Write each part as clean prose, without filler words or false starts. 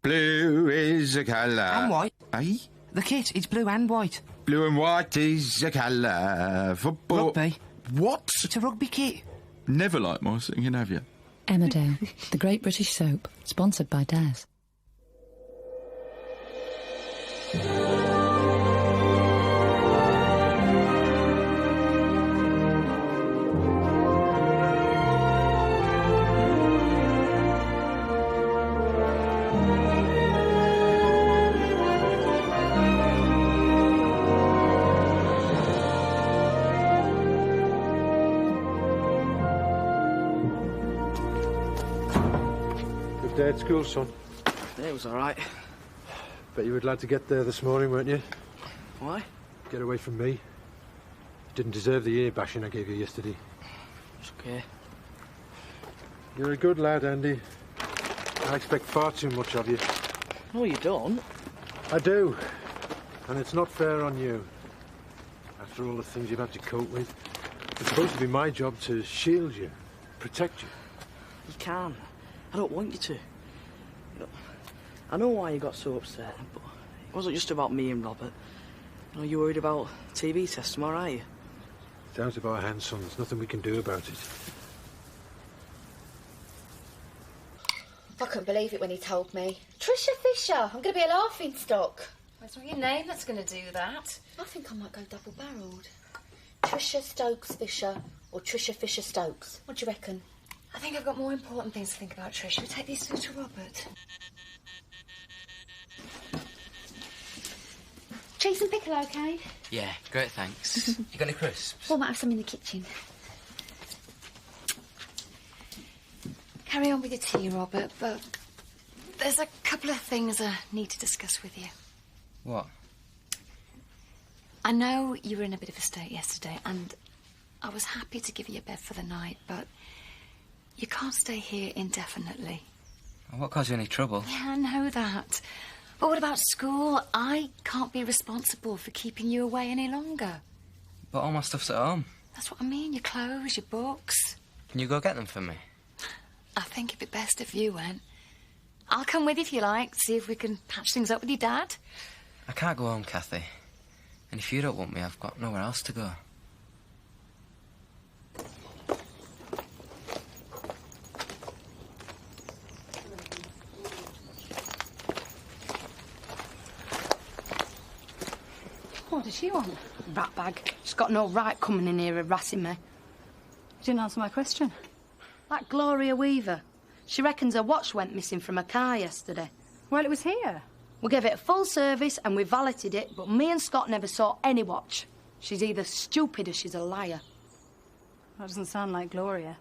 Blue is a colour. And white. Eh? The kit, it's blue and white. Blue and white is a colour. Football. Rugby. What? It's a rugby kit. Never liked my singing, have you? Emmerdale, the Great British Soap, sponsored by Daz. Day at school, son. It was all right. Bet you were glad to get there this morning, weren't you? Why? Get away from me. You didn't deserve the ear bashing I gave you yesterday. It's okay. You're a good lad, Andy. I expect far too much of you. No, you don't. I do. And it's not fair on you. After all the things you've had to cope with, it's supposed to be my job to shield you, protect you. You can. I don't want you to. You know, I know why you got so upset, but it wasn't just about me and Robert. You know, you're worried about TB test tomorrow, are you? It's out of our hands, son. There's nothing we can do about it. I couldn't believe it when he told me. Tricia Fisher, I'm going to be a laughing stock. Well, it's not your name that's going to do that. I think I might go double-barrelled. Tricia Stokes Fisher or Tricia Fisher Stokes. What do you reckon? I think I've got more important things to think about, Trish. Should we take these two to Robert? Cheese and pickle, okay? Yeah, great, thanks. You got any crisps? Well, I might have some in the kitchen. Carry on with your tea, Robert, but there's a couple of things I need to discuss with you. What? I know you were in a bit of a state yesterday, and I was happy to give you a bed for the night, but you can't stay here indefinitely. What caused you any trouble? Yeah, I know that. But what about school? I can't be responsible for keeping you away any longer. But all my stuff's at home. That's what I mean, your clothes, your books. Can you go get them for me? I think it'd be best if you went. I'll come with you if you like, see if we can patch things up with your dad. I can't go home, Kathy. And if you don't want me, I've got nowhere else to go. What does she want? Rat bag. She's got no right coming in here harassing me. You didn't answer my question. That Gloria Weaver. She reckons her watch went missing from her car yesterday. Well, it was here. We gave it a full service and we valeted it, but me and Scott never saw any watch. She's either stupid or she's a liar. That doesn't sound like Gloria.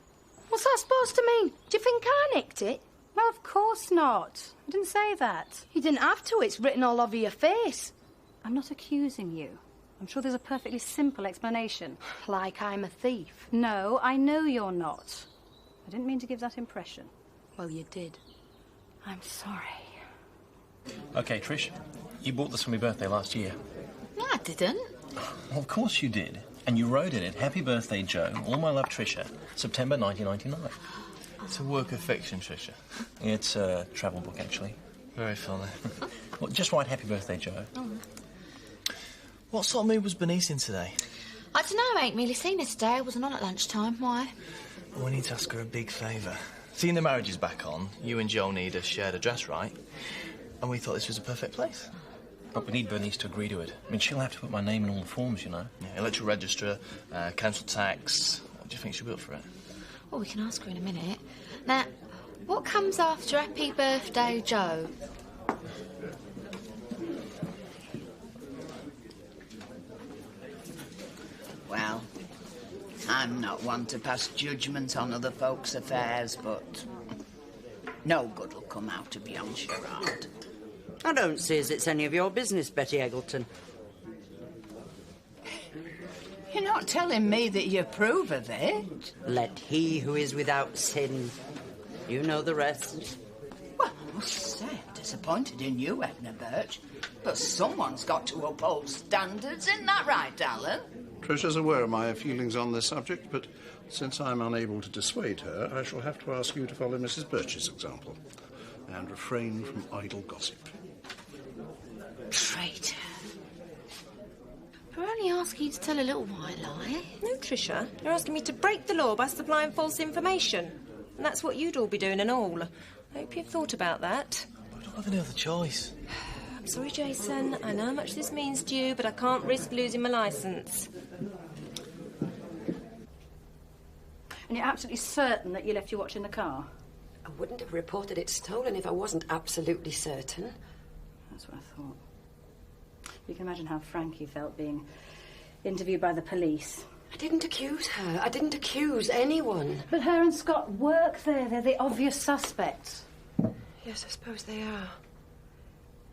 What's that supposed to mean? Do you think I nicked it? Well, of course not. I didn't say that. You didn't have to. It's written all over your face. I'm not accusing you. I'm sure there's a perfectly simple explanation. Like I'm a thief. No, I know you're not. I didn't mean to give that impression. Well, you did. I'm sorry. OK, Trish, you bought this for my birthday last year. No, I didn't. Well, of course you did. And you wrote in it, Happy Birthday, Joe. All my love, Tricia. September 1999. It's a work of fiction, Tricia. It's a travel book, actually. Very funny. Well, just write Happy Birthday, Joe. Oh. What sort of mood was Bernice in today? I don't know, I ain't really seen her today. I wasn't on at lunchtime. Why? Well, we need to ask her a big favour. Seeing the marriage is back on, you and Joe need a shared address, right? And we thought this was a perfect place. But we need Bernice to agree to it. I mean, she'll have to put my name in all the forms, you know. Yeah, electoral register, council tax. What do you think she'll be up for it? Well, we can ask her in a minute. Now, what comes after Happy Birthday, Joe? Well, I'm not one to pass judgment on other folks' affairs, but no good will come out of young charade. I don't see as it's any of your business, Betty Eggleton. You're not telling me that you approve of it? Let he who is without sin. You know the rest. Well, I must say, I'm disappointed in you, Edna Birch. But someone's got to uphold standards, isn't that right, Alan? Tricia's aware of my feelings on this subject, but since I'm unable to dissuade her, I shall have to ask you to follow Mrs. Birch's example. and refrain from idle gossip. Traitor. We're only asking you to tell a little white lie. No, Tricia. You're asking me to break the law by supplying false information. And that's what you'd all be doing and all. I hope you've thought about that. We don't have any other choice. I'm sorry, Jason. I know how much this means to you, but I can't risk losing my licence. And you're absolutely certain that you left your watch in the car? I wouldn't have reported it stolen if I wasn't absolutely certain. That's what I thought. You can imagine how Frankie felt being interviewed by the police. I didn't accuse her. I didn't accuse anyone. But her and Scott work there. They're the obvious suspects. Yes, I suppose they are.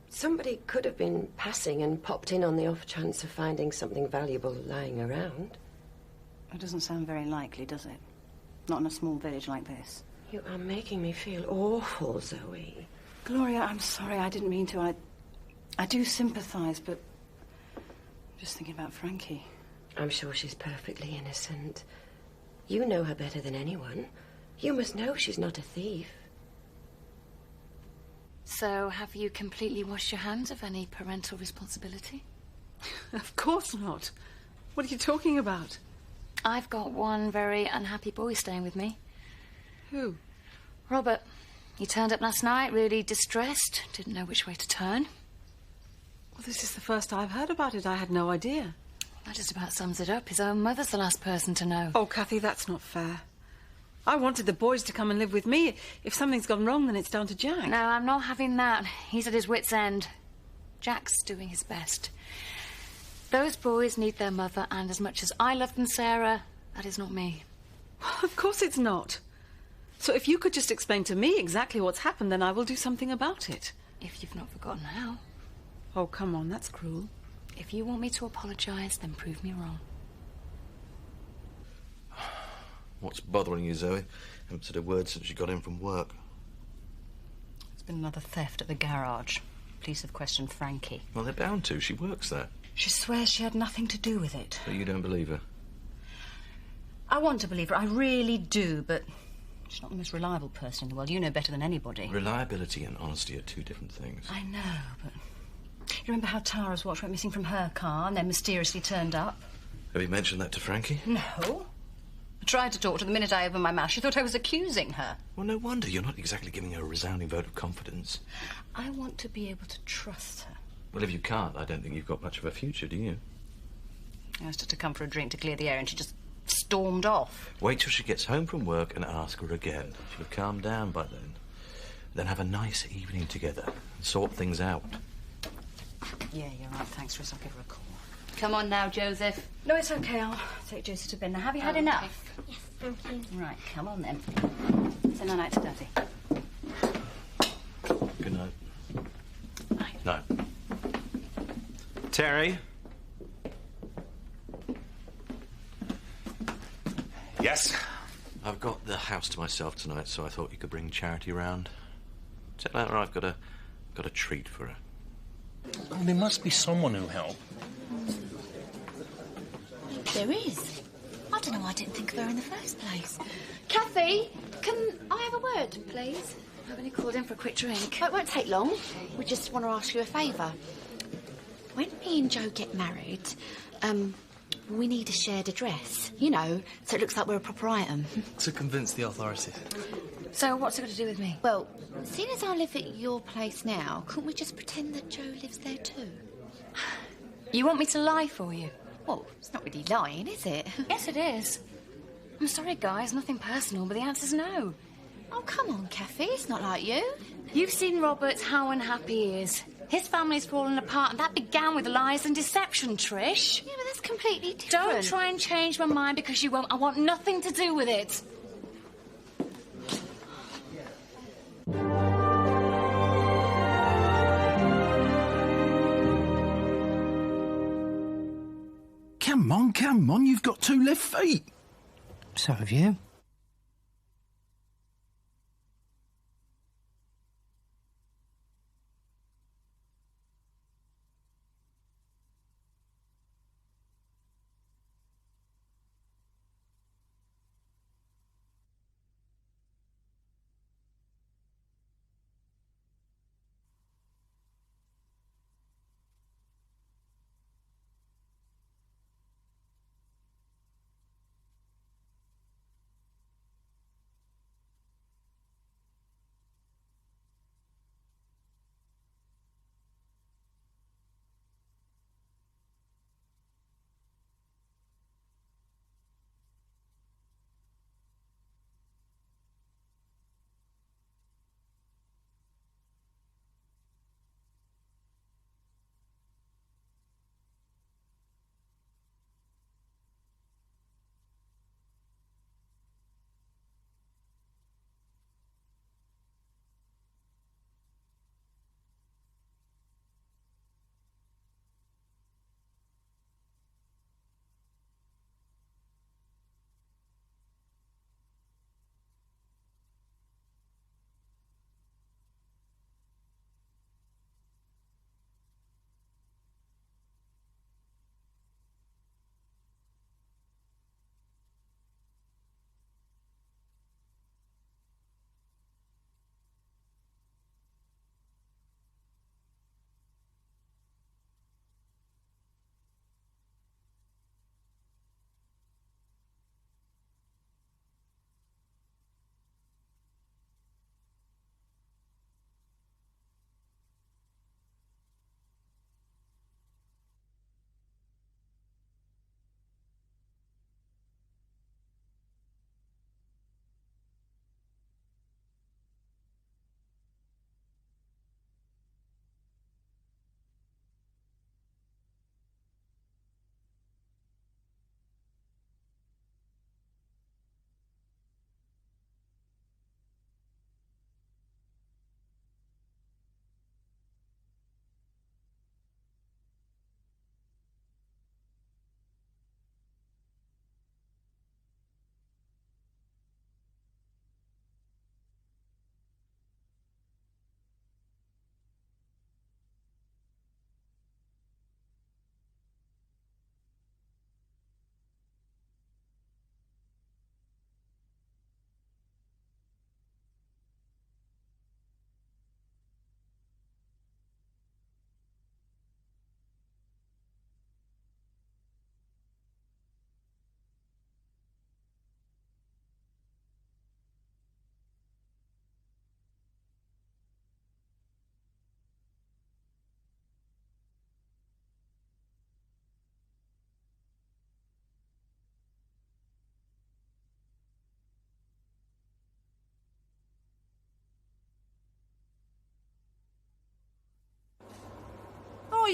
Somebody could have been passing and popped in on the off chance of finding something valuable lying around. It doesn't sound very likely, does it? Not in a small village like this. You are making me feel awful, Zoe. Gloria, I'm sorry. I didn't mean to. I do sympathise, but I'm just thinking about Frankie. I'm sure she's perfectly innocent. You know her better than anyone. You must know she's not a thief. So, have you completely washed your hands of any parental responsibility? Of course not. What are you talking about? I've got one very unhappy boy staying with me. Who? Robert. He turned up last night, really distressed, didn't know which way to turn. Well, this is the first I've heard about it. I had no idea. That just about sums it up. His own mother's the last person to know. Oh, Cathy, that's not fair. I wanted the boys to come and live with me. If something's gone wrong, then it's down to Jack. No, I'm not having that. He's at his wit's end. Jack's doing his best. Those boys need their mother, and as much as I love them, Sarah, that is not me. Of course it's not. So if you could just explain to me exactly what's happened, then I will do something about it. If you've not forgotten how. Oh, come on, that's cruel. If you want me to apologise, then prove me wrong. What's bothering you, Zoe? Haven't said a word since you got in from work. There's been another theft at the garage. Police have questioned Frankie. Well, they're bound to. She works there. She swears she had nothing to do with it. But you don't believe her? I want to believe her, I really do, but she's not the most reliable person in the world. You know better than anybody. Reliability and honesty are two different things. I know, but... You remember how Tara's watch went missing from her car and then mysteriously turned up? Have you mentioned that to Frankie? No. I tried to talk to her the minute I opened my mouth. She thought I was accusing her. Well, no wonder. You're not exactly giving her a resounding vote of confidence. I want to be able to trust her. Well, if you can't, I don't think you've got much of a future, do you? I asked her to come for a drink to clear the air and she just stormed off. Wait till she gets home from work and ask her again. She'll have calmed down by then. Then have a nice evening together and sort things out. Yeah, you're right. Thanks, Chris. I'll give her a call. Come on now, Joseph. No, it's OK. I'll take Joseph to bed now. Have you had enough? Yes, thank you. Right, come on then. Say night to Daddy. Good night. No. Terry? Yes? I've got the house to myself tonight, so I thought you could bring Charity round. Tell her I've got a treat for her. Oh, there must be someone who'll help. There is. I don't know why I didn't think of her in the first place. Cathy, can I have a word, please? I've only called in for a quick drink. It won't take long. We just want to ask you a favour. When me and Joe get married, we need a shared address, you know, so it looks like we're a proper item. To convince the authorities. So what's it got to do with me? Well, seeing as I live at your place now, couldn't we just pretend that Joe lives there too? You want me to lie for you? Well, it's not really lying, is it? Yes, it is. I'm sorry, guys, nothing personal, but the answer's no. Oh, come on, Cathy, it's not like you. You've seen Robert, how unhappy he is. His family's fallen apart, and that began with lies and deception, Trish. Yeah, but that's completely different. Don't try and change my mind because you won't. I want nothing to do with it. Come on, you've got 2 left feet. So have you.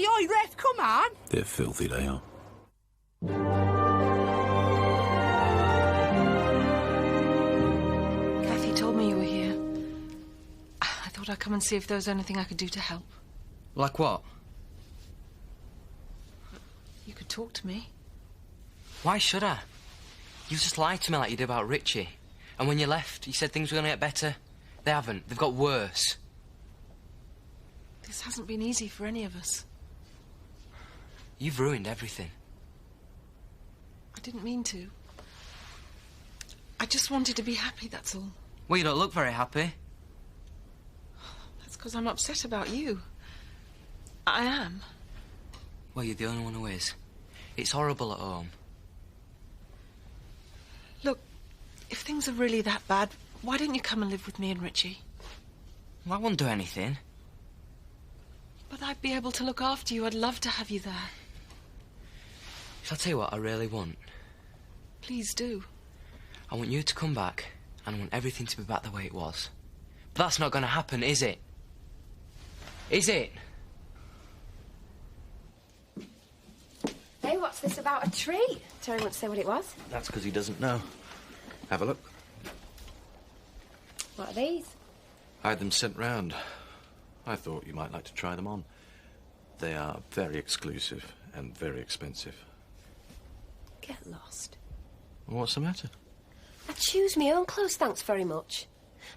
oi, ref, come on. They're filthy, they are. Kathy told me you were here. I thought I'd come and see if there was anything I could do to help. Like what? You could talk to me. Why should I? You just lied to me like you did about Richie. And when you left, you said things were going to get better. They haven't. They've got worse. This hasn't been easy for any of us. You've ruined everything. I didn't mean to. I just wanted to be happy, that's all. Well, you don't look very happy. That's because I'm upset about you. I am. Well, you're the only one who is. It's horrible at home. Look, if things are really that bad, why don't you come and live with me and Richie? Well, I won't do anything. But I'd be able to look after you. I'd love to have you there. Shall I tell you what I really want? Please do. I want you to come back, and I want everything to be back the way it was. But that's not going to happen, is it? Is it? Hey, what's this about a tree? Terry won't say what it was. That's because he doesn't know. Have a look. What are these? I had them sent round. I thought you might like to try them on. They are very exclusive and very expensive. Get lost. What's the matter? I choose my own clothes, thanks very much.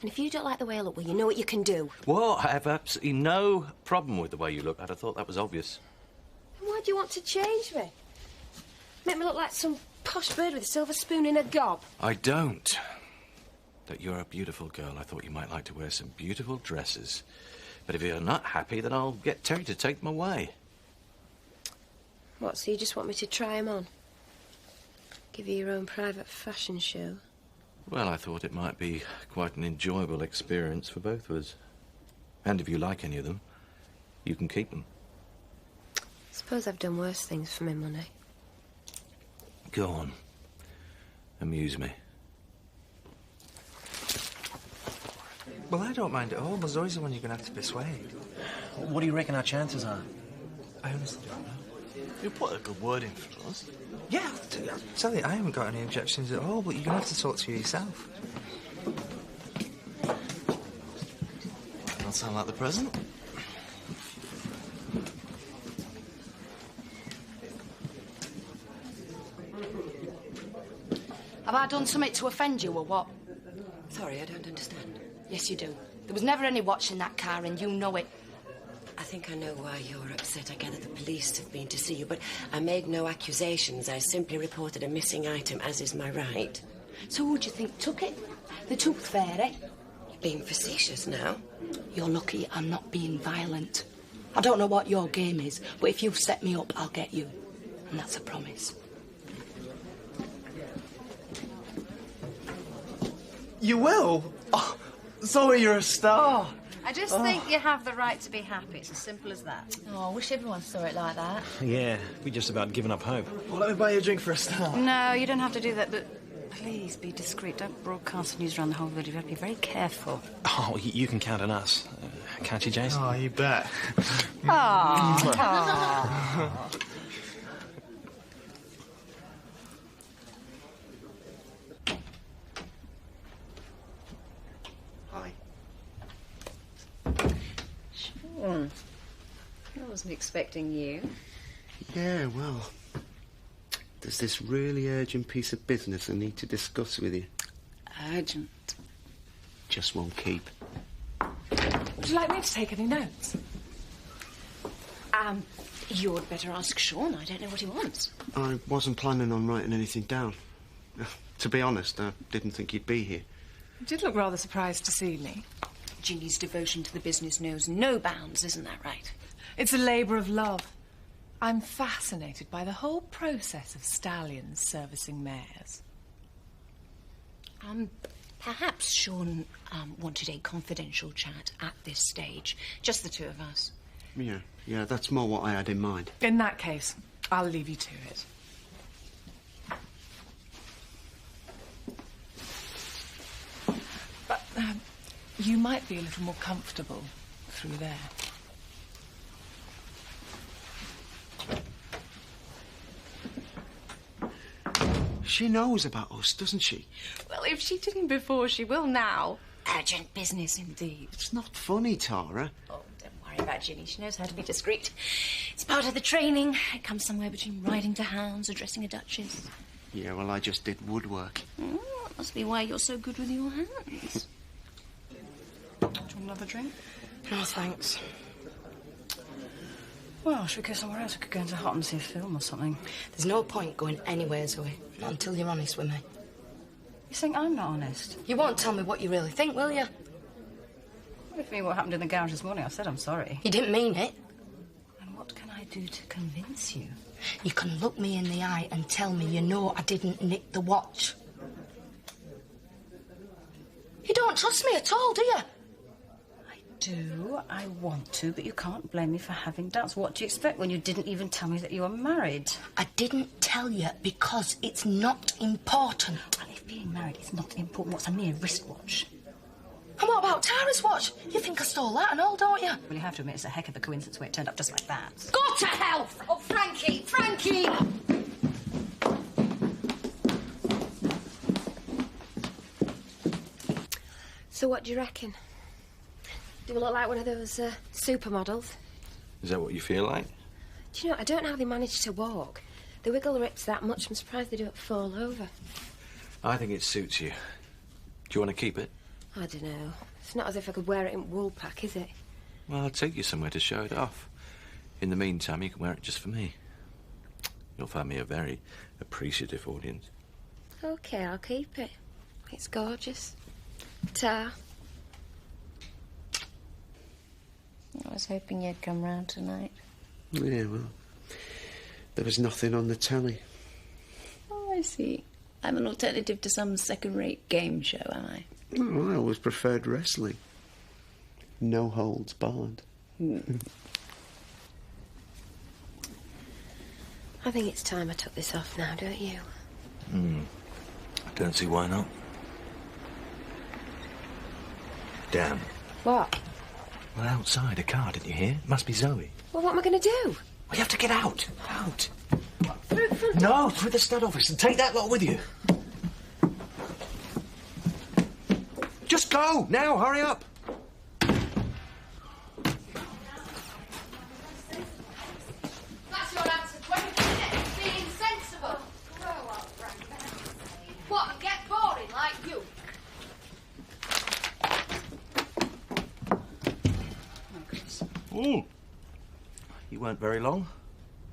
And if you don't like the way I look, well, you know what you can do. Well, I have absolutely no problem with the way you look. I'd have thought that was obvious. And why do you want to change me? Make me look like some posh bird with a silver spoon in a gob. I don't. But you're a beautiful girl. I thought you might like to wear some beautiful dresses. But if you're not happy, then I'll get Terry to take them away. What, so you just want me to try them on? Give you your own private fashion show? Well, I thought it might be quite an enjoyable experience for both of us. And if you like any of them, you can keep them. Suppose I've done worse things for my money. Go on. Amuse me. Well, I don't mind at all. There's always the one you're going to have to persuade. What do you reckon our chances are? I honestly don't know. You put a good word in for us. Yeah, I'll tell you, I haven't got any objections at all, but you're going to have to talk to you yourself. That sound like the present? Have I done something to offend you or what? Sorry, I don't understand. Yes, you do. There was never any watch in that car, and you know it. I think I know why you're upset. I gather the police have been to see you, but I made no accusations. I simply reported a missing item, as is my right. So who do you think took it? The tooth fairy? You're being facetious now. You're lucky I'm not being violent. I don't know what your game is, but if you set me up, I'll get you. And that's a promise. You will? Oh, Zoe, you're a star. I just think you have the right to be happy. It's as simple as that. Oh, I wish everyone saw it like that. Yeah, we just about given up hope. Well, let me buy you a drink for a start. No, you don't have to do that, but please be discreet. Don't broadcast the news around the whole village. You have to be very careful. Oh, you can count on us. Can't you, Jason? Oh, you bet. Oh. I wasn't expecting you. Yeah, well, there's this really urgent piece of business I need to discuss with you. Urgent. Just won't keep. Would you like me to take any notes? You'd better ask Sean. I don't know what he wants. I wasn't planning on writing anything down. To be honest, I didn't think you'd be here. You did look rather surprised to see me. Jeannie's devotion to the business knows no bounds, isn't that right? It's a labour of love. I'm fascinated by the whole process of stallions servicing mares. Perhaps Sean wanted a confidential chat at this stage. Just the two of us. Yeah, that's more what I had in mind. In that case, I'll leave you to it. But you might be a little more comfortable through there. she knows about us, doesn't she? Well, if she didn't before, she will now. Urgent business indeed. It's not funny, Tara. Oh, don't worry about Ginny. She knows how to be discreet. It's part of the training. It comes somewhere between riding to hounds or dressing a duchess. Yeah, well, I just did woodwork. Oh, that must be why you're so good with your hands. Do you want another drink? No, thanks. Well, should we go somewhere else? We could go into Hot and see a film or something. There's no point going anywhere, Zoe. Not until you're honest with me. You think I'm not honest? You won't tell me what you really think, will you? What if you mean what happened in the garage this morning? I said I'm sorry. You didn't mean it. And what can I do to convince you? You can look me in the eye and tell me you know I didn't nick the watch. You don't trust me at all, do you? I want to, but you can't blame me for having doubts. What do you expect when you didn't even tell me that you were married? I didn't tell you because it's not important. Well, if being married is not important, what's a mere wristwatch? And what about Tara's watch? You think I stole that and all, don't you? Well, you have to admit it's a heck of a coincidence where it turned up just like that. Go to hell! Oh, Frankie! Frankie! So what do you reckon? Do I look like one of those supermodels? Is that what you feel like? Do you know, I don't know how they manage to walk. They wiggle their hips that much, I'm surprised they don't fall over. I think it suits you. Do you want to keep it? I don't know. It's not as if I could wear it in Woolpack, is it? Well, I'll take you somewhere to show it off. In the meantime, you can wear it just for me. You'll find me a very appreciative audience. OK, I'll keep it. It's gorgeous. Ta. I was hoping you'd come round tonight. Yeah, well, there was nothing on the telly. Oh, I see. I'm an alternative to some second-rate game show, am I? Oh, I always preferred wrestling. No holds barred. I think it's time I took this off now, don't you? I don't see why not. Damn. What? Well, outside, a car, didn't you hear? Must be Zoe. Well, what am I going to do? Well, you have to get out. Out. Through the front No, through the stud office and take that lot with you. Just go! Now, hurry up! That's your answer. 20 minutes. Being sensible. Grow up, Frank. What, and get boring like you? Ooh. You weren't very long.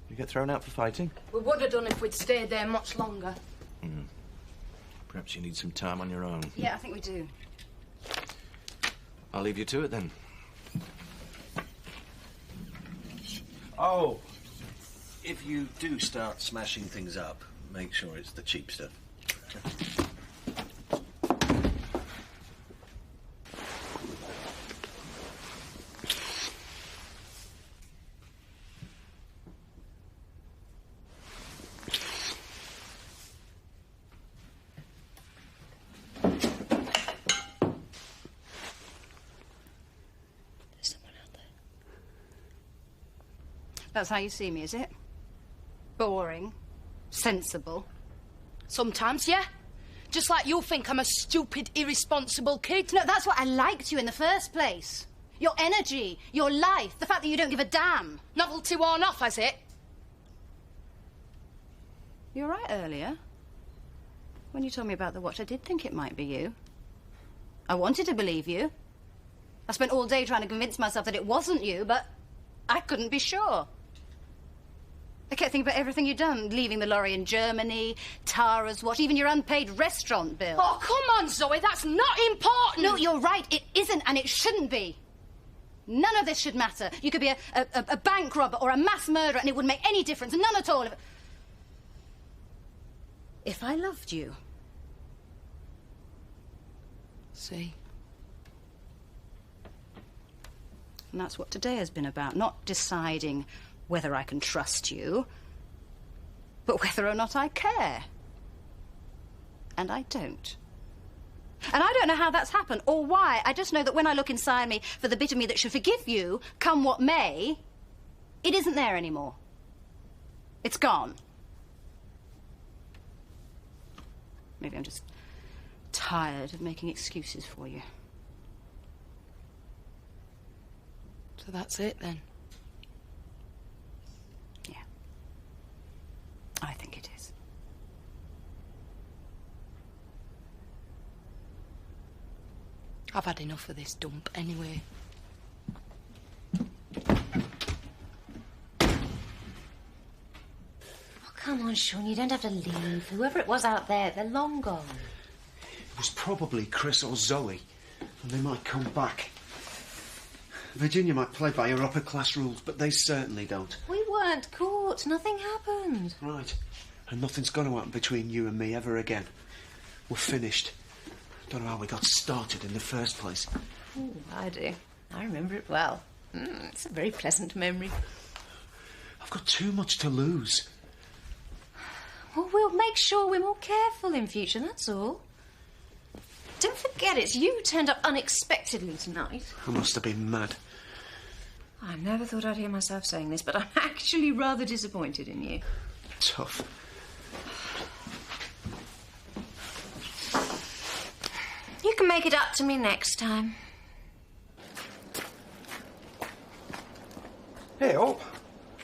You get thrown out for fighting? We would have done if we'd stayed there much longer. Perhaps you need some time on your own. Yeah, I think we do. I'll leave you to it then. Oh, if you do start smashing things up, make sure it's the cheap stuff. That's how you see me, is it? Boring. Sensible. Sometimes, yeah. Just like you think I'm a stupid, irresponsible kid. No, that's what I liked you in the first place. Your energy, your life, the fact that you don't give a damn. Novelty worn off, has it? You were right earlier. When you told me about the watch, I did think it might be you. I wanted to believe you. I spent all day trying to convince myself that it wasn't you, but I couldn't be sure. I kept thinking about everything you'd done, leaving the lorry in Germany, Tara's watch, even your unpaid restaurant bill. Oh, come on, Zoe, that's not important! No, you're right, it isn't, and it shouldn't be. None of this should matter. You could be a bank robber or a mass murderer, and it wouldn't make any difference, none at all. If I loved you... See? And that's what today has been about, not deciding whether I can trust you, but whether or not I care. And I don't. And I don't know how that's happened or why. I just know that when I look inside me for the bit of me that should forgive you, come what may, it isn't there anymore. It's gone. Maybe I'm just tired of making excuses for you. So that's it, then? Yeah. I think it is. I've had enough of this dump, anyway. Come on, Sean, you don't have to leave. Whoever it was out there, they're long gone. It was probably Chris or Zoe, and they might come back. Virginia might play by her upper-class rules, but they certainly don't. We weren't caught. Nothing happened. Right. And nothing's going to happen between you and me ever again. We're finished. Don't know how we got started in the first place. Ooh, I do. I remember it well. It's a very pleasant memory. I've got too much to lose. Well, we'll make sure we're more careful in future, that's all. Don't forget, it's you who turned up unexpectedly tonight. I must have been mad. I never thought I'd hear myself saying this, but I'm actually rather disappointed in you. Tough. You can make it up to me next time. Hey, Hope.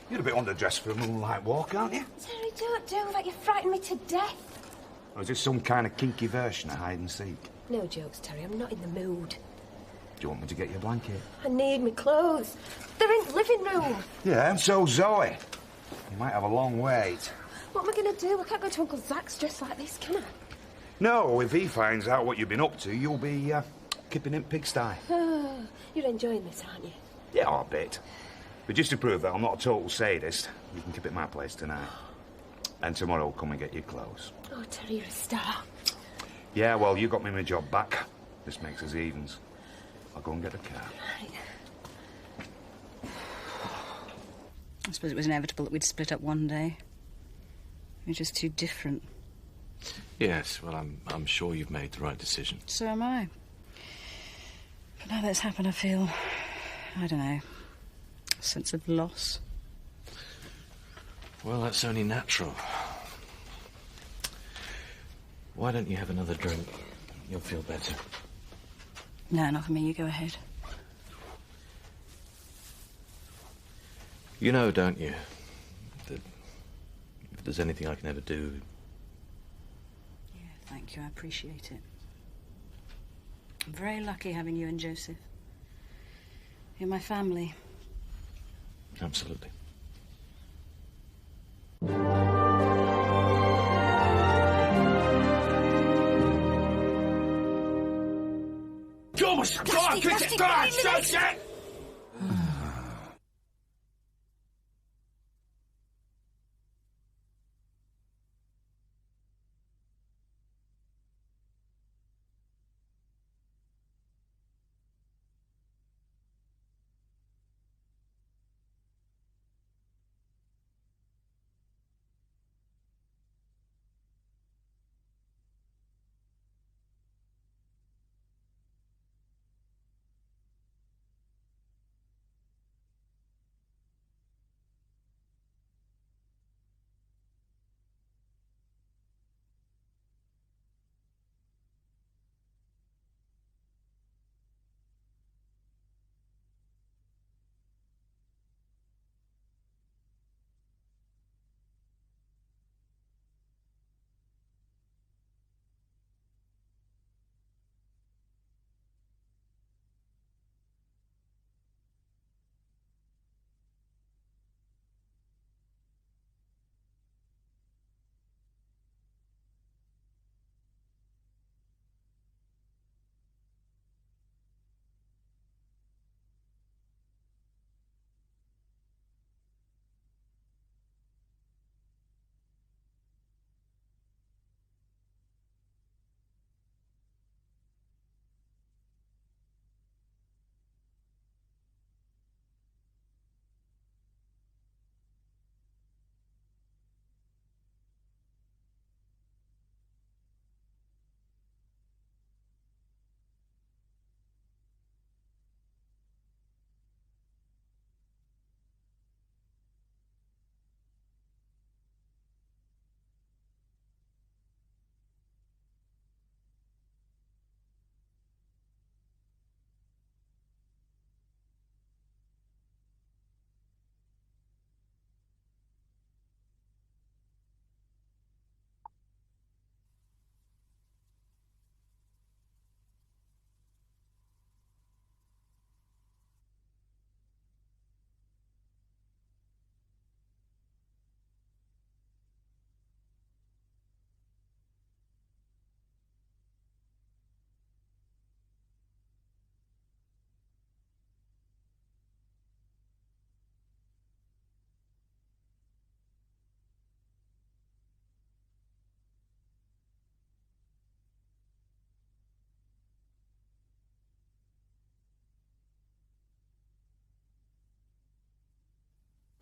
You're a bit underdressed for a moonlight walk, aren't you? Terry, don't like you frightened me to death. Or is this some kind of kinky version of hide and seek? No jokes, Terry. I'm not in the mood. Do you want me to get you a blanket? I need my clothes. They're in the living room. Yeah, and so Zoe. You might have a long wait. What am I going to do? I can't go to Uncle Zach's dressed like this, can I? No, if he finds out what you've been up to, you'll be kipping in pigsty. You're enjoying this, aren't you? Yeah, a bit. But just to prove that I'm not a total sadist, you can keep at my place tonight. And tomorrow I'll come and get your clothes. Oh, Terry, you're a star. Yeah, well, you got me my job back. This makes us evens. I'll go and get a car. I suppose it was inevitable that we'd split up one day. We're just too different. Yes, well, I'm sure you've made the right decision. So am I. But now that it's happened, I feel, I don't know, a sense of loss. Well, that's only natural. Why don't you have another drink? You'll feel better. No, not for me. You go ahead. You know, don't you, that if there's anything I can ever do... Yeah, thank you. I appreciate it. I'm very lucky having you and Joseph. You're my family. Absolutely. Go on, cricket! Go on, shoot it!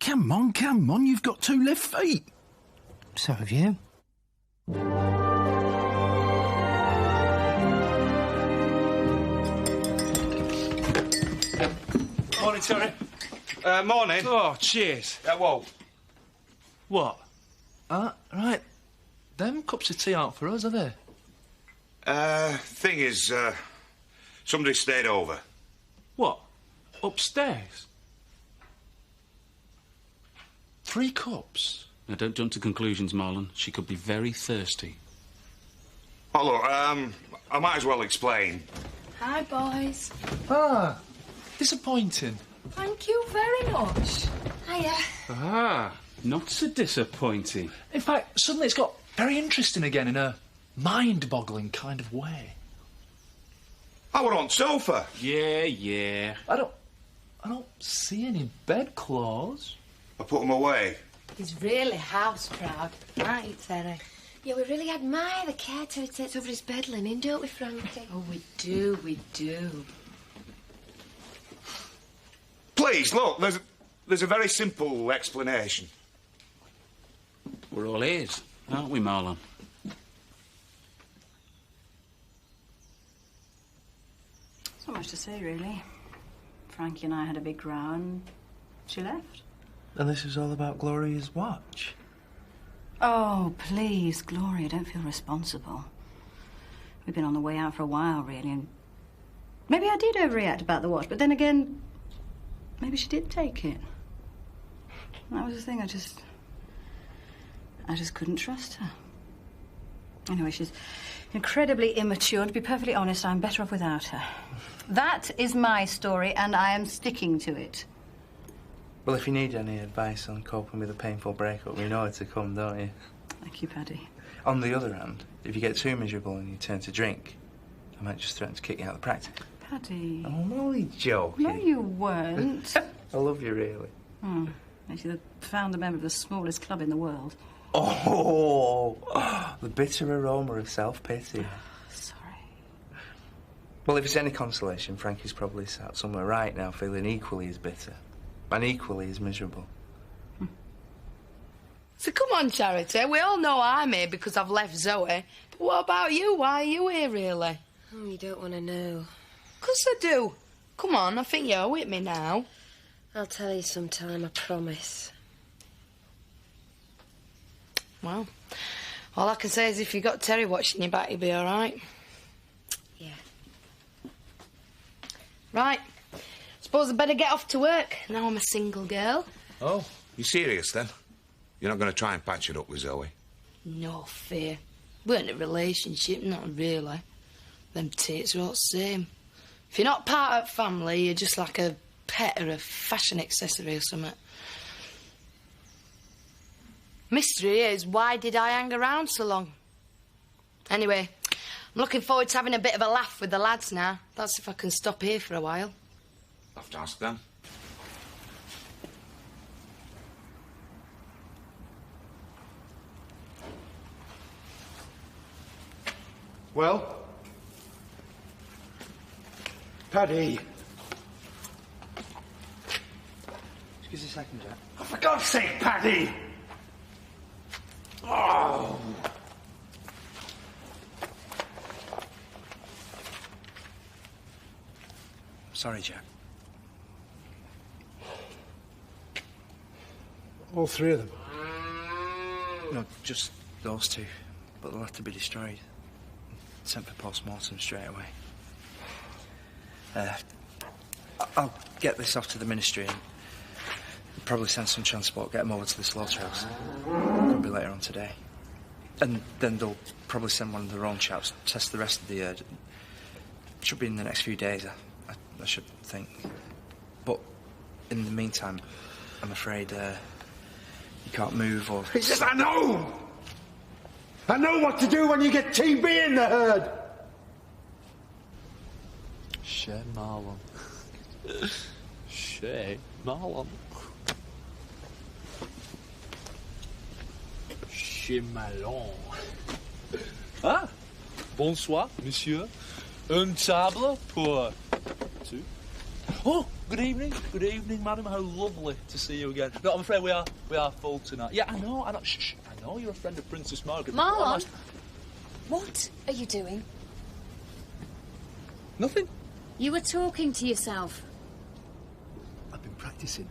Come on, you've got 2 left feet. So have you. Morning, Terry. Morning. Oh, cheers. Whoa. What? Right. Them cups of tea aren't for us, are they? Thing is, somebody stayed over. What? Upstairs? 3 cups? Now, don't jump to conclusions, Marlon. She could be very thirsty. Oh, look, I might as well explain. Hi, boys. Ah, disappointing. Thank you very much. Hiya. Ah, not so disappointing. In fact, suddenly it's got very interesting again in a mind-boggling kind of way. I were on sofa. Yeah. I don't see any bedclothes. I put them away. He's really house-proud, aren't you, Terry? Yeah, we really admire the care Terry takes over his bed linen, don't we, Frankie? Oh, we do, we do. Please, look, there's a very simple explanation. We're all ears, aren't we, Marlon? Not much to say, really. Frankie and I had a big row and she left. And this is all about Gloria's watch. Oh, please, Gloria, don't feel responsible. We've been on the way out for a while, really, and maybe I did overreact about the watch, but then again, maybe she did take it. That was the thing, I just couldn't trust her. Anyway, she's incredibly immature, and to be perfectly honest, I'm better off without her. That is my story, and I am sticking to it. Well, if you need any advice on coping with a painful breakup, you know where to come, don't you? Thank you, Paddy. On the other hand, if you get too miserable and you turn to drink, I might just threaten to kick you out of the practice. Paddy. Oh, I'm only joking. No, you weren't. I love you, really. Makes you the founder member of the smallest club in the world. Oh, the bitter aroma of self-pity. Sorry. Well, if it's any consolation, Frankie's probably sat somewhere right now feeling equally as bitter and equally as miserable. So come on, Charity. We all know I'm here because I've left Zoe. But what about you? Why are you here, really? Oh, you don't want to know. Of course I do. Come on, I think you're with me now. I'll tell you sometime, I promise. Well, all I can say is if you got Terry watching your back, you'll be all right. Yeah. Right. Suppose I'd better get off to work. Now I'm a single girl. Oh, you serious, then? You're not going to try and patch it up with Zoe? No fear. We're in a relationship, not really. Them tates are all the same. If you're not part of family, you're just like a pet or a fashion accessory or something. Mystery is, why did I hang around so long? Anyway, I'm looking forward to having a bit of a laugh with the lads now. That's if I can stop here for a while. I'll have to ask them. Well? Paddy. Excuse me a second, Jack. Oh, for God's sake, Paddy! Oh. Sorry, Jack. All 3 of them? No, just those 2. But they'll have to be destroyed. Sent for post-mortem straight away. I'll get this off to the ministry and probably send some transport, get them over to the slaughterhouse. Could be later on today. And then they'll probably send one of their own chaps to test the rest of the herd. Should be in the next few days, I should think. But in the meantime, I'm afraid you can't move or... It's just, I know! I know what to do when you get TB in the herd! Chez Marlon. Chez Marlon. Chez Malon. Ah! Bonsoir, monsieur. Une table pour... Tu? Oh! Good evening, madam. How lovely to see you again. No, I'm afraid we are full tonight. Yeah, I know. Shh, I know you're a friend of Princess Margaret. Marlon, what are you doing? Nothing. You were talking to yourself. I've been practising.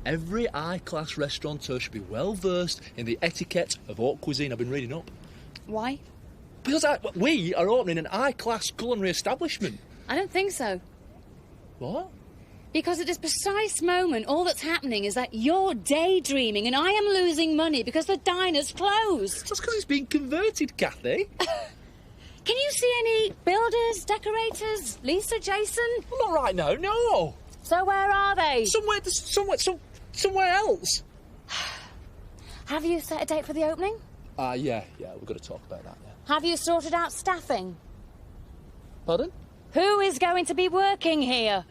Every high-class restaurateur should be well versed in the etiquette of haute cuisine. I've been reading up. Why? Because we are opening an high-class culinary establishment. I don't think so. What? Because at this precise moment, all that's happening is that you're daydreaming and I am losing money because the diner's closed. That's because it's been converted, Kathy. Can you see any builders, decorators, Lisa, Jason? Well, not right now, no. So where are they? Somewhere else. Have you set a date for the opening? Yeah, we've got to talk about that, yeah. Have you sorted out staffing? Pardon? Who is going to be working here?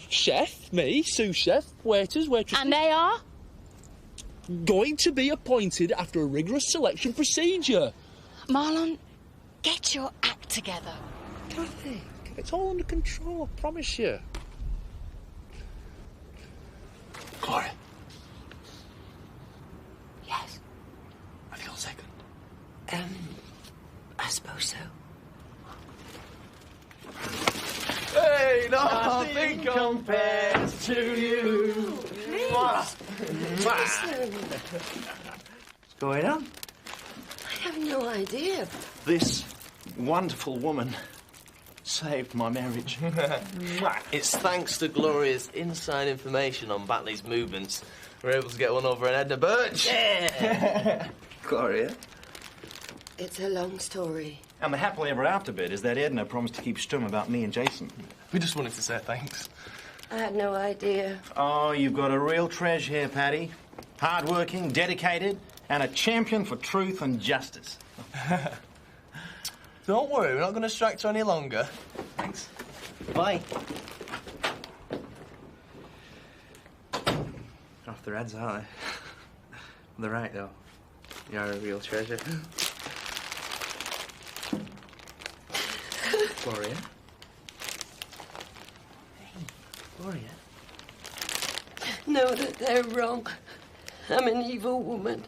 Chef, me, sous chef, waiters, waitresses. And they are? Going to be appointed after a rigorous selection procedure. Marlon, get your act together. Kathy, it's all under control, I promise you. Gloria. Yes? Have you got a second? I suppose so. Hey, nothing compares to you. What's going on? I have no idea. This wonderful woman saved my marriage. It's thanks to Gloria's inside information on Batley's movements. We're able to get one over an Edna Birch. Yeah. Gloria? It's a long story. And the happily ever after bit is that Edna promised to keep stum about me and Jason. We just wanted to say thanks. I had no idea. Oh, you've got a real treasure here, Paddy. Hard-working, dedicated, and a champion for truth and justice. Don't worry, we're not going to distract her any longer. Thanks. Bye. Off their heads, aren't they? They're right, though. You're a real treasure. Gloria? Hey, Gloria? Know that they're wrong. I'm an evil woman.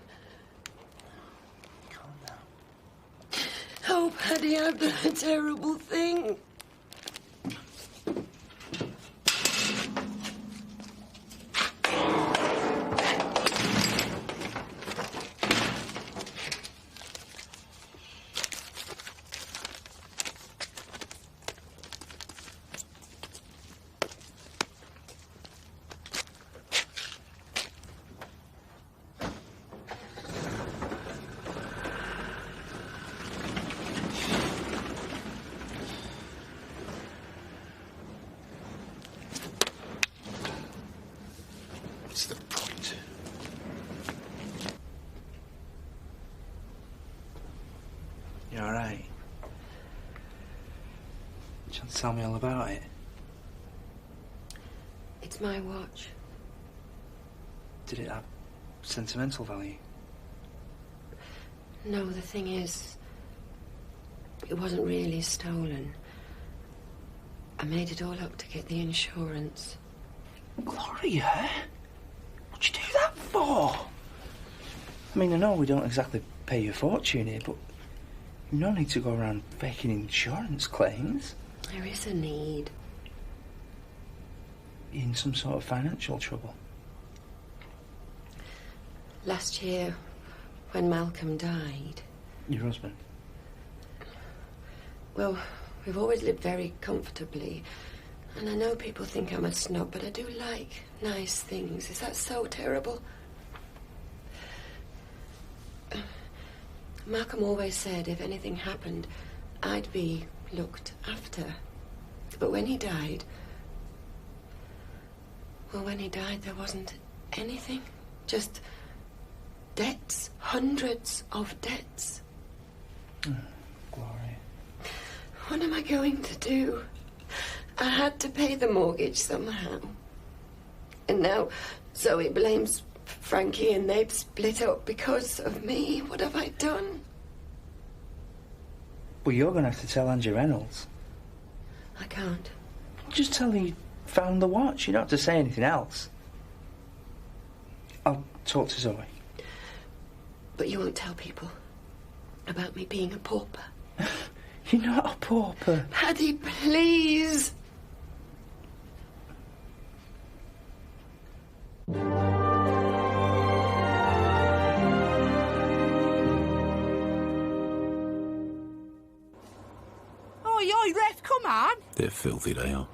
Calm down. Oh, Paddy, I've done a terrible thing. What's the point? You all right? You want to tell me all about it? It's my watch. Did it have sentimental value? No, the thing is, it wasn't really stolen. I made it all up to get the insurance. Gloria? What'd you do that for? I mean, I know we don't exactly pay you a fortune here, but you no need to go around faking insurance claims. There is a need. You in some sort of financial trouble? Last year, when Malcolm died... Your husband? Well, we've always lived very comfortably. And I know people think I'm a snob, but I do like nice things. Is that so terrible? Malcolm always said if anything happened, I'd be looked after. But when he died... Well, when he died, there wasn't anything. Just debts. Hundreds of debts. Gloria. What am I going to do? I had to pay the mortgage somehow. And now Zoe blames Frankie and they've split up because of me. What have I done? Well, you're going to have to tell Angie Reynolds. I can't. Just tell her found the watch. You don't have to say anything else. I'll talk to Zoe. But you won't tell people about me being a pauper. You're not a pauper. Paddy, please. Oi, Ref, come on. They're filthy, they are.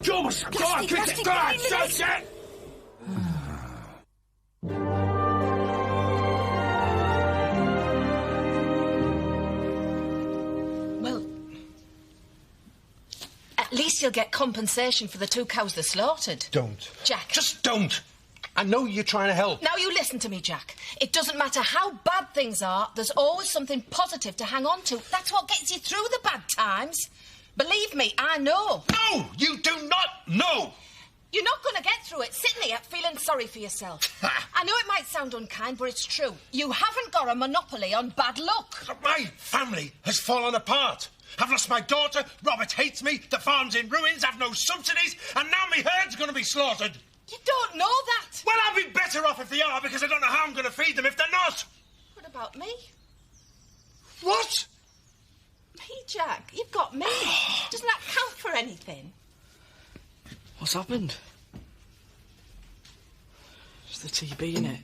Thomas, go on, kick it! Go on, shut it! Well, at least you'll get compensation for the 2 cows they slaughtered. Don't. Jack. Just don't. I know you're trying to help. Now you listen to me, Jack. It doesn't matter how bad things are, there's always something positive to hang on to. That's what gets you through the bad times. Believe me, I know. No, you do not know. You're not going to get through it sitting here feeling sorry for yourself. I know it might sound unkind, but it's true. You haven't got a monopoly on bad luck. My family has fallen apart. I've lost my daughter, Robert hates me, the farm's in ruins, I've no subsidies, and now my herd's going to be slaughtered. You don't know that. Well, I'll be better off if they are, because I don't know how I'm going to feed them if they're not. What about me? What? Me, Jack. You've got me. Doesn't that count for anything? What's happened? It's the TB, innit?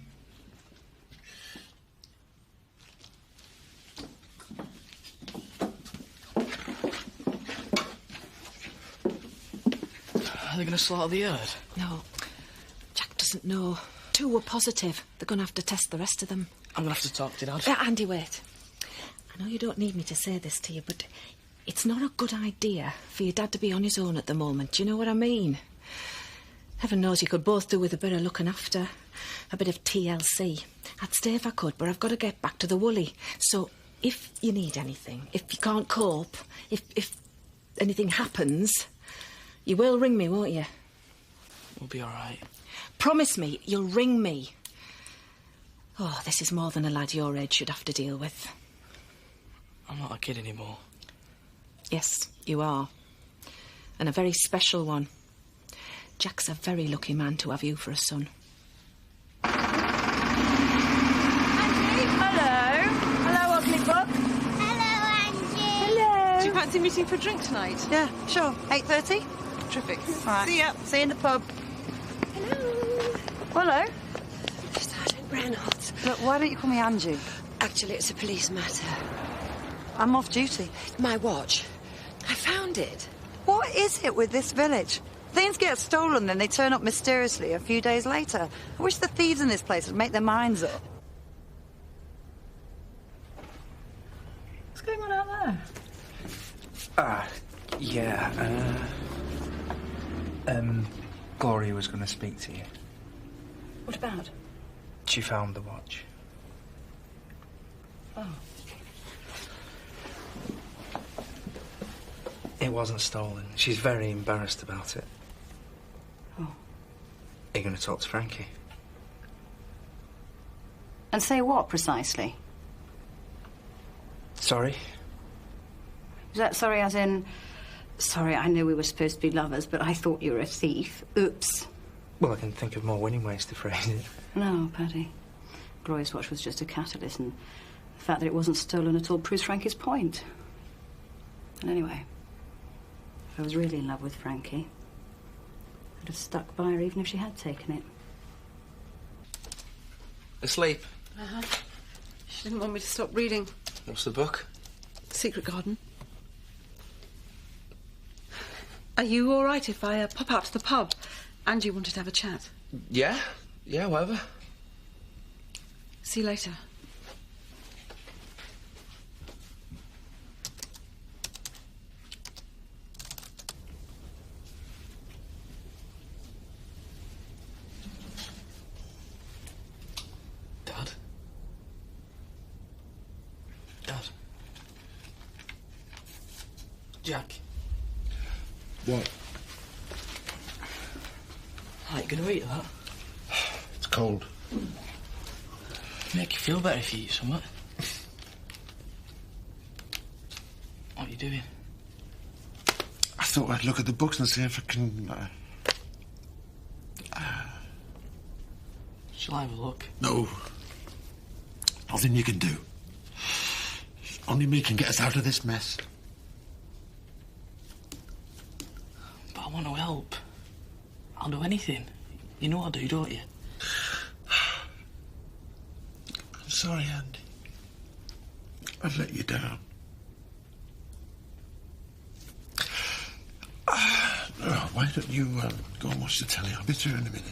Are they going to slaughter the herd? No. Jack doesn't know. 2 were positive. They're going to have to test the rest of them. I'm going to have to talk to Dad. Andy, wait. I know you don't need me to say this to you, but it's not a good idea for your dad to be on his own at the moment. Do you know what I mean? Heaven knows you could both do with a bit of looking after. A bit of TLC. I'd stay if I could, but I've got to get back to the Woolly. So, if you need anything, if you can't cope, if anything happens, you will ring me, won't you? We'll be all right. Promise me you'll ring me. Oh, this is more than a lad your age should have to deal with. I'm not a kid anymore. Yes, you are. And a very special one. Jack's a very lucky man to have you for a son. Hello. Hello, ugly book. Hello. Do you fancy meeting for a drink tonight? Yeah, sure. 8:30? Terrific. All right. See ya. See you in the pub. Hello. Sergeant Reynolds. Look, why don't you call me Angie? Actually, it's a police matter. I'm off duty. My watch. I found it. What is it with this village? Things get stolen, then they turn up mysteriously a few days later. I wish the thieves in this place would make their minds up. What's going on out there? Yeah, Gloria was going to speak to you. What about? She found the watch. Oh. It wasn't stolen. She's very embarrassed about it. Oh. Are you going to talk to Frankie? And say what, precisely? Sorry? Is that sorry as in... Sorry, I knew we were supposed to be lovers, but I thought you were a thief. Oops. Well, I can think of more winning ways to phrase it. No, Paddy. Gloria's watch was just a catalyst, and the fact that it wasn't stolen at all proves Frankie's point. And anyway, if I was really in love with Frankie, I'd have stuck by her even if she had taken it. Asleep? Uh-huh. She didn't want me to stop reading. What's the book? Secret Garden. Are you all right if I pop out to the pub? Angie wanted to have a chat. Yeah, whatever. See you later. Dad? Jack? What? Are you going to eat that? It's cold. Make you feel better if you eat something. What are you doing? I thought I'd look at the books and see if I can... Shall I have a look? No. Nothing you can do. Only me can get us out of this mess. But I want to help. I'll do anything. You know I do, don't you? I'm sorry, Andy. I've let you down. Why don't you go and watch the telly? I'll be through in a minute.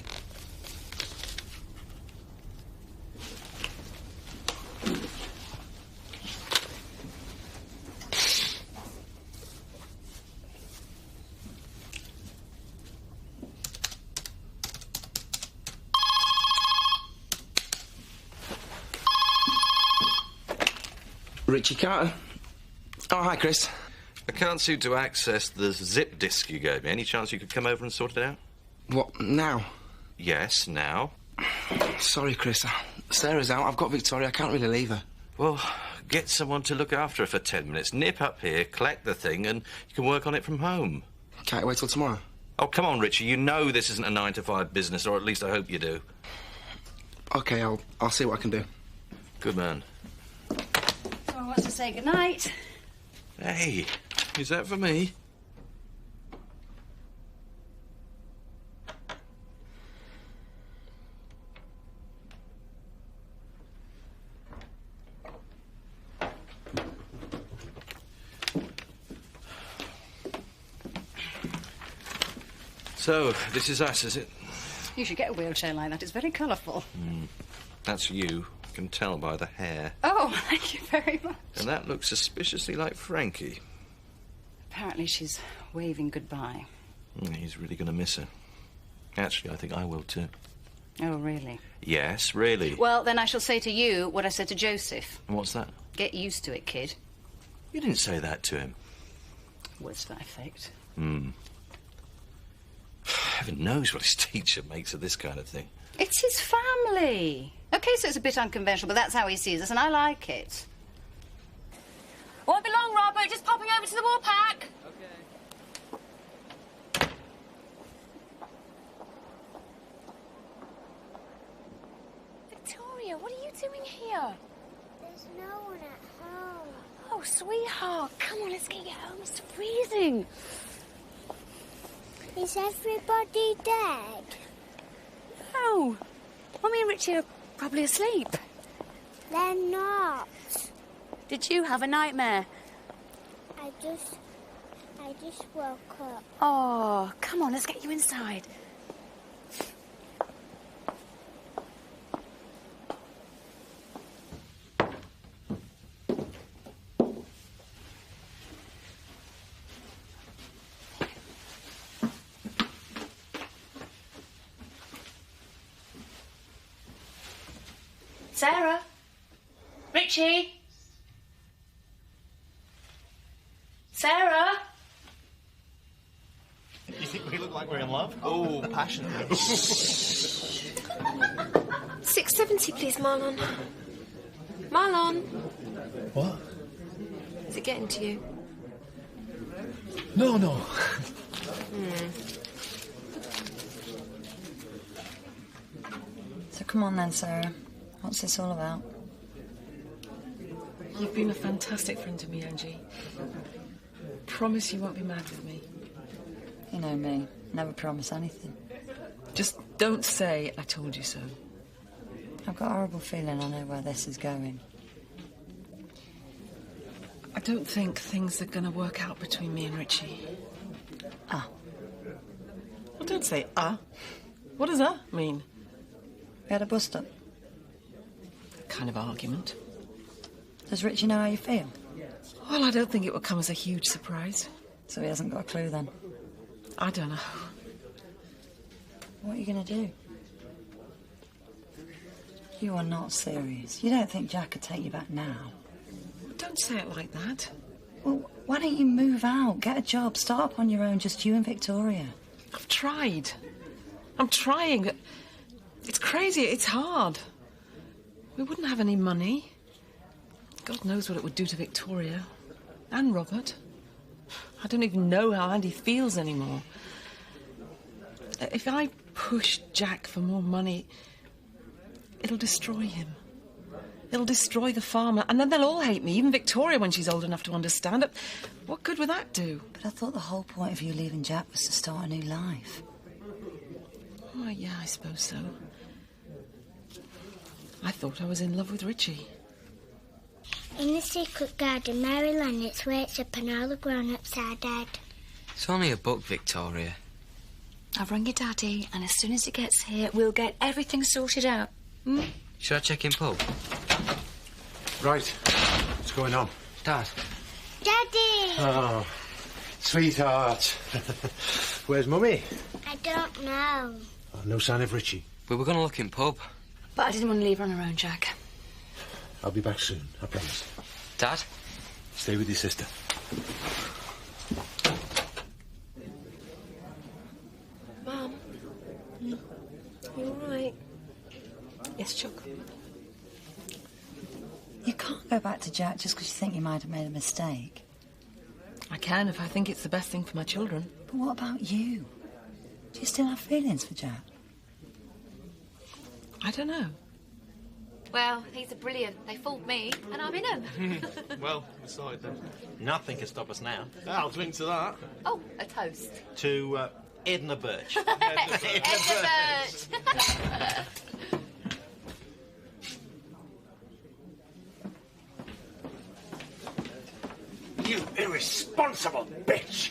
Richie Carter. Oh, hi, Chris. I can't seem to access the zip disk you gave me. Any chance you could come over and sort it out? What, now? Yes, now. Sorry, Chris. Sarah's out. I've got Victoria. I can't really leave her. Well, get someone to look after her for 10 minutes. Nip up here, collect the thing, and you can work on it from home. Can't you wait till tomorrow? Oh, come on, Richie. You know this isn't a 9-to-5 business, or at least I hope you do. OK, I'll see what I can do. Good man. Someone wants to say goodnight. Hey, is that for me? So, this is us, is it? You should get a wheelchair like that. It's very colourful. That's you. I can tell by the hair. Oh, thank you very much. And that looks suspiciously like Frankie. Apparently she's waving goodbye. He's really going to miss her. Actually, I think I will too. Oh, really? Yes, really. Well, then I shall say to you what I said to Joseph. What's that? Get used to it, kid. You didn't say that to him. Words to that effect. Heaven knows what his teacher makes of this kind of thing. It's his family. OK, so it's a bit unconventional, but that's how he sees us, and I like it. Won't be long, Robert. Just popping over to the war pack. Victoria, what are you doing here? There's no one at home. Oh, sweetheart, come on, let's get you home. It's freezing. Is everybody dead? No. Mummy and Richie are probably asleep. They're not. Did you have a nightmare? I just woke up. Oh, come on, let's get you inside. Sarah? Richie? Sarah? You think we look like we're in love? Oh, passionately. 670, please, Marlon. Marlon. What? Is it getting to you? No, no. So come on then, Sarah. What's this all about? You've been a fantastic friend to me, Angie. Promise you won't be mad with me. You know me. Never promise anything. Just don't say I told you so. I've got a horrible feeling I know where this is going. I don't think things are going to work out between me and Richie. Ah. Well, don't say What does that mean? We had a bust-up. Kind of argument. Does Richie know how you feel? Well, I don't think it will come as a huge surprise. So he hasn't got a clue then? I don't know. What are you going to do? You are not serious. You don't think Jack could take you back now? Don't say it like that. Well, why don't you move out, get a job, start up on your own, just you and Victoria? I've tried. I'm trying, but it's crazy, it's hard. We wouldn't have any money. God knows what it would do to Victoria. And Robert. I don't even know how Andy feels anymore. If I push Jack for more money, it'll destroy him. It'll destroy the farmer, and then they'll all hate me, even Victoria when she's old enough to understand it. What good would that do? But I thought the whole point of you leaving Jack was to start a new life. Oh, yeah, I suppose so. I thought I was in love with Richie. In the secret garden, Mary Lennox wakes up and all the grown-ups are dead. It's only a book, Victoria. I've rung your daddy, and as soon as he gets here, we'll get everything sorted out. Should I check in pub? Right. What's going on? Dad. Daddy! Oh, sweetheart. Where's Mummy? I don't know. Oh, no sign of Richie. We were going to look in pub. But I didn't want to leave her on her own, Jack. I'll be back soon, I promise. Dad? Stay with your sister. Mum? You all right? Yes, Chuck. You can't go back to Jack just because you think you might have made a mistake. I can if I think it's the best thing for my children. But what about you? Do you still have feelings for Jack? I don't know. Well, he's a brilliant. They fooled me, and I'm in him. Well, we sorted then. Nothing can stop us now. I'll drink to that. Oh, a toast. To Edna Birch. Edna Birch. You irresponsible bitch!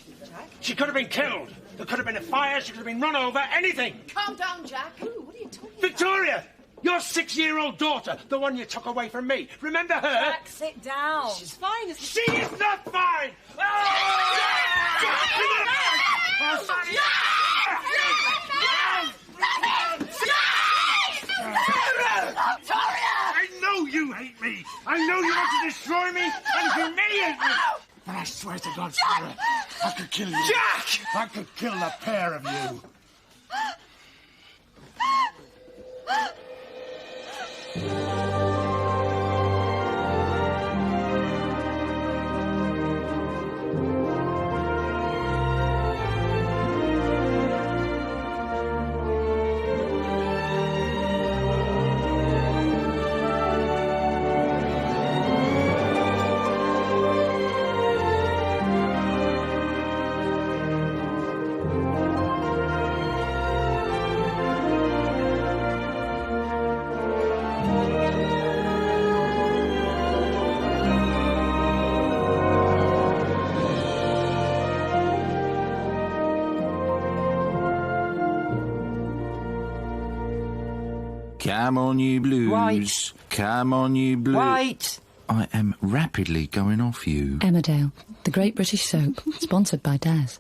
She could have been killed. There could have been a fire. She could have been run over. Anything. Calm down, Jack. Ooh, what are you talking Victoria! Your 6-year-old daughter, the one you took away from me. Remember her? Jack, sit down. She's fine, isn't she? She is not fine! I know you hate me. I know you want to destroy me and humiliate me. But I swear to God, Sarah, I could kill you. Jack! I could kill the pair of you. Come on, you blues. Wait. Come on, you blues. Wait. I am rapidly going off you. Emmerdale, the great British soap, sponsored by Daz.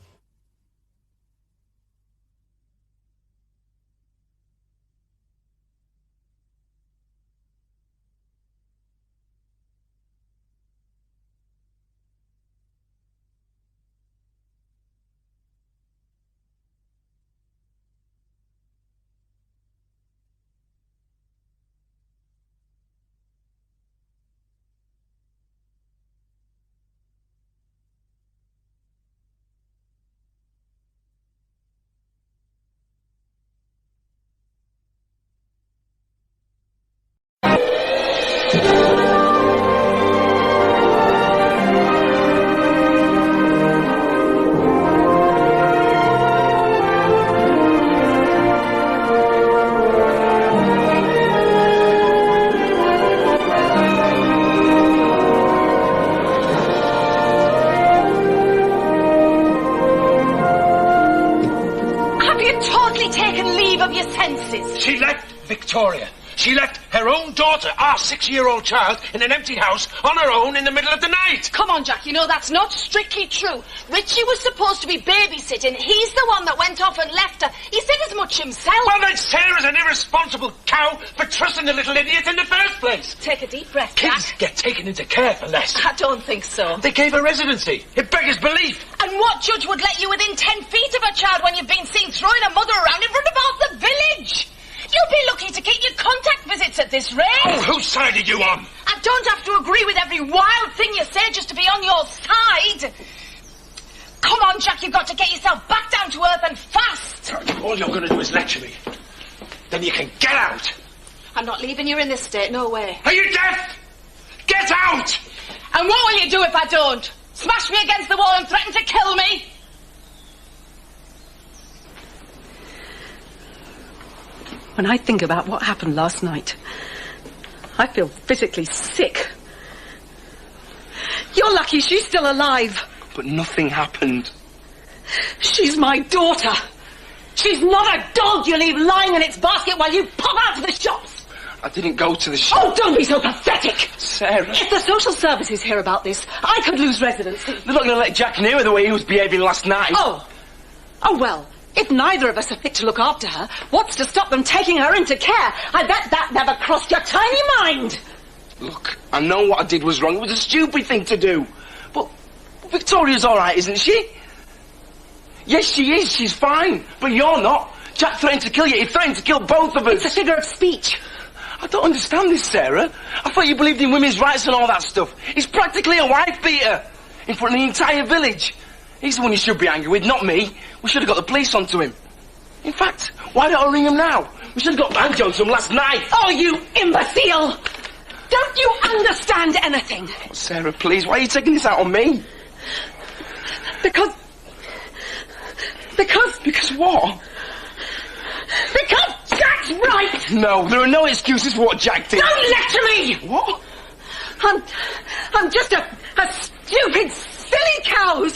She left Victoria. She left her own daughter, our 6-year-old child, in an empty house on her own in the middle of the night. Come on, Jack, you know that's not strictly true. Richie was supposed to be babysitting. He's the one that went off and left her. He said as much himself. Well, then Sarah's an irresponsible cow for trusting the little idiot in the first place. Take a deep breath, Jack. Kids get taken into care for less. I don't think so. They gave her residency. It beggars belief. And what judge would let you within 10 feet of a child when you've been seen throwing a mother around in front of half the village? You'll be lucky to keep your contact visits at this rate. Oh, whose side are you on? I don't have to agree with every wild thing you say just to be on your side. Come on, Jack, you've got to get yourself back down to earth and fast. All you're going to do is lecture me. Then you can get out. I'm not leaving you in this state, no way. Are you deaf? Get out! And what will you do if I don't? Smash me against the wall and threaten to kill me? When I think about what happened last night, I feel physically sick. You're lucky she's still alive. But nothing happened. She's my daughter. She's not a dog you leave lying in its basket while you pop out to the shops. I didn't go to the shop. Oh, don't be so pathetic. Sarah. If the social services hear about this, I could lose residency. They're not going to let Jack near her the way he was behaving last night. Oh, well, if neither of us are fit to look after her, what's to stop them taking her into care? I bet that never crossed your tiny mind. Look, I know what I did was wrong. It was a stupid thing to do. But Victoria's all right, isn't she? Yes, she is. She's fine. But you're not. Jack threatened to kill you. He threatened to kill both of us. It's a figure of speech. I don't understand this, Sarah. I thought you believed in women's rights and all that stuff. He's practically a wife beater in front of the entire village. He's the one you should be angry with, not me. We should have got the police onto him. In fact, why don't I ring him now? We should have got Banjo onto him last night. Oh, you imbecile! Don't you understand anything? Oh, Sarah, please, why are you taking this out on me? Because what? Because Jack's right! No, there are no excuses for what Jack did. Don't lecture me! What? I'm just a stupid, silly cow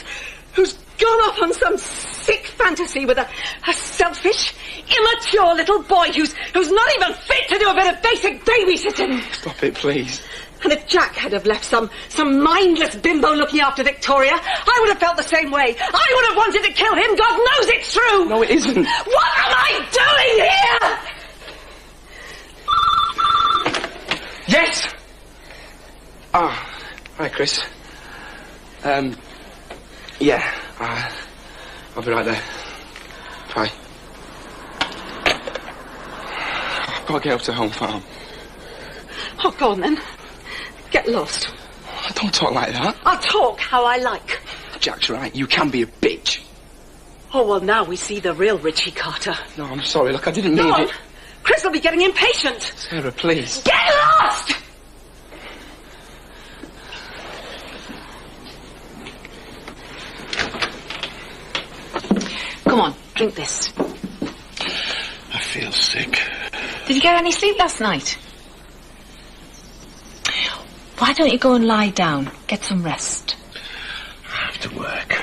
who's gone off on some sick fantasy with a selfish, immature little boy who's not even fit to do a bit of basic babysitting. Stop it, please. And if Jack had have left some mindless bimbo looking after Victoria, I would have felt the same way. I would have wanted to kill him. God knows it's true. No, it isn't. What am I doing here? Yes! Ah, hi, Chris. Yeah, I'll be right there. Bye. I've got to get up to Home Farm. Oh, go on then. Get lost. Don't talk like that. I'll talk how I like. Jack's right. You can be a bitch. Oh, well, now we see the real Richie Carter. No, I'm sorry. Look, I didn't mean it. Chris will be getting impatient. Sarah, please. Get lost! Come on, drink this. I feel sick. Did you get any sleep last night? Why don't you go and lie down? Get some rest. I have to work.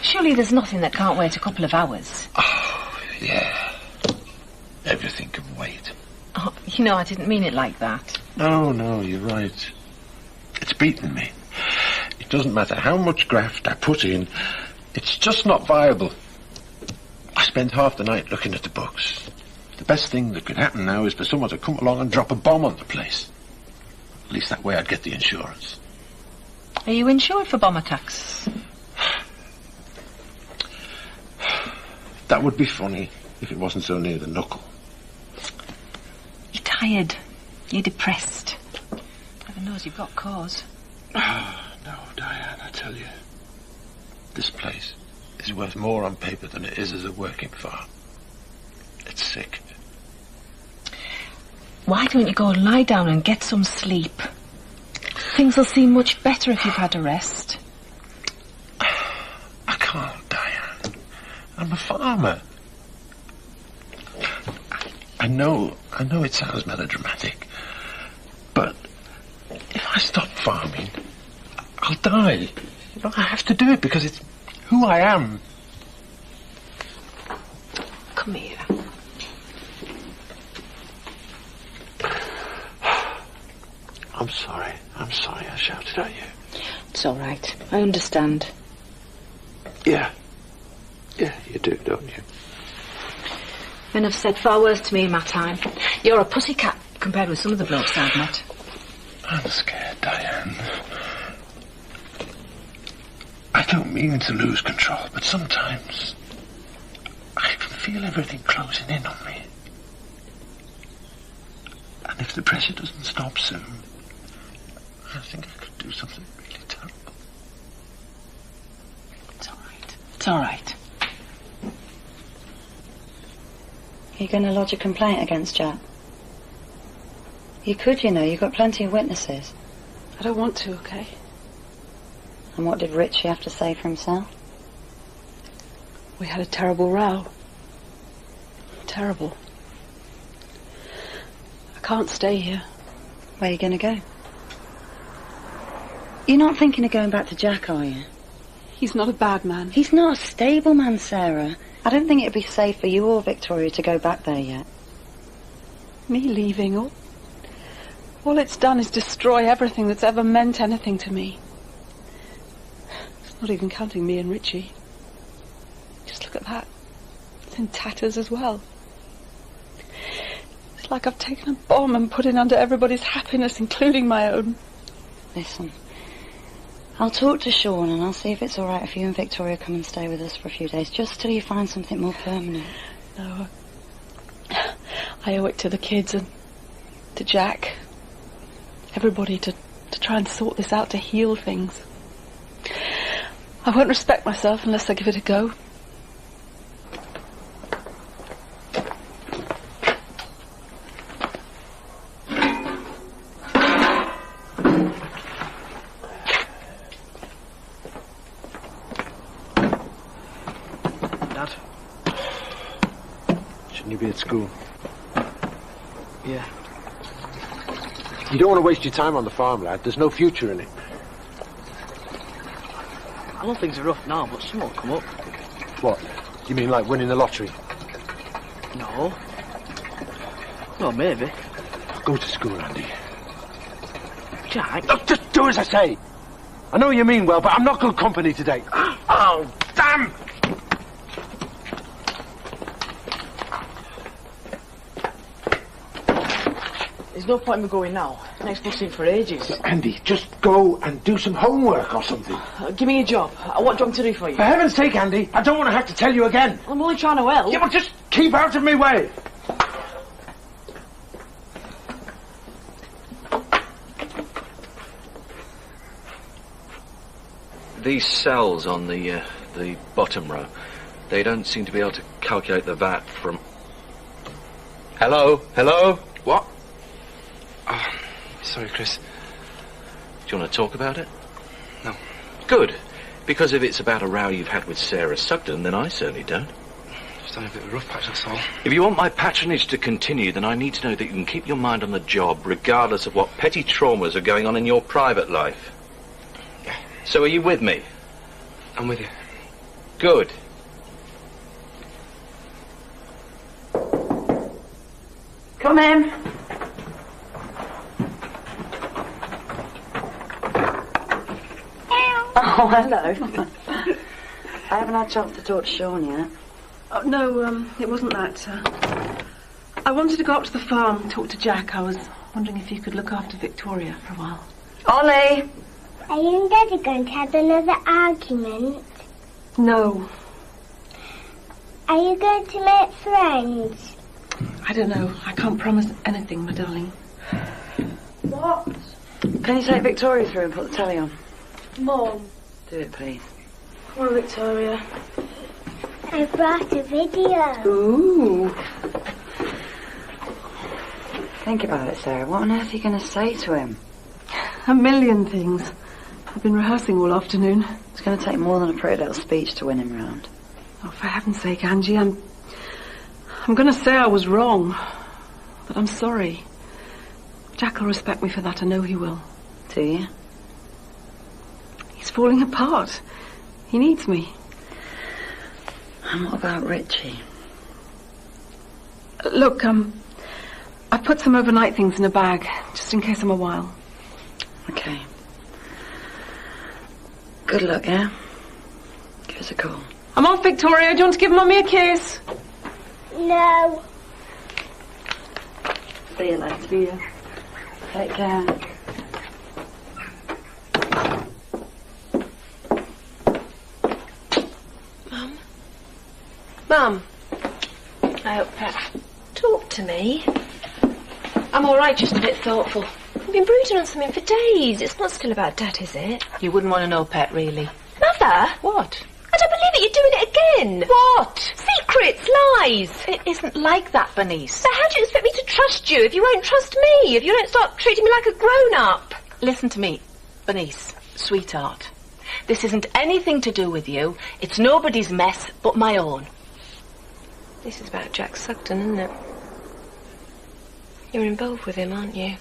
Surely there's nothing that can't wait a couple of hours. Oh, yeah. Everything can wait. Oh, you know, I didn't mean it like that. No, you're right. It's beaten me. It doesn't matter how much graft I put in, it's just not viable. I spent half the night looking at the books. The best thing that could happen now is for someone to come along and drop a bomb on the place. At least that way I'd get the insurance. Are you insured for bomb attacks? That would be funny if it wasn't so near the knuckle. You're tired. You're depressed. Heaven knows you've got cause. No, Diane, I tell you. This place is worth more on paper than it is as a working farm. It's sick. Why don't you go and lie down and get some sleep? Things will seem much better if you've had a rest. I can't, Diane. I'm a farmer. I know it sounds melodramatic, but if I stop farming, I'll die. You know, I have to do it because it's who I am. Come here. I'm sorry I shouted at you. It's all right. I understand. Yeah, you do, don't you? Men have said far worse to me in my time. You're a pussycat compared with some of the blokes I've met. I'm scared, Diane. I don't mean to lose control, but sometimes I can feel everything closing in on me. And if the pressure doesn't stop soon, I think I could do something really terrible. It's all right. It's all right. Are you going to lodge a complaint against Jack? You could, you know. You've got plenty of witnesses. I don't want to, okay? And what did Richie have to say for himself? We had a terrible row. Terrible. I can't stay here. Where are you going to go? You're not thinking of going back to Jack, are you? He's not a bad man. He's not a stable man, Sarah. I don't think it'd be safe for you or Victoria to go back there yet. Me leaving? All it's done is destroy everything that's ever meant anything to me. It's not even counting me and Richie. Just look at that. It's in tatters as well. It's like I've taken a bomb and put it under everybody's happiness, including my own. Listen, I'll talk to Sean and I'll see if it's all right if you and Victoria come and stay with us for a few days, just till you find something more permanent. No. I owe it to the kids and to Jack. Everybody to try and sort this out, to heal things. I won't respect myself unless I give it a go. Dad? Shouldn't you be at school? Yeah. You don't want to waste your time on the farm, lad. There's no future in it. I know things are rough now, but some will come up. What? You mean like winning the lottery? No. Well, maybe. Go to school, Andy. Jack? No, just do as I say. I know you mean well, but I'm not good company today. Oh, damn! There's no point in me going now. Next bus in for ages. Andy, just go and do some homework or something. Give me a job. What do you want me to do for you? For heaven's sake, Andy, I don't want to have to tell you again. I'm only trying to help. Yeah, but just keep out of my way. These cells on the bottom row, they don't seem to be able to calculate the VAT from... Hello? What? Oh, sorry, Chris. Do you want to talk about it? No. Good. Because if it's about a row you've had with Sarah Sugden, then I certainly don't. Just having a bit of a rough patch, that's all. If you want my patronage to continue, then I need to know that you can keep your mind on the job, regardless of what petty traumas are going on in your private life. Yeah. So are you with me? I'm with you. Come in. Oh, hello. I haven't had a chance to talk to Sean yet. Oh, no, it wasn't that. I wanted to go up to the farm and talk to Jack. I was wondering if you could look after Victoria for a while. Ollie! Are you and Daddy going to have another argument? No. Are you going to make friends? I don't know. I can't promise anything, my darling. What? Can you take Victoria through and put the telly on? Mom. Do it, please. Come on, Victoria. I brought a video. Ooh. Think about it, Sarah. What on earth are you going to say to him? A million things. I've been rehearsing all afternoon. It's going to take more than a pretty little speech to win him round. Oh, for heaven's sake, Angie, I'm going to say I was wrong. But I'm sorry. Jack will respect me for that. I know he will. Do you? He's falling apart. He needs me. And what about Richie? Look, I put some overnight things in a bag, just in case I'm a while. Okay. Good luck, yeah? Give us a call. I'm off, Victoria. Do you want to give Mummy a kiss? No. See you later. See you. Take care. Mum. I hope Pet. Talk to me. I'm all right, just a bit thoughtful. I've been brooding on something for days. It's not still about Dad, is it? You wouldn't want to know, Pet, really. Mother? What? I don't believe it. You're doing it again. What? Secrets, lies. It isn't like that, Bernice. So how do you expect me to trust you if you won't trust me? If you don't start treating me like a grown-up? Listen to me, Bernice, sweetheart. This isn't anything to do with you. It's nobody's mess but my own. This is about Jack Sugden, isn't it? You're involved with him, aren't you?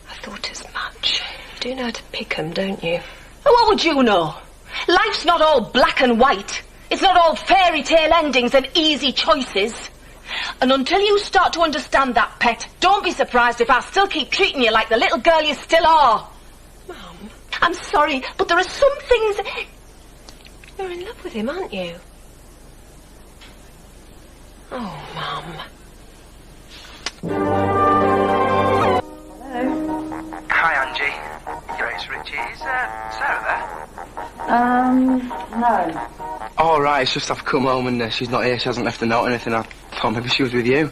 I thought as much. You do know how to pick 'em, don't you? Well, what would you know? Life's not all black and white. It's not all fairy tale endings and easy choices. And until you start to understand that, Pet, don't be surprised if I still keep treating you like the little girl you still are. Mum. I'm sorry, but there are some things... You're in love with him, aren't you? Oh, Mum. Hello. Hi, Angie. Your ex Richie. Is Sarah there? No. Oh, right, it's just I've come home and she's not here. She hasn't left a note or anything. I thought maybe she was with you.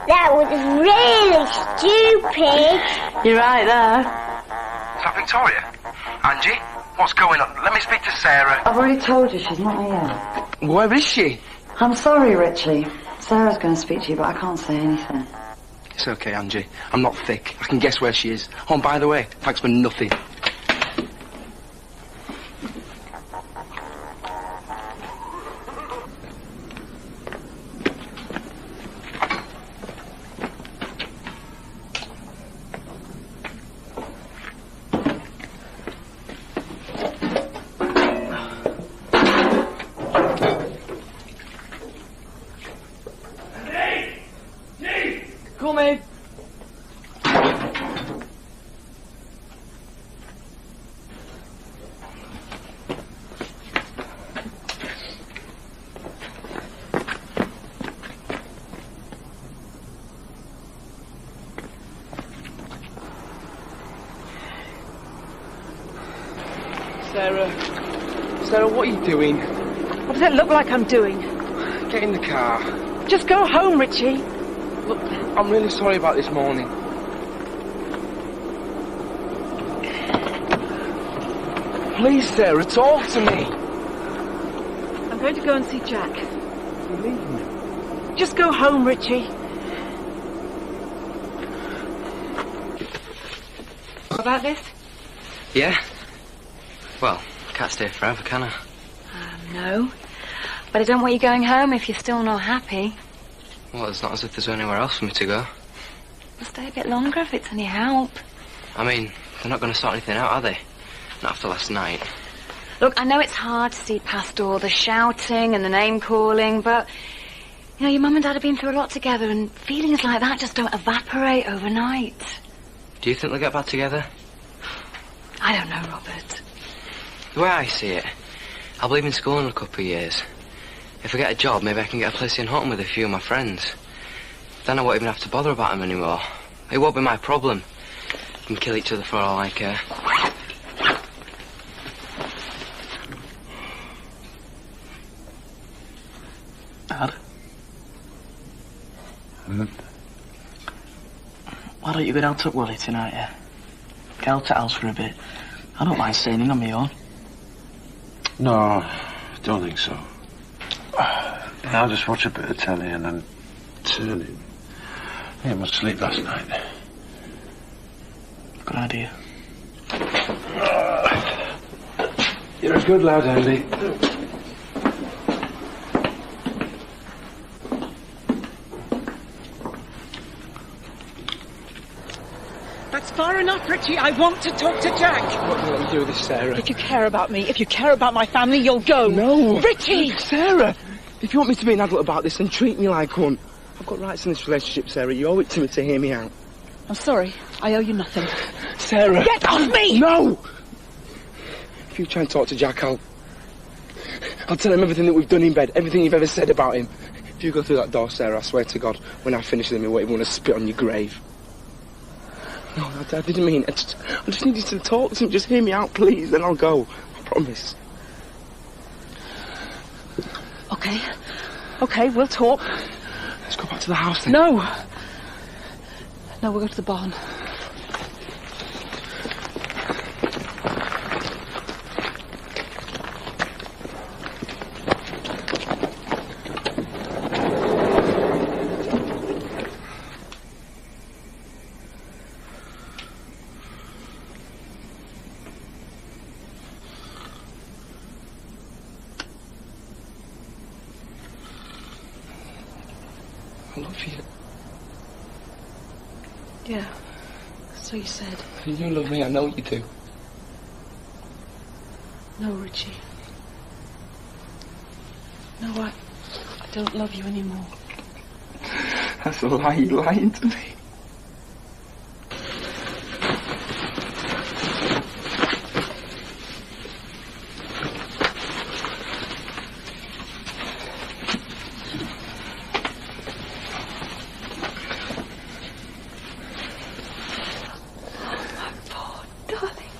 That was really stupid. You're right there. Is that Victoria? Angie? What's going on? Let me speak to Sarah. I've already told you she's not here. Where is she? I'm sorry, Richie. Sarah's going to speak to you, but I can't say anything. It's okay, Angie. I'm not thick. I can guess where she is. Oh, and by the way, thanks for nothing. Coming. Sarah, what are you doing? What does it look like I'm doing? Get in the car. Just go home, Richie. Look, I'm really sorry about this morning. Please, Sarah, talk to me. I'm going to go and see Jack. You leave me. Just go home, Richie. What about this? Yeah? Well, can't stay forever, can I? No. But I don't want you going home if you're still not happy. Well, it's not as if there's anywhere else for me to go. We'll stay a bit longer if it's any help. I mean, they're not going to sort anything out, are they? Not after last night. Look, I know it's hard to see past all the shouting and the name-calling, but You know, your mum and Dad have been through a lot together, and feelings like that just don't evaporate overnight. Do you think they'll get back together? I don't know, Robert. The way I see it, I'll leave in school in a couple of years. If I get a job, maybe I can get a place in Houghton with a few of my friends. Then I won't even have to bother about them anymore. It won't be my problem. We can kill each other for all I care. Dad? Why don't you go down to Willie tonight, yeah? Get out to house for a bit. I don't mind staying in on my own. No, don't think so. I'll just watch a bit of telly and then turn in. I didn't much sleep last night. Good idea. You're a good lad, Andy. That's far enough, Richie. I want to talk to Jack. What do you want to do with this, Sarah? If you care about me, if you care about my family, you'll go. No! Richie! Sarah! If you want me to be an adult about this, then treat me like one. I've got rights in this relationship, Sarah. You owe it to me to hear me out. I'm sorry. I owe you nothing. Sarah! Get off me! No! If you try and talk to Jack, I'll tell him everything that we've done in bed, everything you've ever said about him. If you go through that door, Sarah, I swear to God, when I finish with him, he won't even want to spit on your grave. No, I didn't mean it. I just need you to talk to him. Just hear me out, please, then I'll go. I promise. Okay. Okay, we'll talk. Let's go back to the house then. No. No, we'll go to the barn. I love you. Yeah, so you said. You love me, I know you do. No, Richie. No, I don't love you anymore. That's a lie, you're lying to me.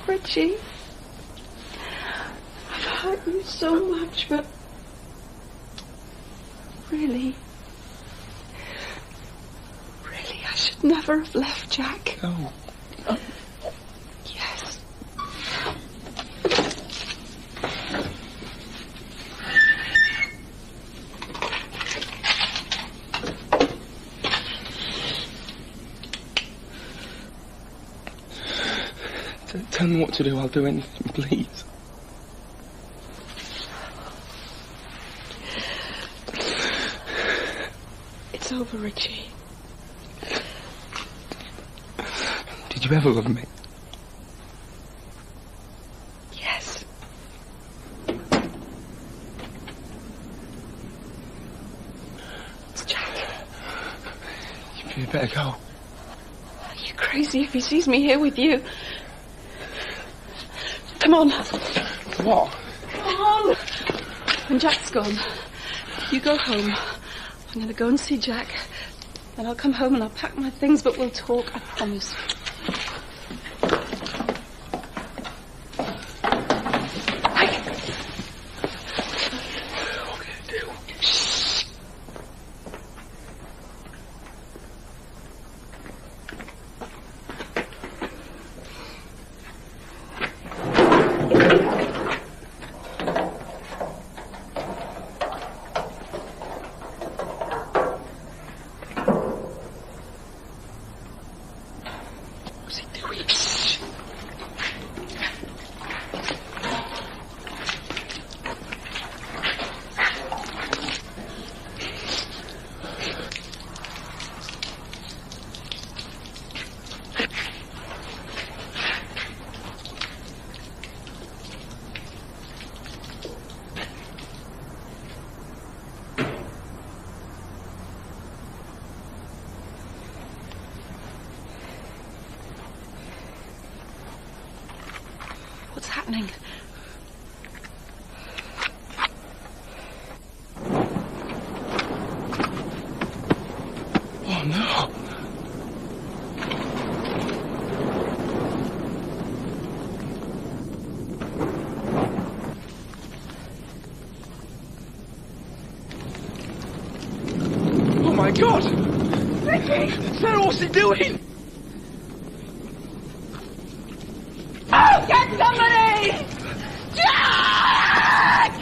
Richie, I've hurt you so much, but really, I should never have left Jack. No. Yes. Tell me what to do, I'll do anything, please. It's over, Richie. Did you ever love me? Yes. It's Jack. You better go. Are you crazy if he sees me here with you? Come on. What? Come on. When Jack's gone, you go home. I'm going to go and see Jack. Then I'll come home and I'll pack my things, but we'll talk, I promise. happening? Oh, no. Oh, my God! Ricky! Sarah, what's he doing? Oh, get somebody! Jack!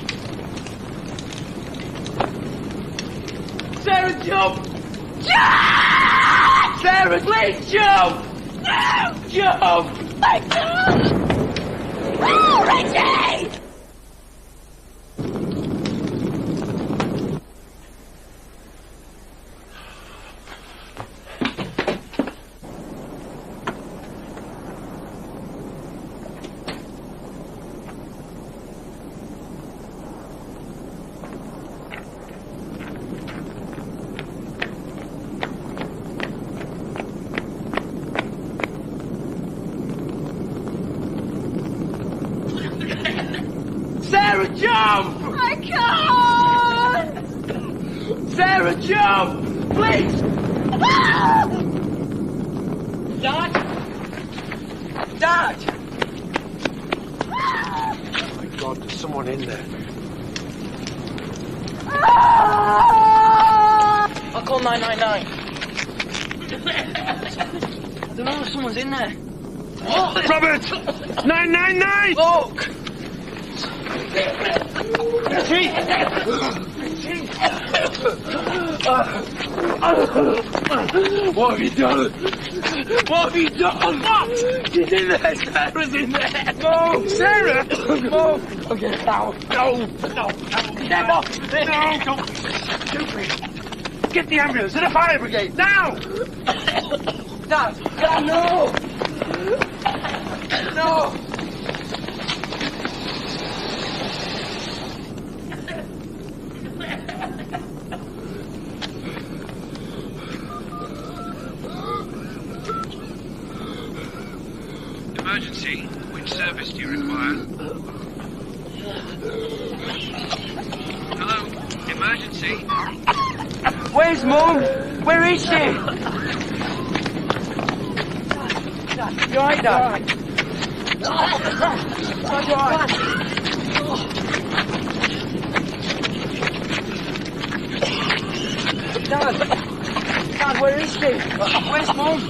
Sarah, jump! Jack! Sarah, please jump! No! Jump! My God! Oh, Richie! Sarah, jump! I can't! Sarah, jump! Please! Ah! Dad? Dad! Oh, my God, there's someone in there. Ah! I'll call 999. I don't know if someone's in there. What? Robert! 999! Look! Richie! What have you done? What have you done? What? She's in there. Sarah's in there. No, Sarah. No. Okay, now. No. Never. No, don't. Stupid. Get the ambulance and the fire brigade now. Dad. No. No. Emergency. Which service do you require? Hello? Emergency? Where's Mum? Where is she? You alright, Dad? You alright? Dad, where is she? Where's Mum?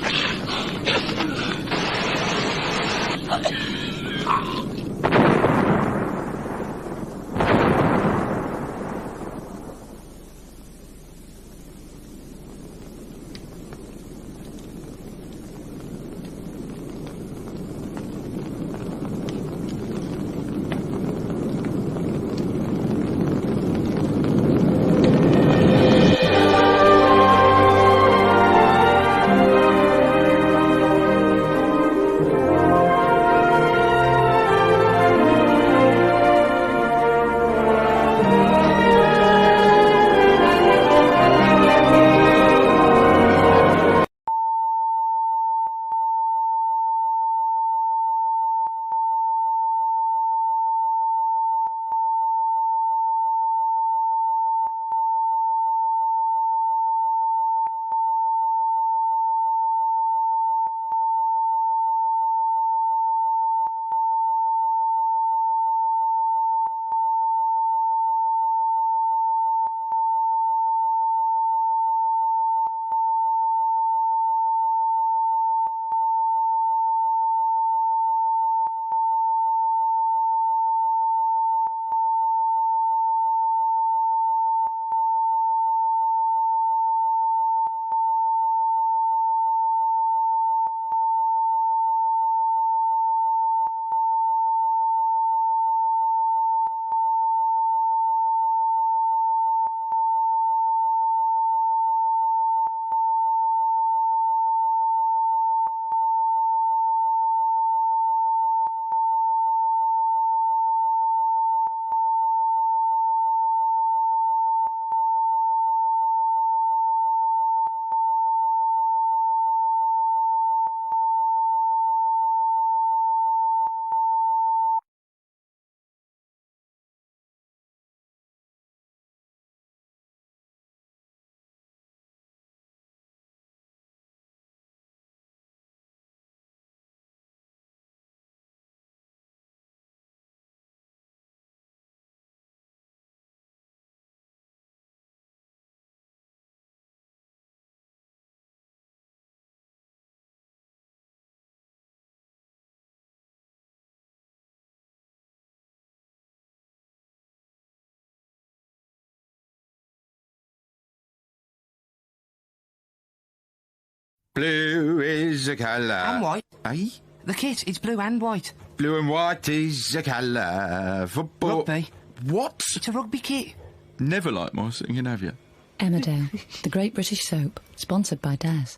Blue is a colour. And white. Eh? The kit, it's blue and white. Blue and white is a colour. Football. Rugby. What? It's a rugby kit. Never liked my singing, have you? Emmerdale, the great British soap, sponsored by Daz.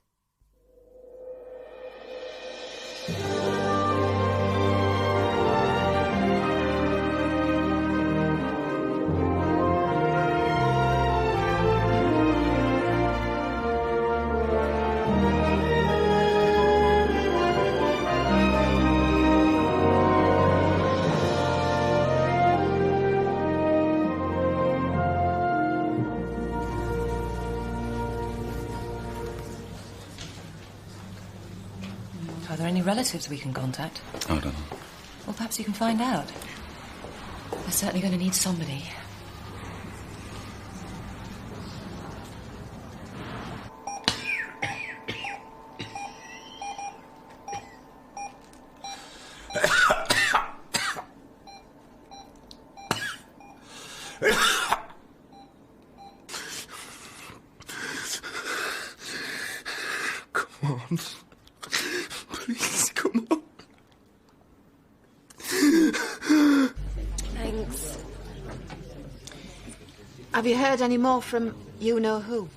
Are there any relatives we can contact? I don't know. Well, perhaps you can find out. They're certainly going to need somebody. Come on. Please, come on. Thanks. Have you heard any more from you-know-who?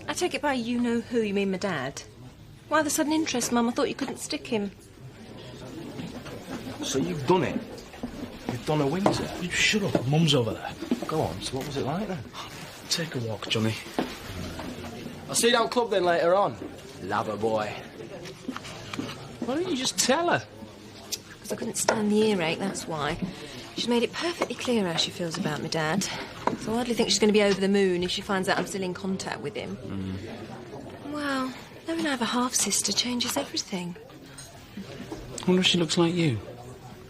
I take it by you-know-who you mean my dad. Why the sudden interest, Mum? I thought you couldn't stick him. So you've done it? With Donna Windsor? You shut up. Mum's over there. Go on, so what was it like then? Take a walk, Johnny. I'll see you down club then later on. Lover boy. Why don't you just tell her? Because I couldn't stand the earache, that's why. She's made it perfectly clear how she feels about my dad. So I hardly think she's going to be over the moon if she finds out I'm still in contact with him. Well, knowing I have a half-sister changes everything. I wonder if she looks like you.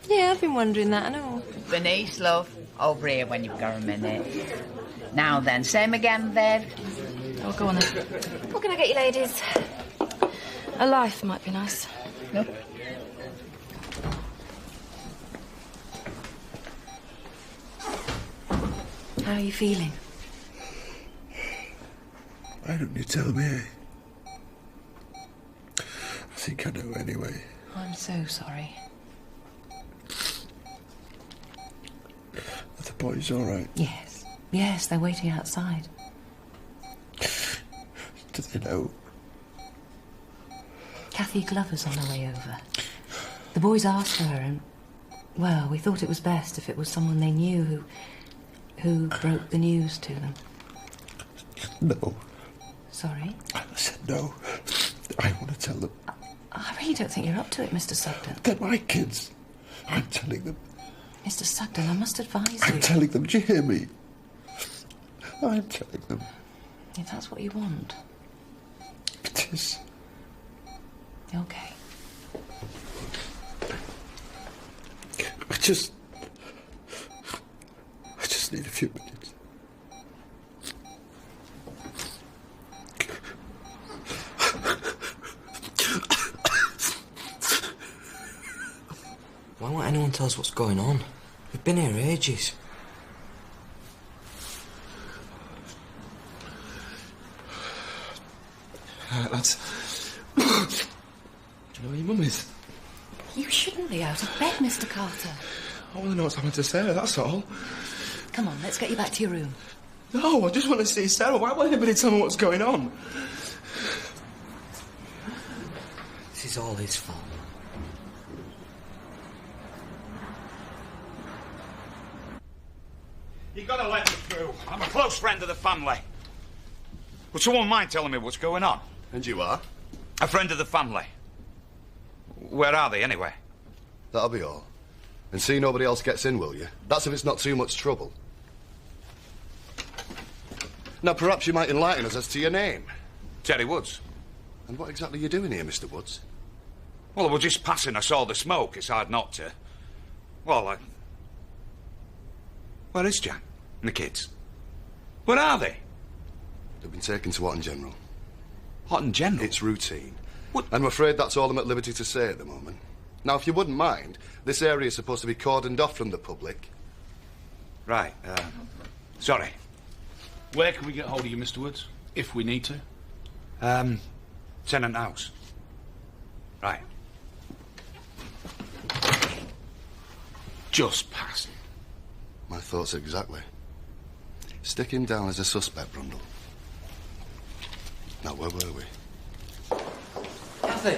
Yeah, I've been wondering that, I know. Bernice, love, over here when you've got a minute. Now then, same again, Bev. Oh, go on then. What can I get you, ladies? A life might be nice. No. How are you feeling? Why don't you tell me? I think I know anyway. I'm so sorry. Are the boys all right? Yes. Yes, they're waiting outside. Do they know? Kathy Glover's on her way over. The boys asked her and, well, we thought it was best if it was someone they knew who broke the news to them. No. Sorry? I said no. I want to tell them. I really don't think you're up to it, Mr. Sugden. They're my kids. I'm telling them. Mr. Sugden, I must advise you. I'm telling them. Do you hear me? I'm telling them. If that's what you want. It is. Okay. I just need a few minutes. Why won't anyone tell us what's going on? We've been here ages. Lads. Do you know where your mum is? You shouldn't be out of bed, Mr. Carter. I want to know what's happened to Sarah, that's all. Come on, let's get you back to your room. No, I just want to see Sarah. Why won't anybody tell me what's going on? This is all his fault. You gotta let me through. I'm a close friend of the family. Would someone mind telling me what's going on? And you are? A friend of the family. Where are they, anyway? That'll be all. And see nobody else gets in, will you? That's if it's not too much trouble. Now, perhaps you might enlighten us as to your name. Terry Woods. And what exactly are you doing here, Mr. Woods? Well, we're just passing. I saw the smoke. It's hard not to. Well, where is Jack and the kids? Where are they? They've been taken to Hotton General. Hotton General? It's routine. What? And I'm afraid that's all I'm at liberty to say at the moment. Now, if you wouldn't mind, this area is supposed to be cordoned off from the public. Right, sorry. Where can we get hold of you, Mr. Woods, if we need to? Tenant House. Right. Just passing. My thoughts exactly. Stick him down as a suspect, Brundle. Now, where were we? Kathy.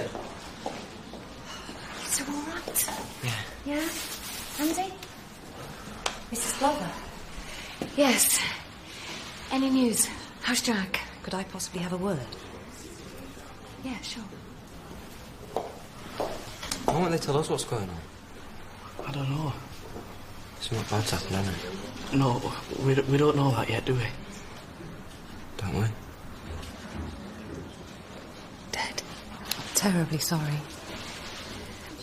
So all right? Yeah. Yeah? Andy? Mrs. Glover? Yes. Any news? How's Jack? Could I possibly have a word? Yeah, sure. Why won't they tell us what's going on? I don't know. Something bad's happened, hasn't it? No, we don't know that yet, do we? Don't we? Dead. Terribly sorry.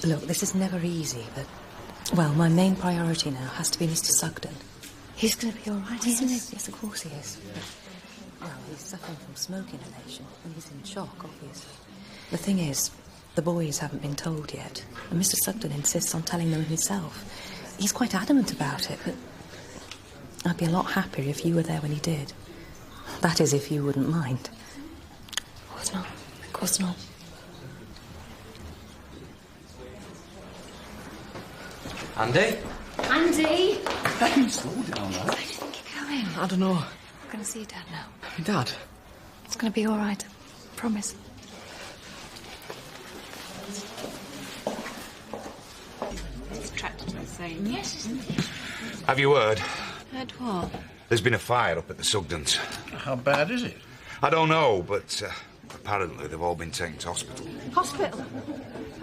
Look, this is never easy, but... Well, my main priority now has to be Mr. Sugden. He's going to be all right, isn't he? Yes, of course he is. But, well, he's suffering from smoke inhalation, and he's in shock, obviously. The thing is, the boys haven't been told yet, and Mr. Sugden insists on telling them himself. He's quite adamant about it, but I'd be a lot happier if you were there when he did. That is, if you wouldn't mind. Of course not. Of course not. Andy? Andy! Hey, slow down, lad. Where do you think you're going? I don't know. I'm going to see your dad now. Your dad? It's going to be all right. Promise. It's trapped to the same. Yes, isn't it? Have you heard? Heard what? There's been a fire up at the Sugdens. How bad is it? I don't know, but apparently they've all been taken to hospital. Hospital?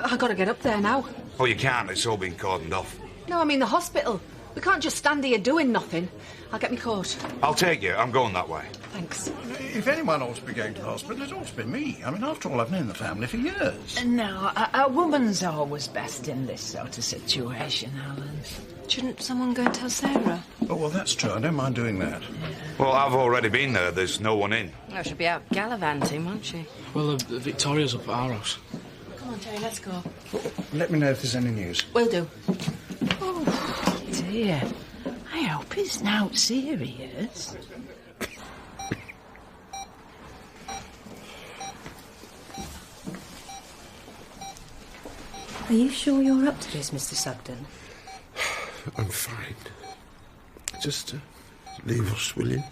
I've got to get up there now. Oh, you can't. It's all been cordoned off. No, I mean the hospital. We can't just stand here doing nothing. I'll get me coat. I'll take you. I'm going that way. Thanks. If anyone ought to be going to the hospital, it ought to be me. I mean, after all, I've known the family for years. No, a woman's always best in this sort of situation, Alan. Shouldn't someone go and tell Sarah? Oh, well, that's true. I don't mind doing that. Well, I've already been there. There's no one in. Oh, she'll be out gallivanting, won't she? Well, Victoria's up at our house. Come on, Terry, let's go. Let me know if there's any news. Will do. Oh, dear. I hope it's not serious. Are you sure you're up to this, Mr. Sugden? I'm fine. Just leave us, will you?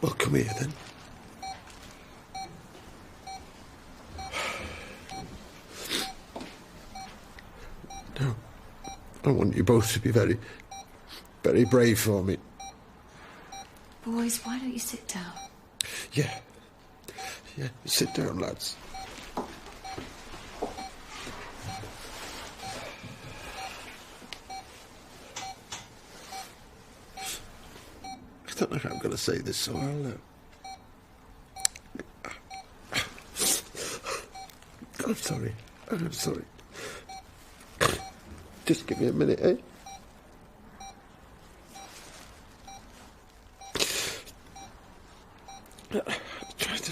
Well, come here then. No, I want you both to be very, very brave for me. Boys, why don't you sit down? Yeah, sit down, lads. I don't know how I'm going to say this, so I'm sorry. I'm sorry. Just give me a minute, eh? Tried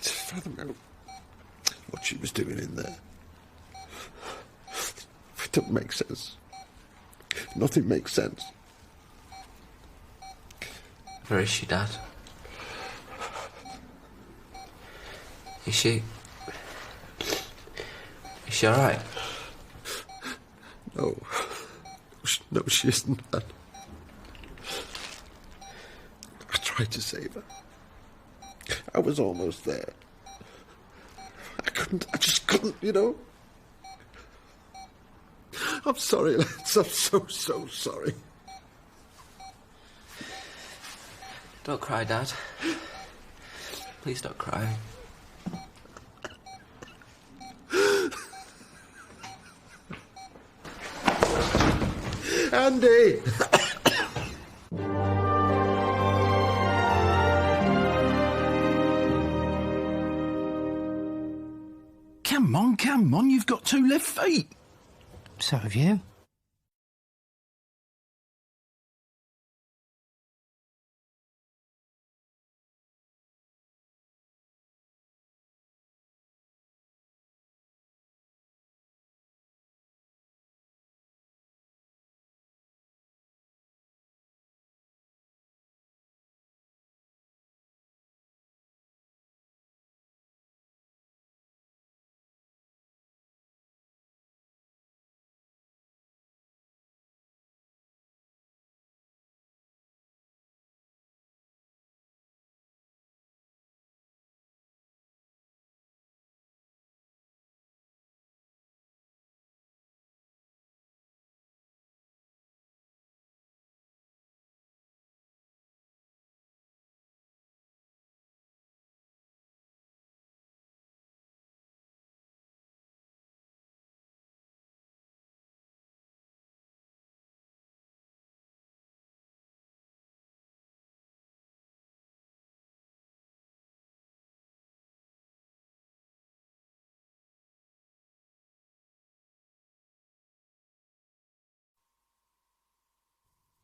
to fathom out what she was doing in there. It doesn't make sense. Nothing makes sense. Where is she, Dad? Is she all right? No. No, she isn't, Dad. I tried to save her. I was almost there. I just couldn't, you know. I'm sorry, lads. I'm so sorry. Don't cry, Dad. Please don't cry. Andy! Come on, you've got 2 left feet. So have you.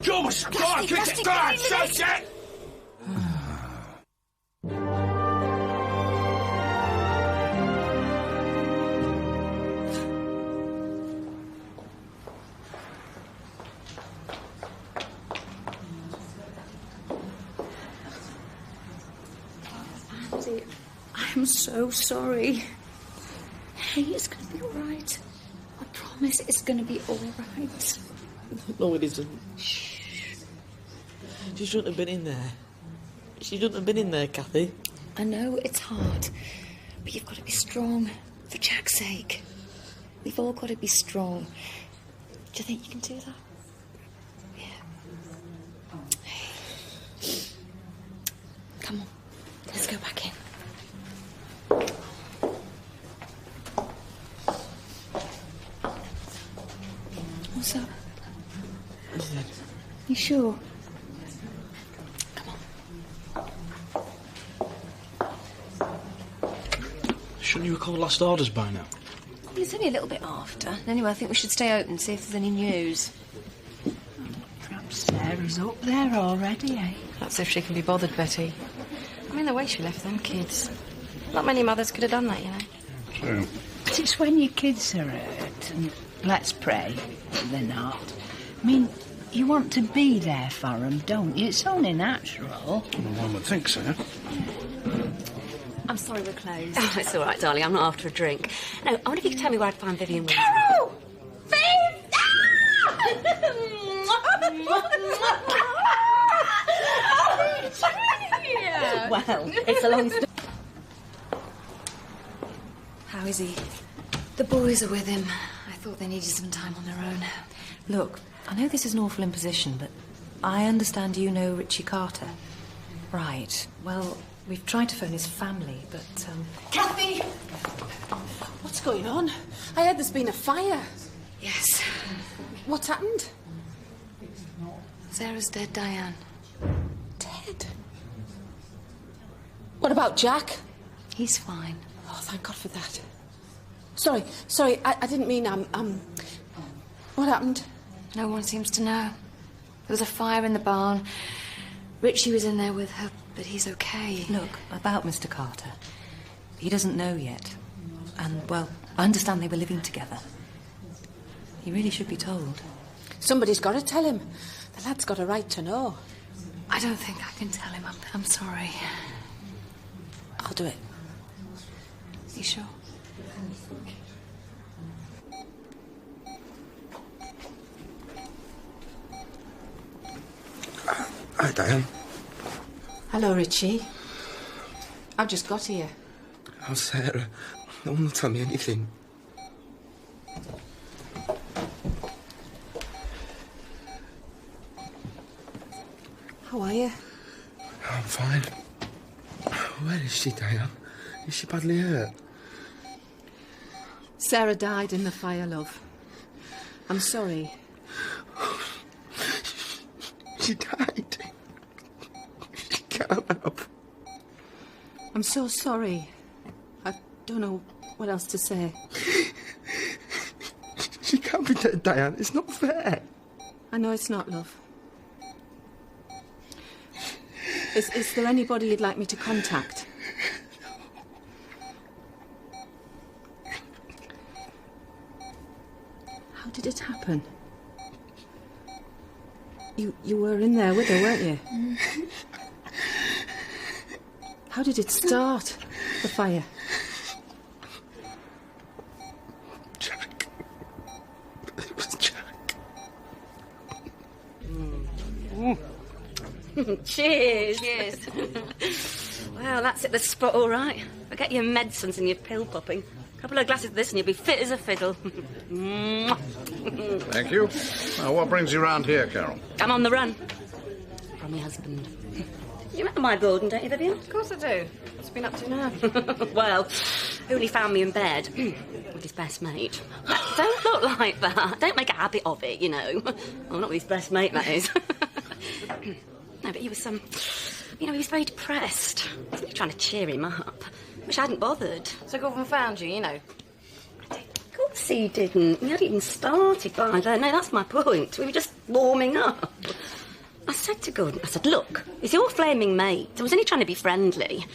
Go on, kick it! Go on, shake it! Andy, I'm so sorry. Hey, it's going to be all right. I promise it's going to be all right. No, it isn't. Shh. She shouldn't have been in there. She shouldn't have been in there, Kathy. I know it's hard, but you've got to be strong for Jack's sake. We've all got to be strong. Do you think you can do that? Yeah. Hey. Come on, let's go back in. What's up? You sure? Shouldn't you have called last orders by now? It's only a little bit after. Anyway, I think we should stay open and see if there's any news. Perhaps Sarah's up there already, eh? That's if she can be bothered, Betty. I mean, the way she left them kids. Not many mothers could have done that, you know. True. But it's when your kids are hurt, and let's pray that they're not. I mean, you want to be there for them, don't you? It's only natural. Well, one would think so. I'm sorry we're closed. Oh, it's all right, darling. I'm not after a drink. No, I wonder if you could tell me where I'd find Vivian. Carol! Well, it's a long story. How is he? The boys are with him. I thought they needed some time on their own. Look, I know this is an awful imposition, but I understand you know Richie Carter. Right. Well, we've tried to phone his family, but, Kathy! What's going on? I heard there's been a fire. Yes. What's happened? Sarah's dead, Diane. Dead? What about Jack? He's fine. Oh, thank God for that. Sorry, I didn't mean, what happened? No one seems to know. There was a fire in the barn. Richie was in there with her, but he's okay. Look, about Mr. Carter. He doesn't know yet. And, well, I understand they were living together. He really should be told. Somebody's got to tell him. The lad's got a right to know. I don't think I can tell him. I'm sorry. I'll do it. You sure? Hi, Diane. Hello, Richie. I've just got here. How's Sarah? No one will tell me anything. How are you? I'm fine. Where is she, Diane? Is she badly hurt? Sarah died in the fire, love. I'm sorry. She died. She can't have. I'm so sorry. I don't know what else to say. She can't be dead, Diane. It's not fair. I know it's not, love. Is there anybody you'd like me to contact? How did it happen? You were in there with her, weren't you? How did it start, the fire? Jack. It was Jack. Cheers. Cheers. Well, that's at the spot, all right. Forget your medicines and your pill popping. A couple of glasses of this and you'll be fit as a fiddle. Thank you. Now, what brings you round here, Carol? I'm on the run. From my husband. You remember my Gordon, don't you, Vivian? Of course I do. What's he been up to now? Well, only found me in bed with his best mate. Don't look like that. Don't make a habit of it, you know. Well, not with his best mate, that is. No, but he was he was very depressed. I was trying to cheer him up. Wish I hadn't bothered. So Gordon found you, you know. Of course he didn't. We hadn't even started by then. No, that's my point. We were just warming up. I said to Gordon, I said, look, he's your flaming mate. I was only trying to be friendly.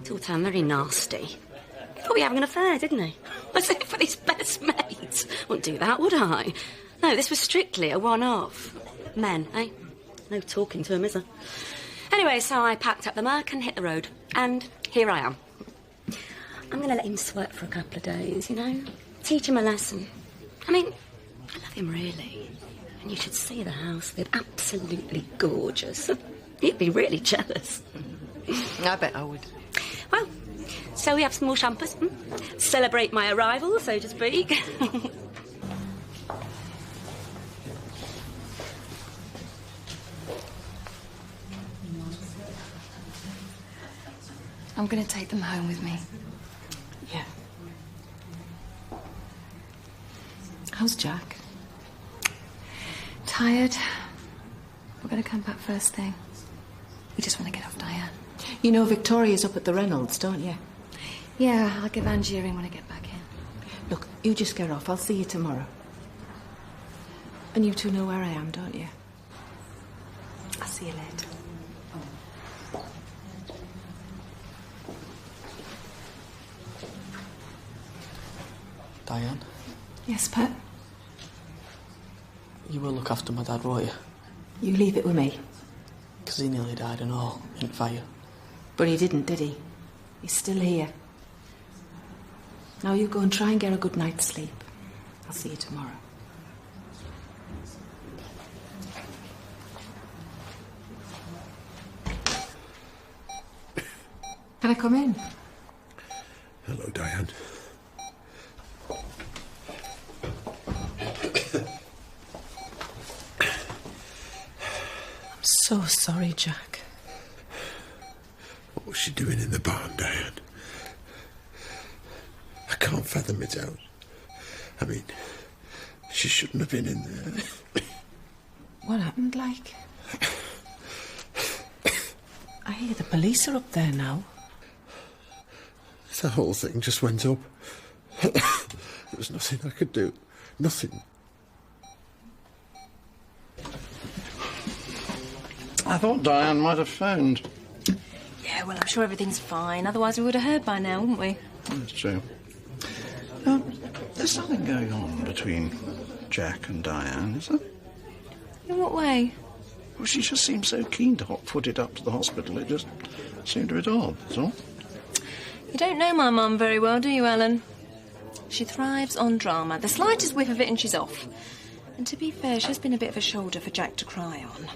It all turned very nasty. He thought we were having an affair, didn't he? I said, for his best mate. Wouldn't do that, would I? No, this was strictly a one-off. Men, eh? No talking to him, is there? Anyway, so I packed up the Merc and hit the road. And here I am. I'm going to let him sweat for a couple of days, you know? Teach him a lesson. I mean, I love him, really. And you should see the house. They're absolutely gorgeous. He'd be really jealous. I bet I would. Well, so we have some more champers. Celebrate my arrival, so to speak. I'm going to take them home with me. Yeah. How's Jack? Tired. We're going to come back first thing. We just want to get off Diane. You know Victoria's up at the Reynolds, don't you? Yeah, I'll give Angie a ring when I get back in. Look, you just get off. I'll see you tomorrow. And you two know where I am, don't you? I'll see you later. Diane, Yes, Pat? you will look after my dad, won't you? You leave it with me. Because he nearly died and all in fire. But he didn't, did he? He's still here. Now you go and try and get a good night's sleep. I'll see you tomorrow. Can I come in? Hello, Diane. I'm so sorry, Jack. What was she doing in the barn, Diane? I can't fathom it out. I mean, she shouldn't have been in there. What happened, like? I hear the police are up there now. The whole thing just went up. There was nothing I could do. Nothing. I thought Diane might have phoned. Yeah, well, I'm sure everything's fine. Otherwise, we would have heard by now, wouldn't we? That's true. There's something going on between Jack and Diane, is there? In what way? Well, she just seemed so keen to hot-foot it up to the hospital. It just seemed a bit odd, that's all. You don't know my mum very well, do you, Ellen? She thrives on drama. The slightest whiff of it and she's off. And to be fair, she's been a bit of a shoulder for Jack to cry on.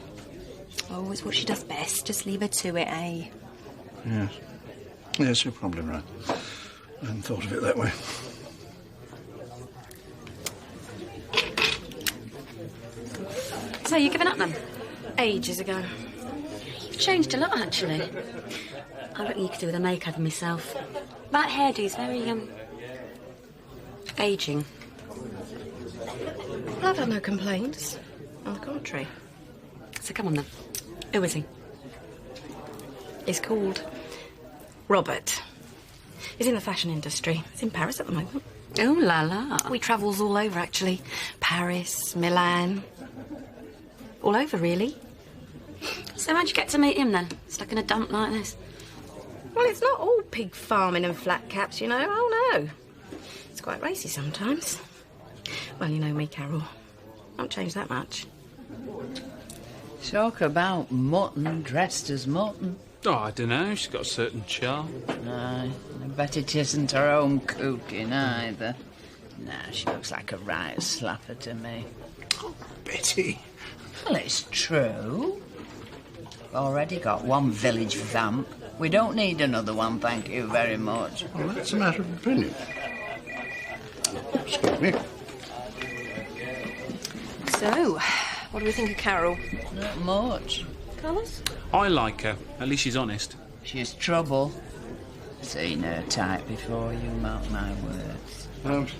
Oh, it's what she does best. Just leave her to it, eh? Yes. Yes, you're probably right. I hadn't thought of it that way. So you've given up then? Ages ago. You've changed a lot, actually. I reckon you could do with a makeover myself. That hairdo's very, ageing. Well, I've had no complaints. On the contrary. So come on then. Who is he? He's called Robert. He's in the fashion industry. He's in Paris at the moment. Oh, la la. We travels all over, actually. Paris, Milan. All over, really. So how'd you get to meet him, then? Stuck in a dump like this? Well, it's not all pig farming and flat caps, you know. Oh, no. It's quite racy sometimes. Well, you know me, Carol. Won't change that much. Talk about mutton dressed as mutton. Oh, I don't know. She's got a certain charm. Aye, I bet it isn't her own cooking either. Nah, she looks like a right slapper to me. Oh, Betty. Well, it's true. Already got one village vamp. We don't need another one, thank you very much. Well, that's a matter of opinion. Excuse me. So, what do we think of Carol? Not much. Carlos? I like her. At least she's honest. She's trouble. Seen her type before, you mark my words.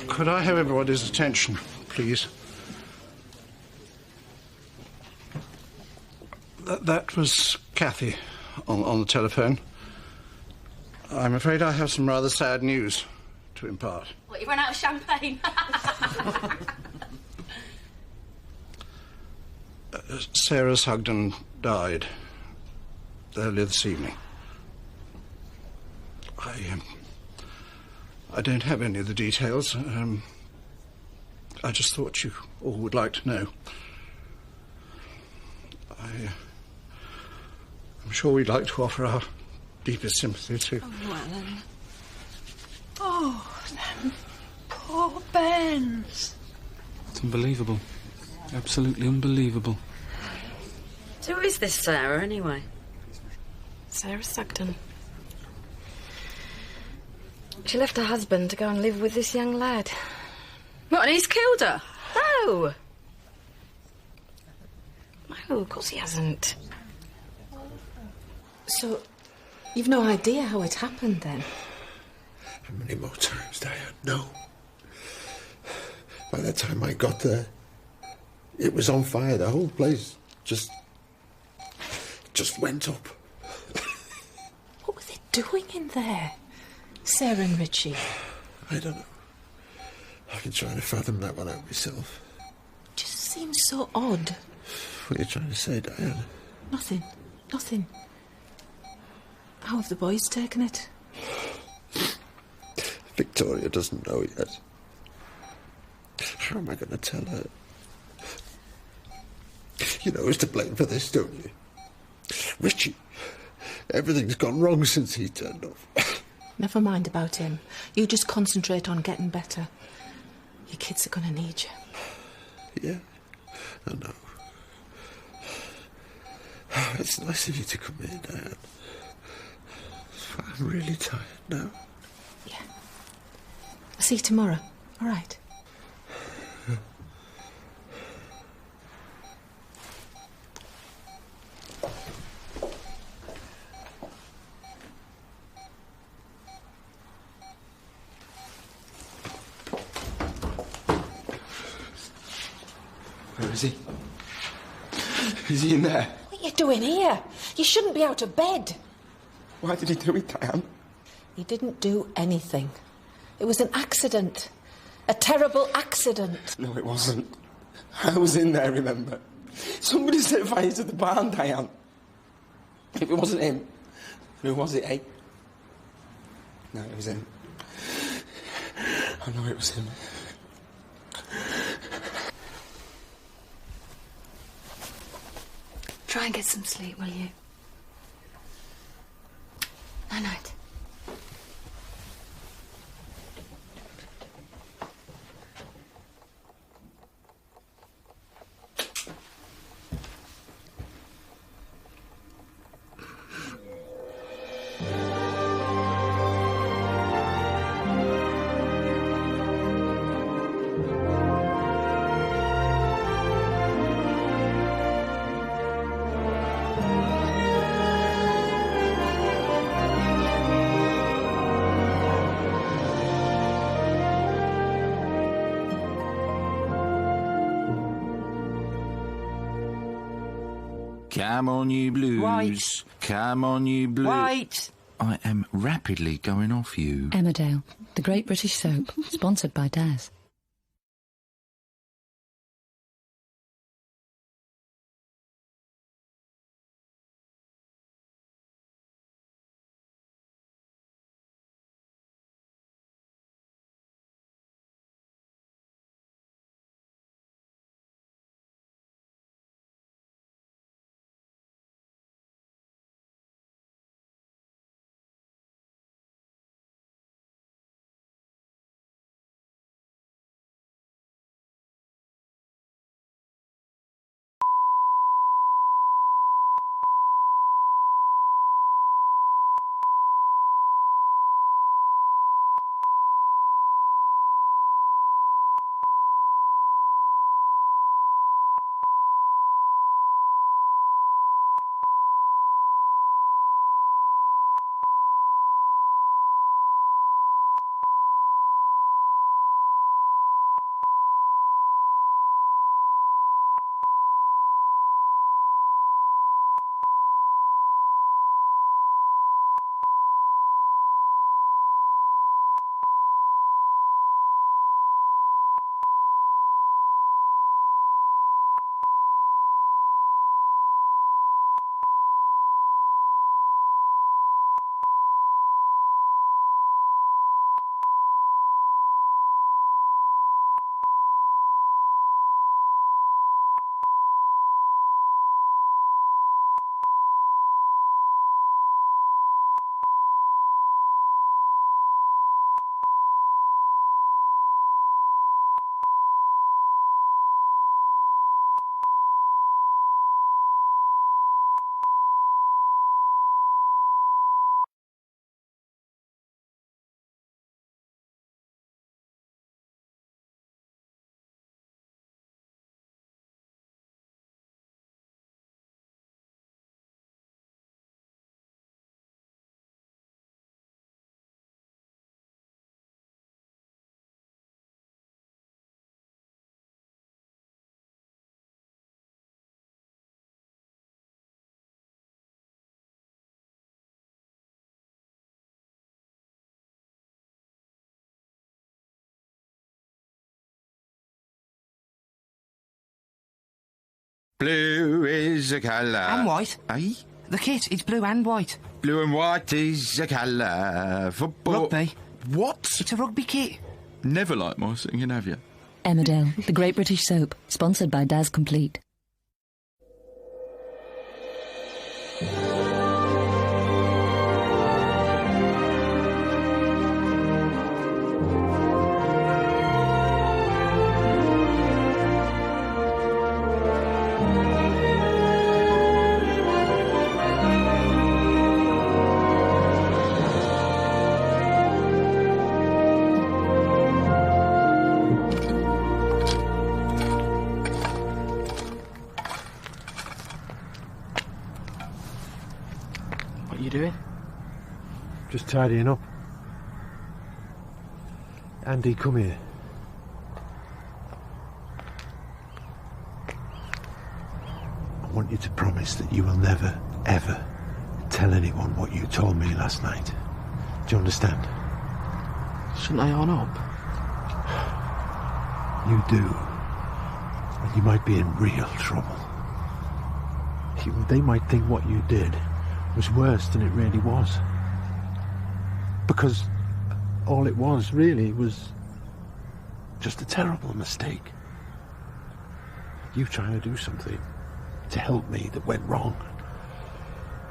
Could I have everybody's attention, please? That was Kathy on the telephone. I'm afraid I have some rather sad news to impart. What, you run out of champagne? Sarah Sugden died earlier this evening. I don't have any of the details. I just thought you all would like to know. I'm sure we'd like to offer our deepest sympathy to... Oh, Ellen. Oh, them poor bairns. It's unbelievable. Absolutely unbelievable. So who is this Sarah, anyway? Sarah Sugden. She left her husband to go and live with this young lad. What, and he's killed her? No! No, of course he hasn't. So, you've no idea how it happened, then? How many more times, Diane? No. By the time I got there, it was on fire. The whole place just went up. What were they doing in there, Sarah and Richie? I don't know. I've been trying to fathom that one out myself. Just seems so odd. What are you trying to say, Diane? Nothing. Nothing. How have the boys taken it? Victoria doesn't know yet. How am I going to tell her? You know who's to blame for this, don't you? Richie. Everything's gone wrong since he turned off. Never mind about him. You just concentrate on getting better. Your kids are going to need you. Yeah, I know. It's nice of you to come in, Diane. I'm really tired now. Yeah. I'll see you tomorrow. All right. Where is he? Is he in there? What are you doing here? You shouldn't be out of bed. Why did he do it, Diane? He didn't do anything. It was an accident. A terrible accident. No, it wasn't. I was in there, remember? Somebody set fire to the barn, Diane. If it wasn't him, who was it, eh? No, it was him. I know it was him. Try and get some sleep, will you? Night-night. Come on, you blues. Wait. Come on, you blues. Wait. I am rapidly going off you. Emmerdale, the great British soap, sponsored by Daz. Blue is a colour. And white. Eh? The kit, it's blue and white. Blue and white is a colour. Football. Rugby. What? It's a rugby kit. Never liked my singing, have you? Emmerdale, the Great British Soap, sponsored by Daz Complete. What are you doing? Just tidying up. Andy, come here. I want you to promise that you will never, ever tell anyone what you told me last night. Do you understand? Shouldn't I own up? You do. And you might be in real trouble. They might think what you did was worse than it really was. Because all it was, really, was just a terrible mistake. You trying to do something to help me that went wrong.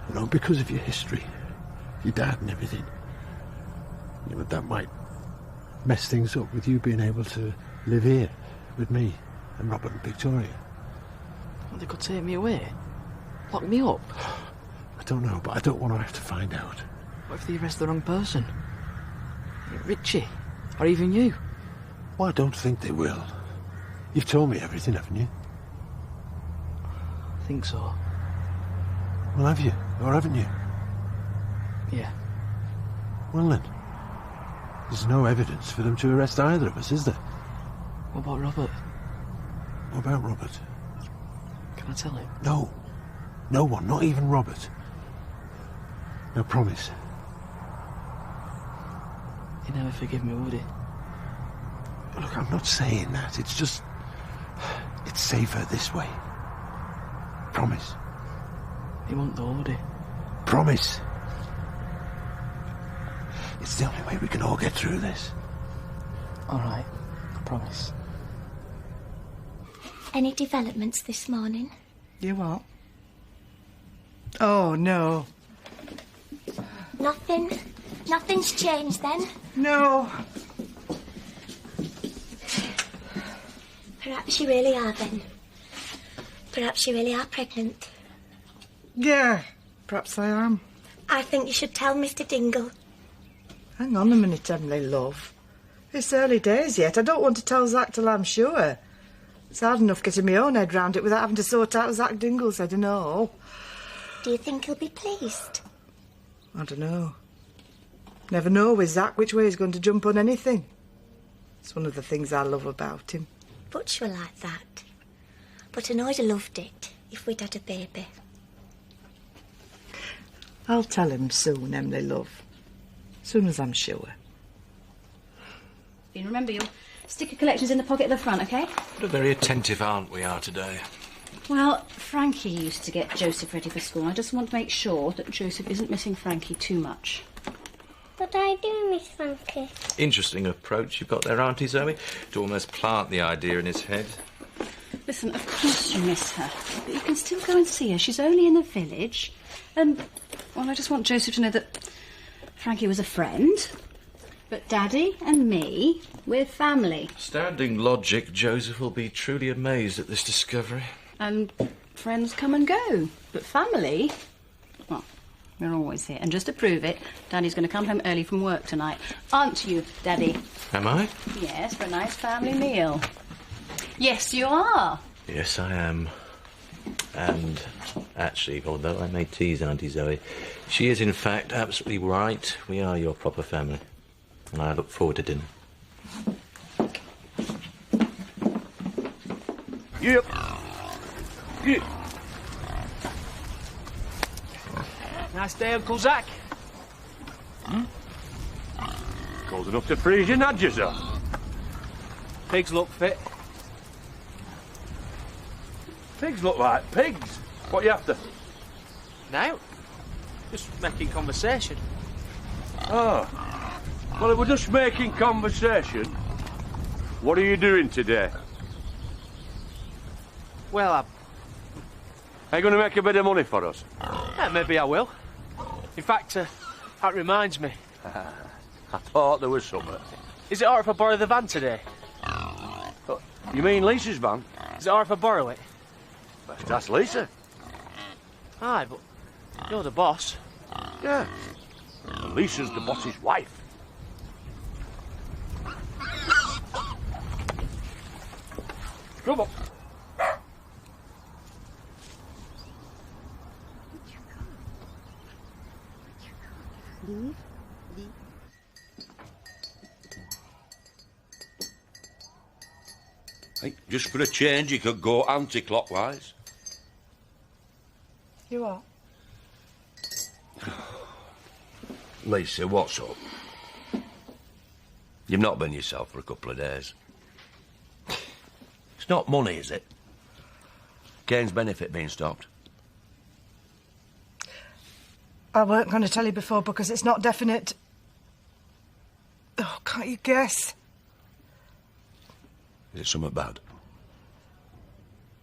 You know, because of your history, your dad and everything. You know, that might mess things up with you being able to live here with me and Robert and Victoria. Well, they could take me away. Lock me up. I don't know, but I don't want to have to find out. What if they arrest the wrong person? Richie? Or even you? Well, I don't think they will. You've told me everything, haven't you? I think so. Well, have you? Or haven't you? Yeah. Well then, there's no evidence for them to arrest either of us, is there? What about Robert? What about Robert? Can I tell him? No. No one, not even Robert. Now promise. He'd never forgive me, would he? Look, I'm not saying that. It's just... it's safer this way. Promise. He won't though, would he? Promise. It's the only way we can all get through this. All right. I promise. Any developments this morning? You what? Oh, no. Nothing? Nothing's changed then? No. Perhaps you really are then. Perhaps you really are pregnant. Yeah, perhaps I am. I think you should tell Mr. Dingle. Hang on a minute, Emily, love. It's early days yet. I don't want to tell Zac till I'm sure. It's hard enough getting my own head round it without having to sort out Zac Dingle's head and all. Do you think he'll be pleased? I don't know. Never know with Zac which way he's going to jump on anything. It's one of the things I love about him. Butch were like that. But I know I'd have loved it if we'd had a baby. I'll tell him soon, Emily, love. Soon as I'm sure. And remember, your sticker collection's in the pocket at the front, OK? What a very attentive aunt we are today. Well, Frankie used to get Joseph ready for school. I just want to make sure that Joseph isn't missing Frankie too much. But I do miss Frankie. Interesting approach you've got there, Auntie Zoe, to almost plant the idea in his head. Listen, of course you miss her, but you can still go and see her. She's only in the village. And, well, I just want Joseph to know that Frankie was a friend, but Daddy and me, we're family. Standing logic, Joseph will be truly amazed at this discovery. And friends come and go, but family, well, we're always here. And just to prove it, Daddy's going to come home early from work tonight. Aren't you, Daddy? Am I? Yes, for a nice family meal. Yes, you are. Yes, I am. And actually, although I may tease Auntie Zoe, she is in fact absolutely right. We are your proper family. And I look forward to dinner. Yep. Yep. Nice day, Uncle Zac. Cold enough to freeze your nudges up. Pigs look fit. Pigs look like pigs. What you after? No. Just making conversation. Oh. Well, if we're just making conversation, what are you doing today? Well, Are you going to make a bit of money for us? maybe I will. In fact, that reminds me. I thought there was something. Is it all right if I borrow the van today? You mean Lisa's van? Is it all right if I borrow it? That's Lisa. Aye, but you're the boss. Yeah. And Lisa's the boss's wife. Come on. Leave. Hey, just for a change, you could go anti-clockwise. You are? Lisa, what's up? You've not been yourself for a couple of days. It's not money, is it? Kane's benefit being stopped. I weren't going to tell you before because it's not definite. Oh, can't you guess? Is it something bad?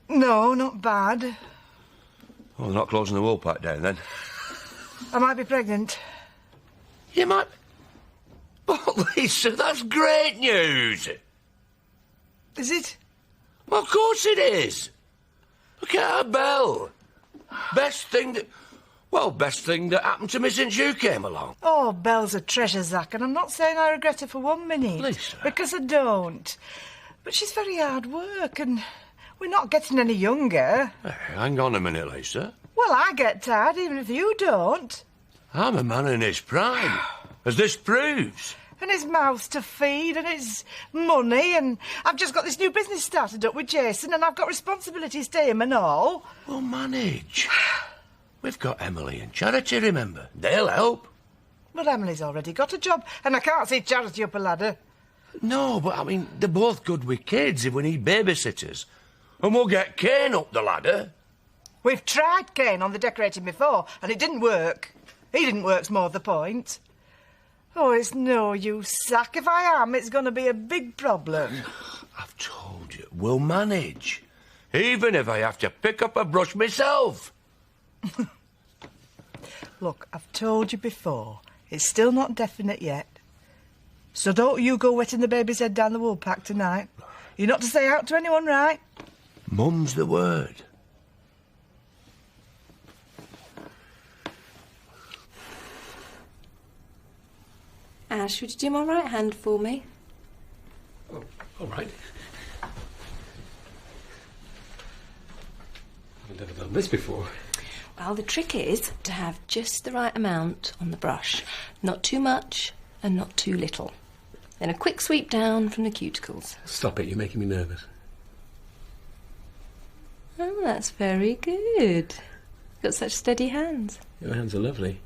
No, not bad. Well, they're not closing the wool pack down then. I might be pregnant. You might... Oh, Lisa, that's great news. Is it? Well, of course it is. Look at our Belle. Best thing that happened to me since you came along. Oh, Belle's a treasure, Zach, and I'm not saying I regret it for 1 minute. Lisa. Because I don't. But she's very hard work, and we're not getting any younger. Hey, hang on a minute, Lisa. Well, I get tired, even if you don't. I'm a man in his prime, as this proves. And his mouth to feed, and his money, and I've just got this new business started up with Jason, and I've got responsibilities to him and all. Well, manage. We've got Emily and Charity, remember? They'll help. Well, Emily's already got a job, and I can't see Charity up a ladder. No, but I mean, they're both good with kids if we need babysitters. And we'll get Kane up the ladder. We've tried Kane on the decorating before, and it didn't work. He didn't work's more the point. Oh, it's no use, Zach. If I am, it's going to be a big problem. I've told you, we'll manage. Even if I have to pick up a brush myself. Look, I've told you before, it's still not definite yet. So don't you go wetting the baby's head down the wool pack tonight. You're not to say out to anyone, right? Mum's the word. Ash, would you do my right hand for me? Oh, all right. I've never done this before. Well, the trick is to have just the right amount on the brush. Not too much and not too little. Then a quick sweep down from the cuticles. Stop it, you're making me nervous. Oh, that's very good. You've got such steady hands. Your hands are lovely.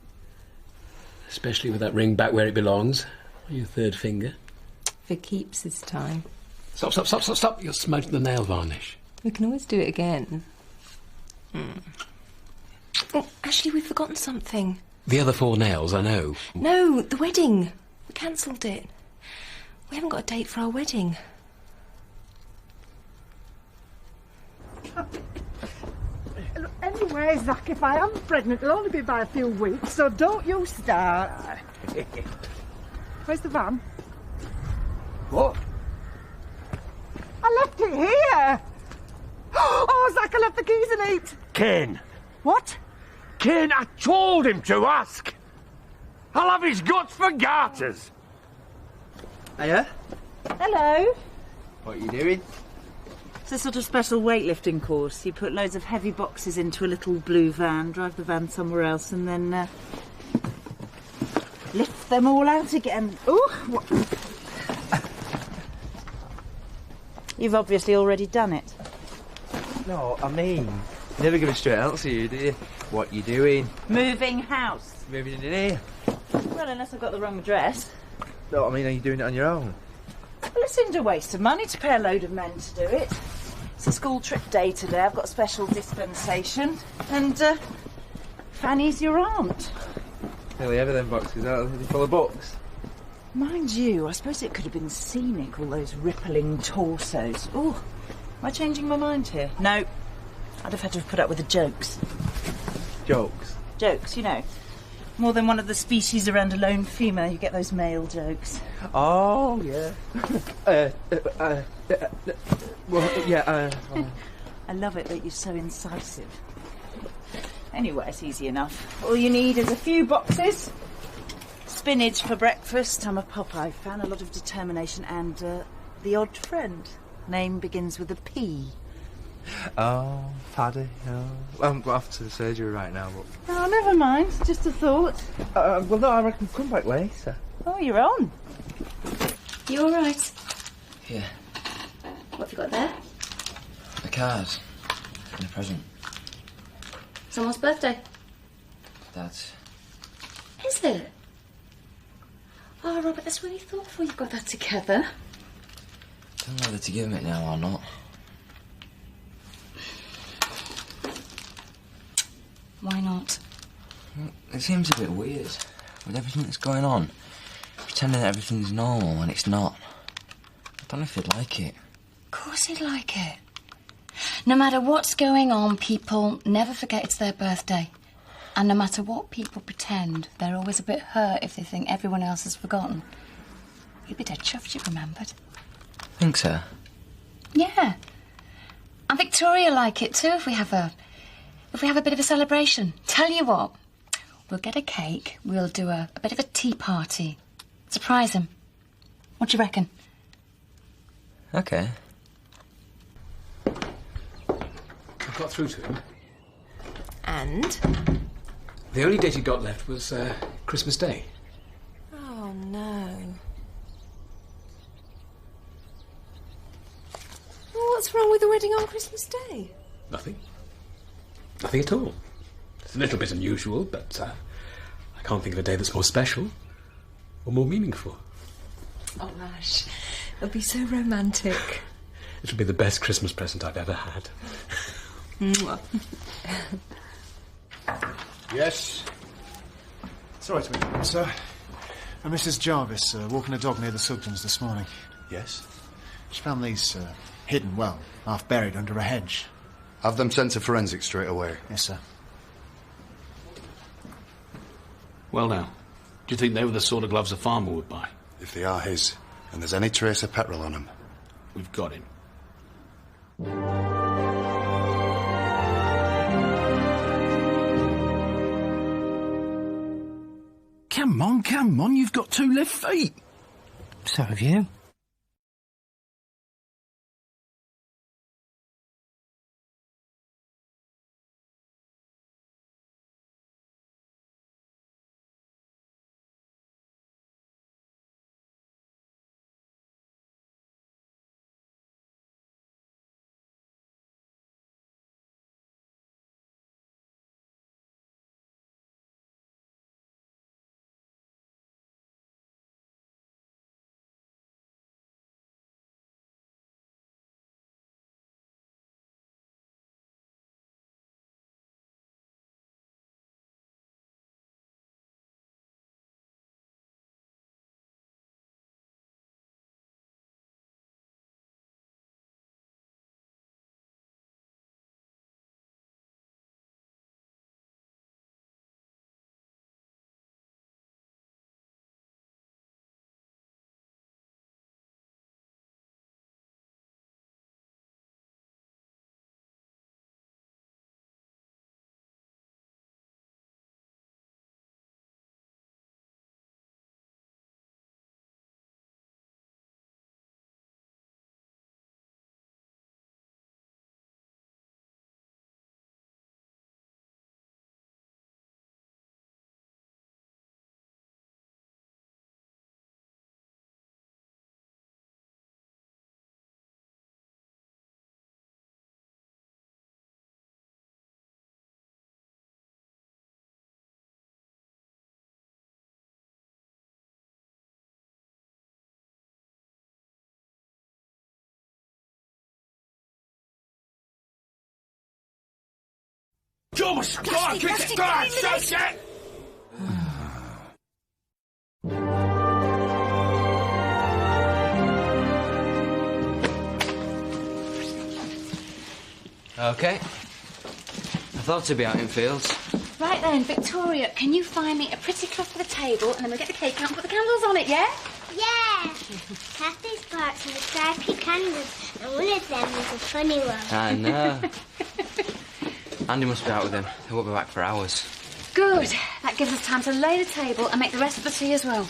Especially with that ring back where it belongs. Your third finger. For keeps this time. Stop. You're smudging the nail varnish. We can always do it again. Oh, actually, we've forgotten something. The other 4 nails, I know. No, the wedding. We cancelled it. We haven't got a date for our wedding. Anyway, Zach, if I am pregnant, it'll only be by a few weeks, so don't you start. Where's the van? What? I left it here. Oh, Zach, I left the keys in it. Kane. What? Kane, I told him to ask. I'll have his guts for garters. Hiya. Hello. What are you doing? It's a sort of special weightlifting course. You put loads of heavy boxes into a little blue van, drive the van somewhere else, and then lift them all out again. Ooh! What? You've obviously already done it. No, I mean, never give a straight answer, you do you? What you doing? Moving house. Moving in here? Well, unless I've got the wrong address. No, I mean, are you doing it on your own? Well, it seemed a waste of money to pay a load of men to do it. It's a school trip day today. I've got a special dispensation. And, Fanny's your aunt. Nearly ever them boxes, aren't they? Full of books. Mind you, I suppose it could have been scenic, all those rippling torsos. Oh, am I changing my mind here? No. I'd have had to have put up with the jokes. Jokes? Jokes, you know. More than one of the species around a lone female, you get those male jokes. Oh, yeah. Well, yeah, I love it that you're so incisive. Anyway, it's easy enough. All you need is a few boxes. Spinach for breakfast. I'm a Popeye fan. A lot of determination and the odd friend. Name begins with a P. Oh, Paddy. Oh. I'm off to the surgery right now, but... Oh, never mind. Just a thought. Well, no, I reckon come back later. Oh, you're on. You all right? Yeah. What have you got there? The card. And a present. Someone's birthday. Dad's. Is it? Oh, Robert, that's really thoughtful you've got that together. Don't know whether to give him it now or not. Why not? Well, it seems a bit weird with everything that's going on. Pretending that everything's normal when it's not. I don't know if he'd like it. Of course he'd like it. No matter what's going on, people never forget it's their birthday. And no matter what people pretend, they're always a bit hurt if they think everyone else has forgotten. You'd be dead chuffed you remembered. Think so? Yeah. And Victoria like it too if we have a bit of a celebration. Tell you what, we'll get a cake, we'll do a bit of a tea party. Surprise him. What do you reckon? Okay. I got through to him. And? The only date he got left was Christmas Day. Oh, no. Well, what's wrong with the wedding on Christmas Day? Nothing. Nothing at all. It's a little bit unusual, but I can't think of a day that's more special or more meaningful. Oh, Ash, it'll be so romantic. It'll be the best Christmas present I've ever had. Mwah. Yes? Sorry to interrupt, sir. Mrs. Jarvis walking a dog near the Sugdens this morning. Yes? She found these hidden, well, half buried under a hedge. Have them sent to forensics straight away. Yes, sir. Well now, do you think they were the sort of gloves a farmer would buy? If they are his, and there's any trace of petrol on them. We've got him. Come on, you've got 2 left feet. So have you. Go on, go on, quick, go on, shout it! OK. I thought to be out in fields. Right then, Victoria, can you find me a pretty cloth for the table and then we'll get the cake out and put the candles on it, yeah? Yeah! Kathy's got some stripy candles, and one of them is a funny one. I know. Andy must be out with him. He won't be back for hours. Good. That gives us time to lay the table and make the rest of the tea as well.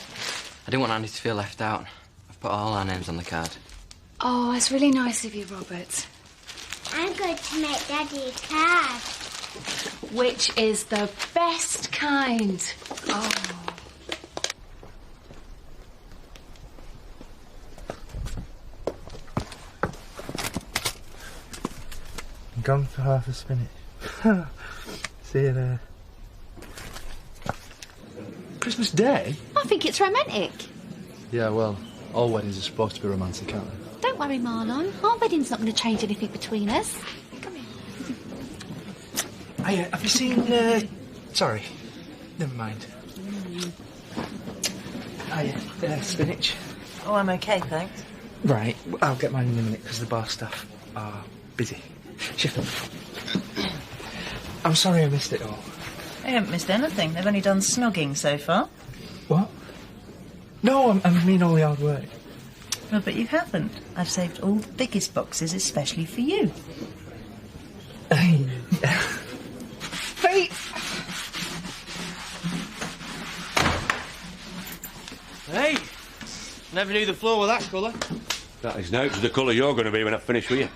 I didn't want Andy to feel left out. I've put all our names on the card. Oh, it's really nice of you, Robert. I'm going to make Daddy a card. Which is the best kind. Oh. Gone for half a spinach. See you there. Christmas Day? I think it's romantic. Yeah, well, all weddings are supposed to be romantic, aren't they? Don't worry, Marlon. Our wedding's not going to change anything between us. Come here. Hiya, have you seen, Sorry. Never mind. Hiya, spinach. Oh, I'm okay, thanks. Right, I'll get mine in a minute because the bar staff are busy. Shift them. I'm sorry I missed it all. I haven't missed anything. They've only done snogging so far. What? No, I mean all the hard work. Well, but you haven't. I've saved all the biggest boxes especially for you. Hey! Hey! Never knew the floor were that colour. That is now to the colour you're going to be when I finish with you.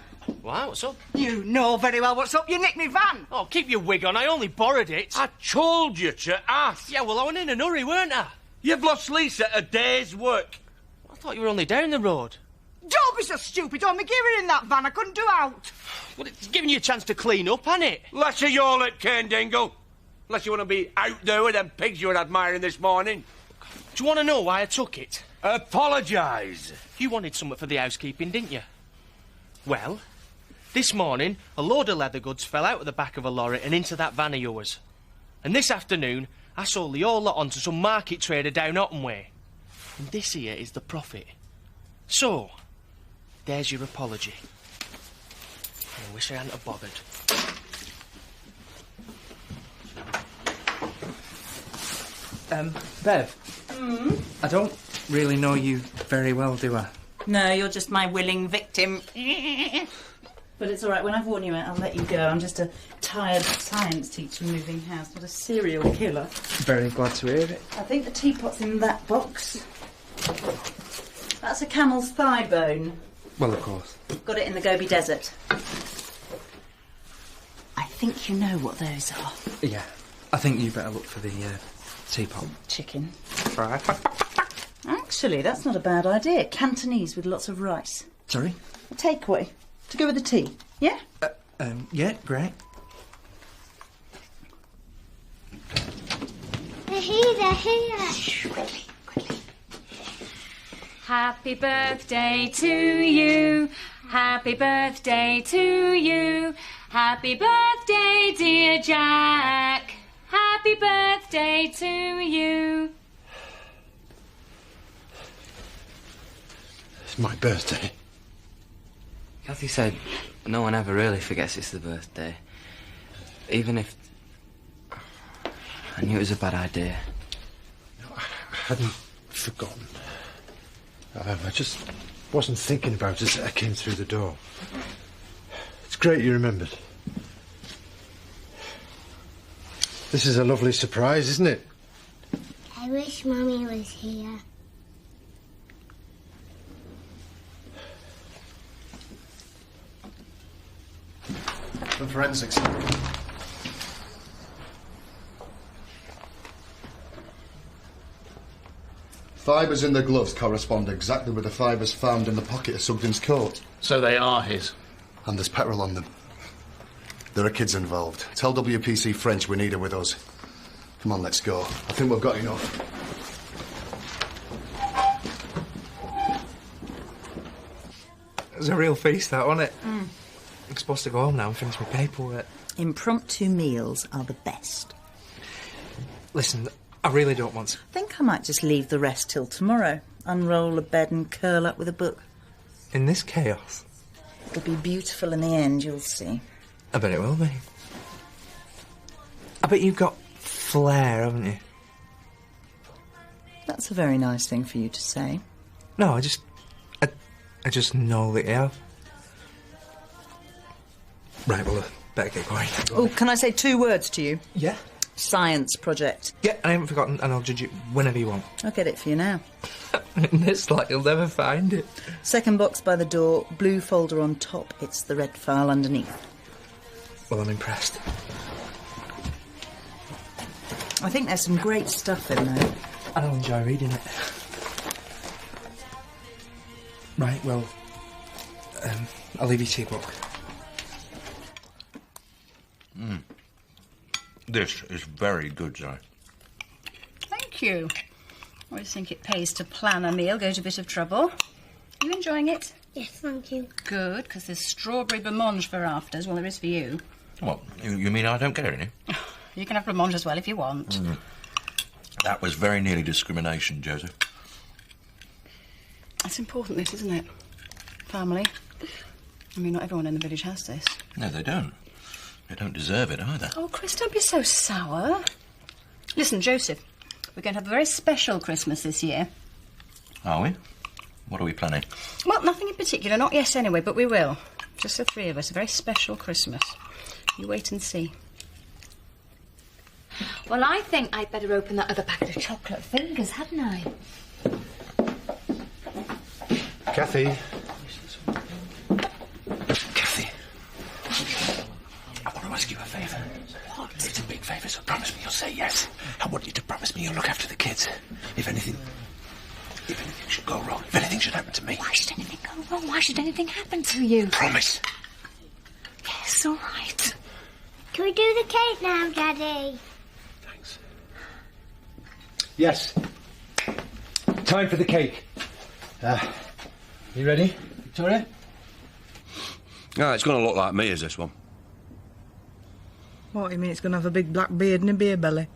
Why, what's up? You know very well what's up. You nicked me van. Oh, keep your wig on. I only borrowed it. I told you to ask. Yeah, well, I was in a hurry, weren't I? You've lost Lisa a day's work. I thought you were only down the road. Don't be so stupid. I'm gearing in that van. I couldn't do out. Well, it's giving you a chance to clean up, hasn't it? Less of your lip, Cane Dingle. Unless you want to be out there with them pigs you were admiring this morning. Do you want to know why I took it? Apologise. You wanted something for the housekeeping, didn't you? Well, this morning, a load of leather goods fell out of the back of a lorry and into that van of yours. And this afternoon, I sold the whole lot on to some market trader down Otton way. And this here is the profit. So, there's your apology. I wish I hadn't have bothered. Bev? I don't really know you very well, do I? No, you're just my willing victim. But it's all right. When I've worn you out, I'll let you go. I'm just a tired science teacher moving house, not a serial killer. Very glad to hear it. I think the teapot's in that box. That's a camel's thigh bone. Well, of course. Got it in the Gobi Desert. I think you know what those are. Yeah. I think you better look for the teapot. Chicken. Right. Actually, that's not a bad idea. Cantonese with lots of rice. Sorry? A takeaway. To go with the tea. Yeah? Yeah, great. They're here. Shh, quickly. Happy birthday to you. Happy birthday to you. Happy birthday, dear Jack. Happy birthday to you. It's my birthday. Kathy said no one ever really forgets it's the birthday. Even if... I knew it was a bad idea. I hadn't forgotten. I just wasn't thinking about it as I came through the door. It's great you remembered. This is a lovely surprise, isn't it? I wish Mummy was here. The forensics. Fibres in the gloves correspond exactly with the fibres found in the pocket of Sugden's coat. So they are his? And there's petrol on them. There are kids involved. Tell WPC French we need her with us. Come on, let's go. I think we've got enough. It was a real feast, that, wasn't it? I'm supposed to go home now and finish my paperwork. Impromptu meals are the best. Listen, I really don't want to. I think I might just leave the rest till tomorrow. Unroll a bed and curl up with a book. In this chaos? It'll be beautiful in the end, you'll see. I bet it will be. I bet you've got flair, haven't you? That's a very nice thing for you to say. No, I just know that you have. Right, well, I better get going. Oh, can I say 2 words to you? Yeah? Science project. Yeah, I haven't forgotten, and I'll judge it whenever you want. I'll get it for you now. It's like you'll never find it. Second box by the door, blue folder on top. It's the red file underneath. Well, I'm impressed. I think there's some great stuff in there. I'll enjoy reading it. Right, well, I'll leave you to your book. This is very good, Zoe. Thank you. I always think it pays to plan a meal, go to a bit of trouble. Are you enjoying it? Yes, thank you. Good, because there's strawberry blancmange for afters. Well, there is for you. What? You mean I don't get any? You can have blancmange as well if you want. That was very nearly discrimination, Joseph. It's important, this, isn't it? Family. I mean, not everyone in the village has this. No, they don't. They don't deserve it either. Oh, Chris, don't be so sour. Listen, Joseph, we're going to have a very special Christmas this year. Are we? What are we planning? Well, nothing in particular, not yet anyway, but we will. Just the 3 of us, a very special Christmas. You wait and see. Well, I think I'd better open that other packet of chocolate fingers, hadn't I? Kathy. Kathy. I want to ask you a favour. What? It's a big favour, so promise me you'll say yes. I want you to promise me you'll look after the kids. If anything should go wrong, if anything should happen to me. Why should anything go wrong? Why should anything happen to you? Promise. Yes, all right. Can we do the cake now, Daddy? Yes. Time for the cake. You ready, Victoria? No, it's going to look like me, is this one? What, you mean it's going to have a big black beard and a beer belly?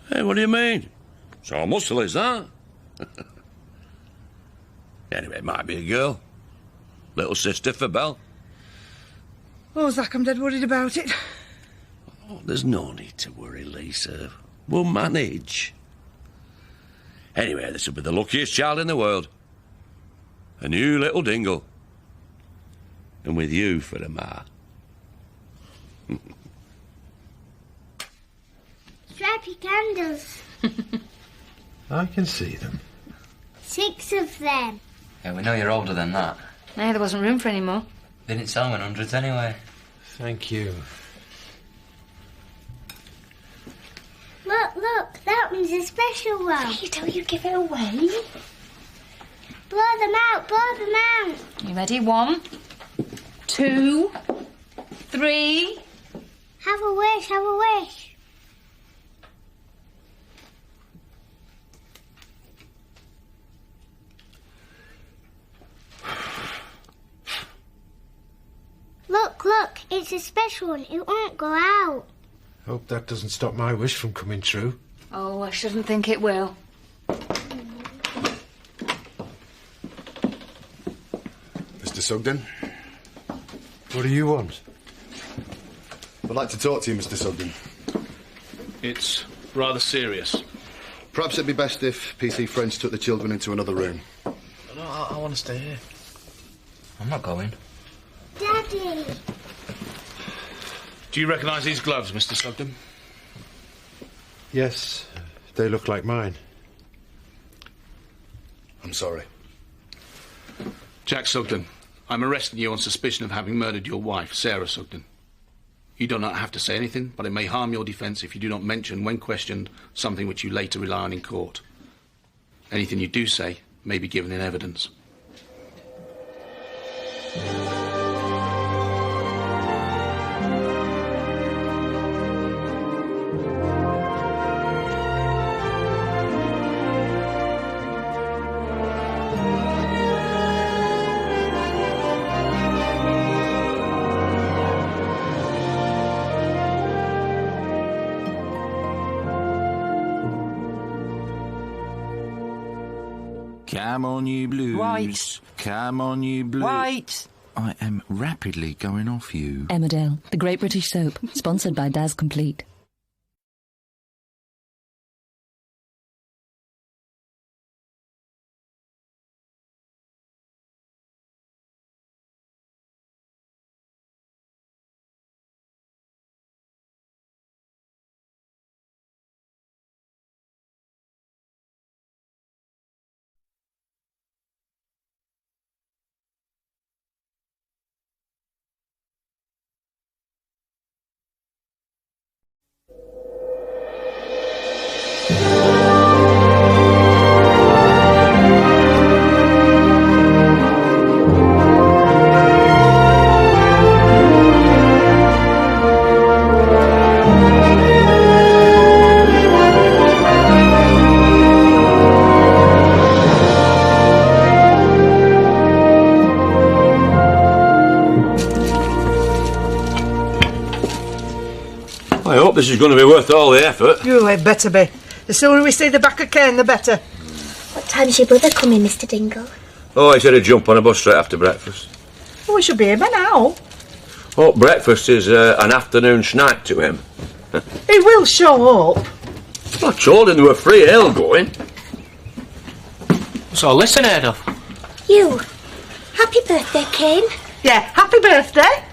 Hey, what do you mean? So muscle is that? Anyway, it might be a girl. Little sister for Belle. Oh, Zach, I'm dead worried about it. Oh, there's no need to worry, Lisa. We'll manage. Anyway, this will be the luckiest child in the world. A new little dingle. And with you for a ma. Stripy candles. I can see them. 6 of them. Yeah, we know you're older than that. No, there wasn't room for any more. They didn't sell them in hundreds anyway. Thank you. Look, that one's a special one. You don't you give it away. Blow them out. You ready? 1, 2, 3. Have a wish. Look, it's a special one. It won't go out. Hope that doesn't stop my wish from coming true. Oh, I shouldn't think it will. Mr. Sugden? What do you want? I'd like to talk to you, Mr. Sugden. It's rather serious. Perhaps it'd be best if PC French took the children into another room. No, I want to stay here. I'm not going. Daddy. Do you recognise these gloves, Mr. Sugden? Yes, they look like mine. I'm sorry. Jack Sugden, I'm arresting you on suspicion of having murdered your wife, Sarah Sugden. You do not have to say anything, but it may harm your defence if you do not mention, when questioned, something which you later rely on in court. Anything you do say may be given in evidence. Come on, you blues. Wait. Come on, you blues. Wait. I am rapidly going off you. Emmerdale, the Great British Soap, sponsored by Daz Complete. I hope this is going to be worth all the effort. Oh, it better be. The sooner we see the back of Cain, the better. What time's your brother coming, Mr. Dingle? Oh, he said he'd jump on a bus straight after breakfast. Oh, we should be here by now. Oh, breakfast is an afternoon snack to him. He will show up. I told him there were free ale going. So listen, Adolf. You. Happy birthday, Cain. Yeah, happy birthday.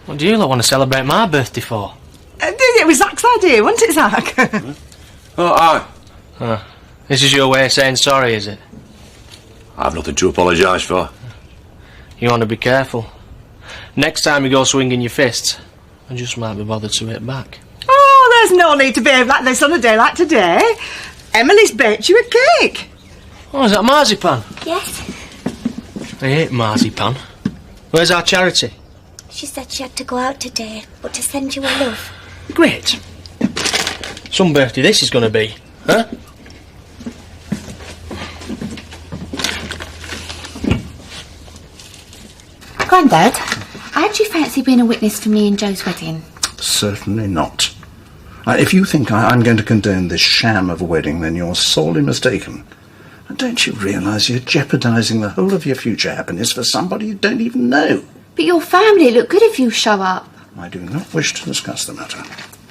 What do you lot want to celebrate my birthday for? It was Zach's idea, wasn't it, Zach? Oh, aye. This is your way of saying sorry, is it? I've nothing to apologise for. You want to be careful. Next time you go swinging your fists, I just might be bothered to hit back. Oh, there's no need to behave like this on a day like today. Emily's baked you a cake. Oh, is that marzipan? Yes. I hate marzipan. Where's our charity? She said she had to go out today, but to send you a love. Great. Some birthday this is going to be, huh? Grandad, how'd you fancy being a witness to me and Joe's wedding? Certainly not. If you think I'm going to condone this sham of a wedding, then you're sorely mistaken. Don't you realise you're jeopardising the whole of your future happiness for somebody you don't even know? But your family look good if you show up. I do not wish to discuss the matter.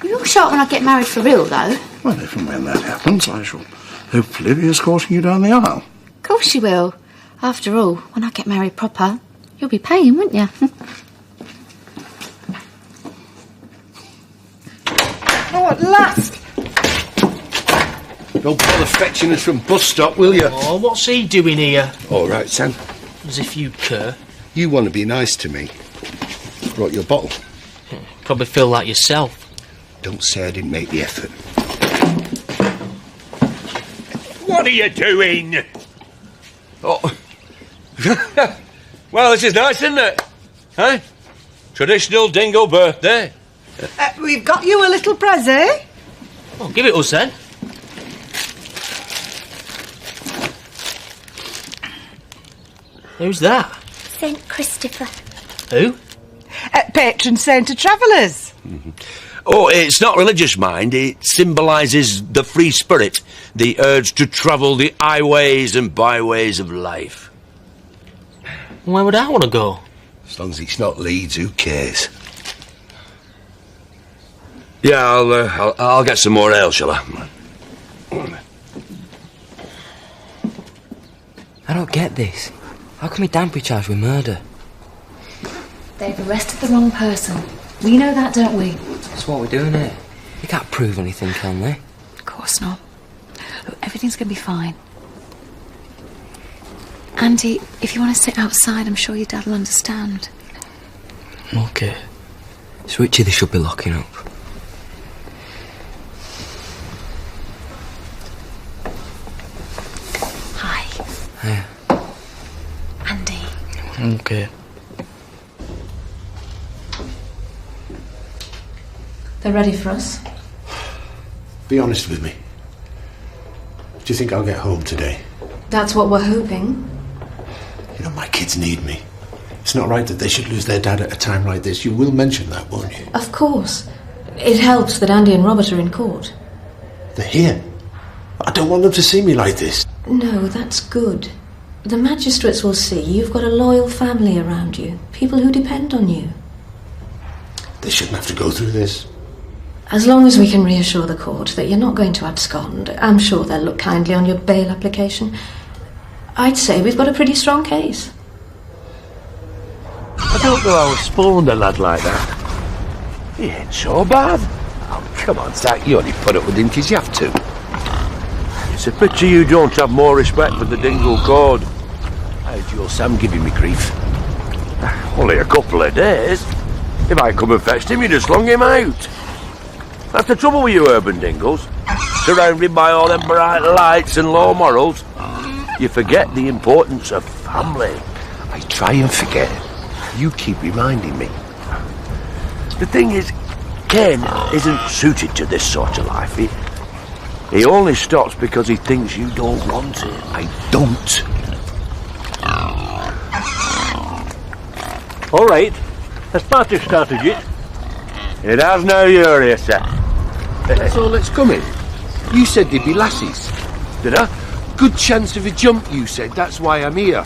You will show up when I get married for real, though. Well, if and when that happens, I shall hopefully be escorting you down the aisle. Of course you will. After all, when I get married proper, you'll be paying, won't you? Oh, at last. Don't bother fetching us from bus stop, will you? Oh, what's he doing here? All right, Sam. As if you care. You want to be nice to me. Brought your bottle. Probably feel like yourself. Don't say I didn't make the effort. What are you doing? Oh. Well, this is nice, isn't it? Huh? Traditional Dingle birthday. We've got you a little present. Well, give it us then. Who's that? St. Christopher. Who? Patron saint of travellers. Mm-hmm. Oh, it's not religious, mind. It symbolises the free spirit, the urge to travel the highways and byways of life. Where would I want to go? As long as it's not Leeds, who cares? Yeah, I'll get some more ale, shall I? I don't get this. How can my dad be charged with murder? They've arrested the wrong person. We know that, don't we? That's what we're doing here. They can't prove anything, can they? Of course not. Look, everything's going to be fine. Andy, if you want to sit outside, I'm sure your dad will understand. Okay. It's Richie they should be locking up. Hi. Yeah. Andy. Okay. They're ready for us. Be honest with me. Do you think I'll get home today? That's what we're hoping. You know, my kids need me. It's not right that they should lose their dad at a time like this. You will mention that, won't you? Of course. It helps that Andy and Robert are in court. They're here. I don't want them to see me like this. No, that's good. The magistrates will see you've got a loyal family around you, people who depend on you. They shouldn't have to go through this. As long as we can reassure the court that you're not going to abscond, I'm sure they'll look kindly on your bail application. I'd say we've got a pretty strong case. I don't know how I spawned a lad like that. He ain't so bad. Oh, come on, Zach, you only put up with him because you have to. It's a pity you don't have more respect for the Dingle Code. How'd your Sam giving me grief? Only a couple of days. If I come and fetched him, you'd have slung him out. That's the trouble with you urban dingles. Surrounded by all them bright lights and low morals, you forget the importance of family. I try and forget. You keep reminding me. The thing is, Ken isn't suited to this sort of life. He only stops because he thinks you don't want it. I don't. All right. Has party started yet? It has now, you're here, sir. That's all that's coming. You said there'd be lassies. Did I? Good chance of a jump, you said. That's why I'm here.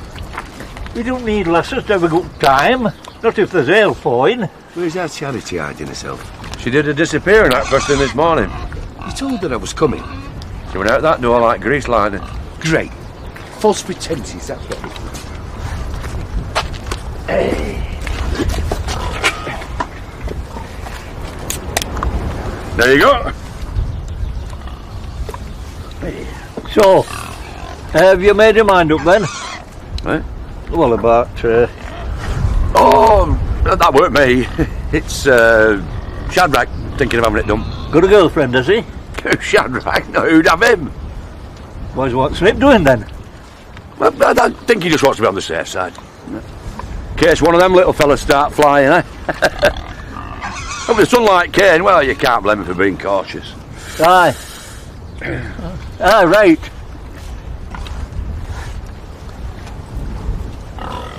We don't need lasses to have a good time. Not if there's ale flowing. Where's our Charity hiding herself? She did a disappearing act first thing this morning. You told her I was coming. She went out that door like grease lightning. Great. False pretences, that's what we do. Hey. There you go. So, have you made your mind up then? Eh? Well, about... Oh, that weren't me. It's Shadrach thinking of having it done. Got a girlfriend, has he? Shadrach? No, who'd have him? What's Snip doing then? I think he just wants to be on the safe side. In case one of them little fellas start flying, eh? If it's someone like Kane, well, you can't blame him for being cautious. Aye. Right.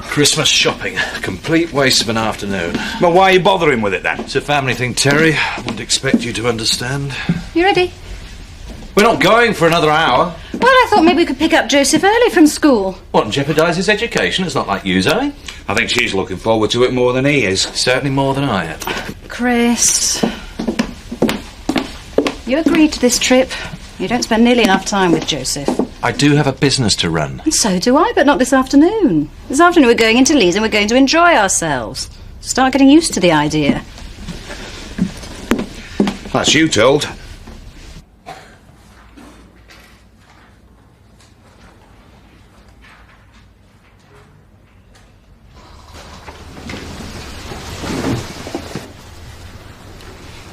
Christmas shopping. Complete waste of an afternoon. Well, why are you bothering with it then? It's a family thing, Terry. I wouldn't expect you to understand. You ready? We're not going for another hour. Well, I thought maybe we could pick up Joseph early from school. What, and jeopardise his education? It's not like you, Zoe. I think she's looking forward to it more than he is. Certainly more than I am. Chris, you agreed to this trip. You don't spend nearly enough time with Joseph. I do have a business to run. And so do I, but not this afternoon. This afternoon we're going into Leeds and we're going to enjoy ourselves. Start getting used to the idea. That's you told.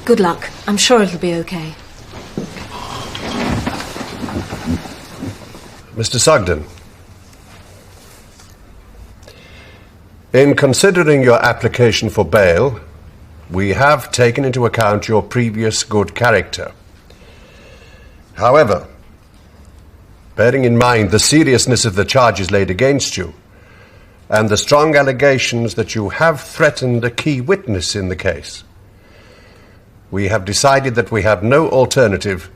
Good luck. I'm sure it'll be okay. Mr. Sugden, in considering your application for bail, we have taken into account your previous good character. However, bearing in mind the seriousness of the charges laid against you and the strong allegations that you have threatened a key witness in the case, we have decided that we have no alternative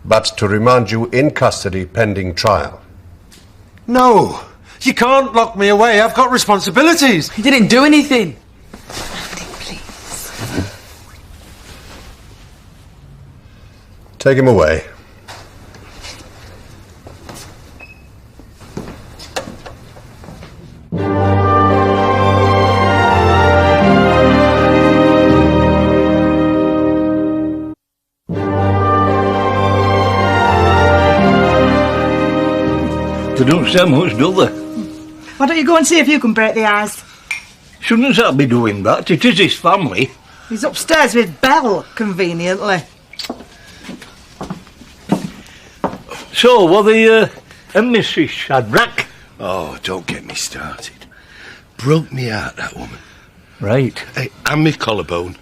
but to remand you in custody pending trial. No! You can't lock me away. I've got responsibilities. He didn't do anything. Take him away. They don't say much, do they? Why don't you go and see if you can break the ice? Shouldn't Zach be doing that? It is his family. He's upstairs with Belle, conveniently. So, were they and Mrs. Shadrach? Oh, don't get me started. Broke me out, that woman. Right. Hey, and me collarbone.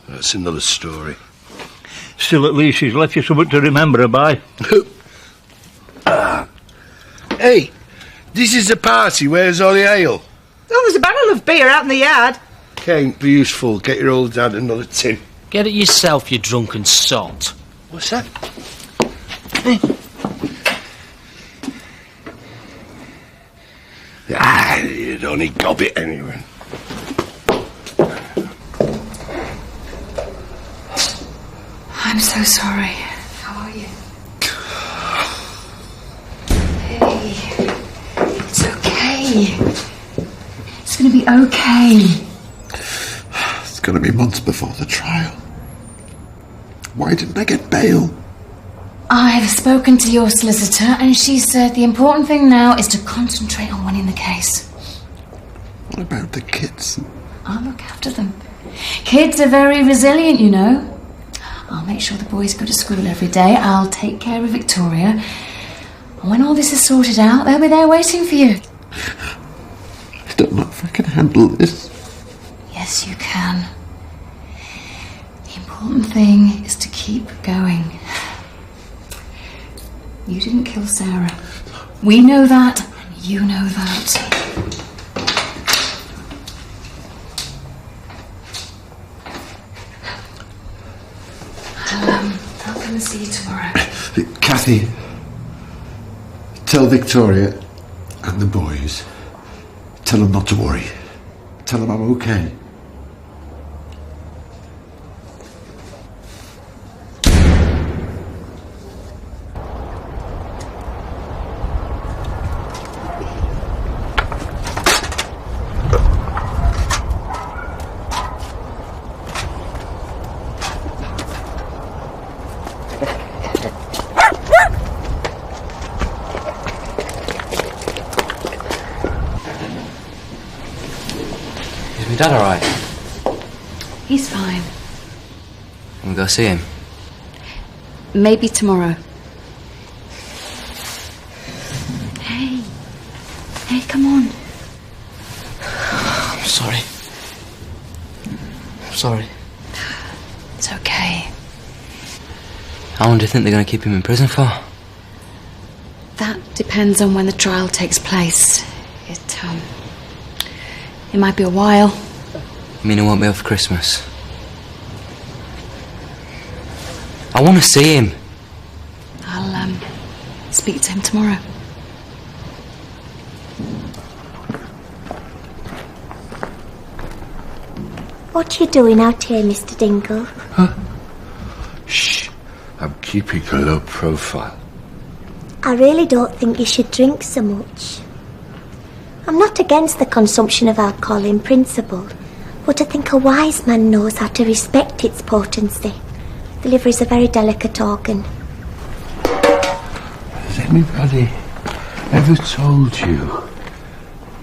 That's another story. Still, at least she's left you something to remember her by. Hey, this is the party. Where's all the ale? Oh, there's a barrel of beer out in the yard. Can't be useful. Get your old dad another tin. Get it yourself, you drunken sot. What's that? You'd only gob it anyway. I'm so sorry. How are you? Hey, it's okay. It's going to be okay. It's going to be months before the trial. Why didn't I get bail? I've spoken to your solicitor and she said the important thing now is to concentrate on winning the case. What about the kids? I'll look after them. Kids are very resilient, you know. I'll make sure the boys go to school every day. I'll take care of Victoria. And when all this is sorted out, they'll be there waiting for you. I don't know if I can handle this. Yes, you can. The important thing is to keep going. You didn't kill Sarah. We know that, and you know that. I'll come and see you tomorrow. Kathy, tell Victoria and the boys, tell them not to worry. Tell them I'm okay. Is my dad alright? He's fine. Can we go see him? Maybe tomorrow. Hey. Hey, come on. I'm sorry. I'm sorry. It's okay. How long do you think they're going to keep him in prison for? That depends on when the trial takes place. It might be a while. You mean it won't be over Christmas? I want to see him. I'll speak to him tomorrow. What are you doing out here, Mr. Dingle? Huh? Shh. I'm keeping a low profile. I really don't think you should drink so much. I'm not against the consumption of alcohol in principle, but I think a wise man knows how to respect its potency. The liver is a very delicate organ. Has anybody ever told you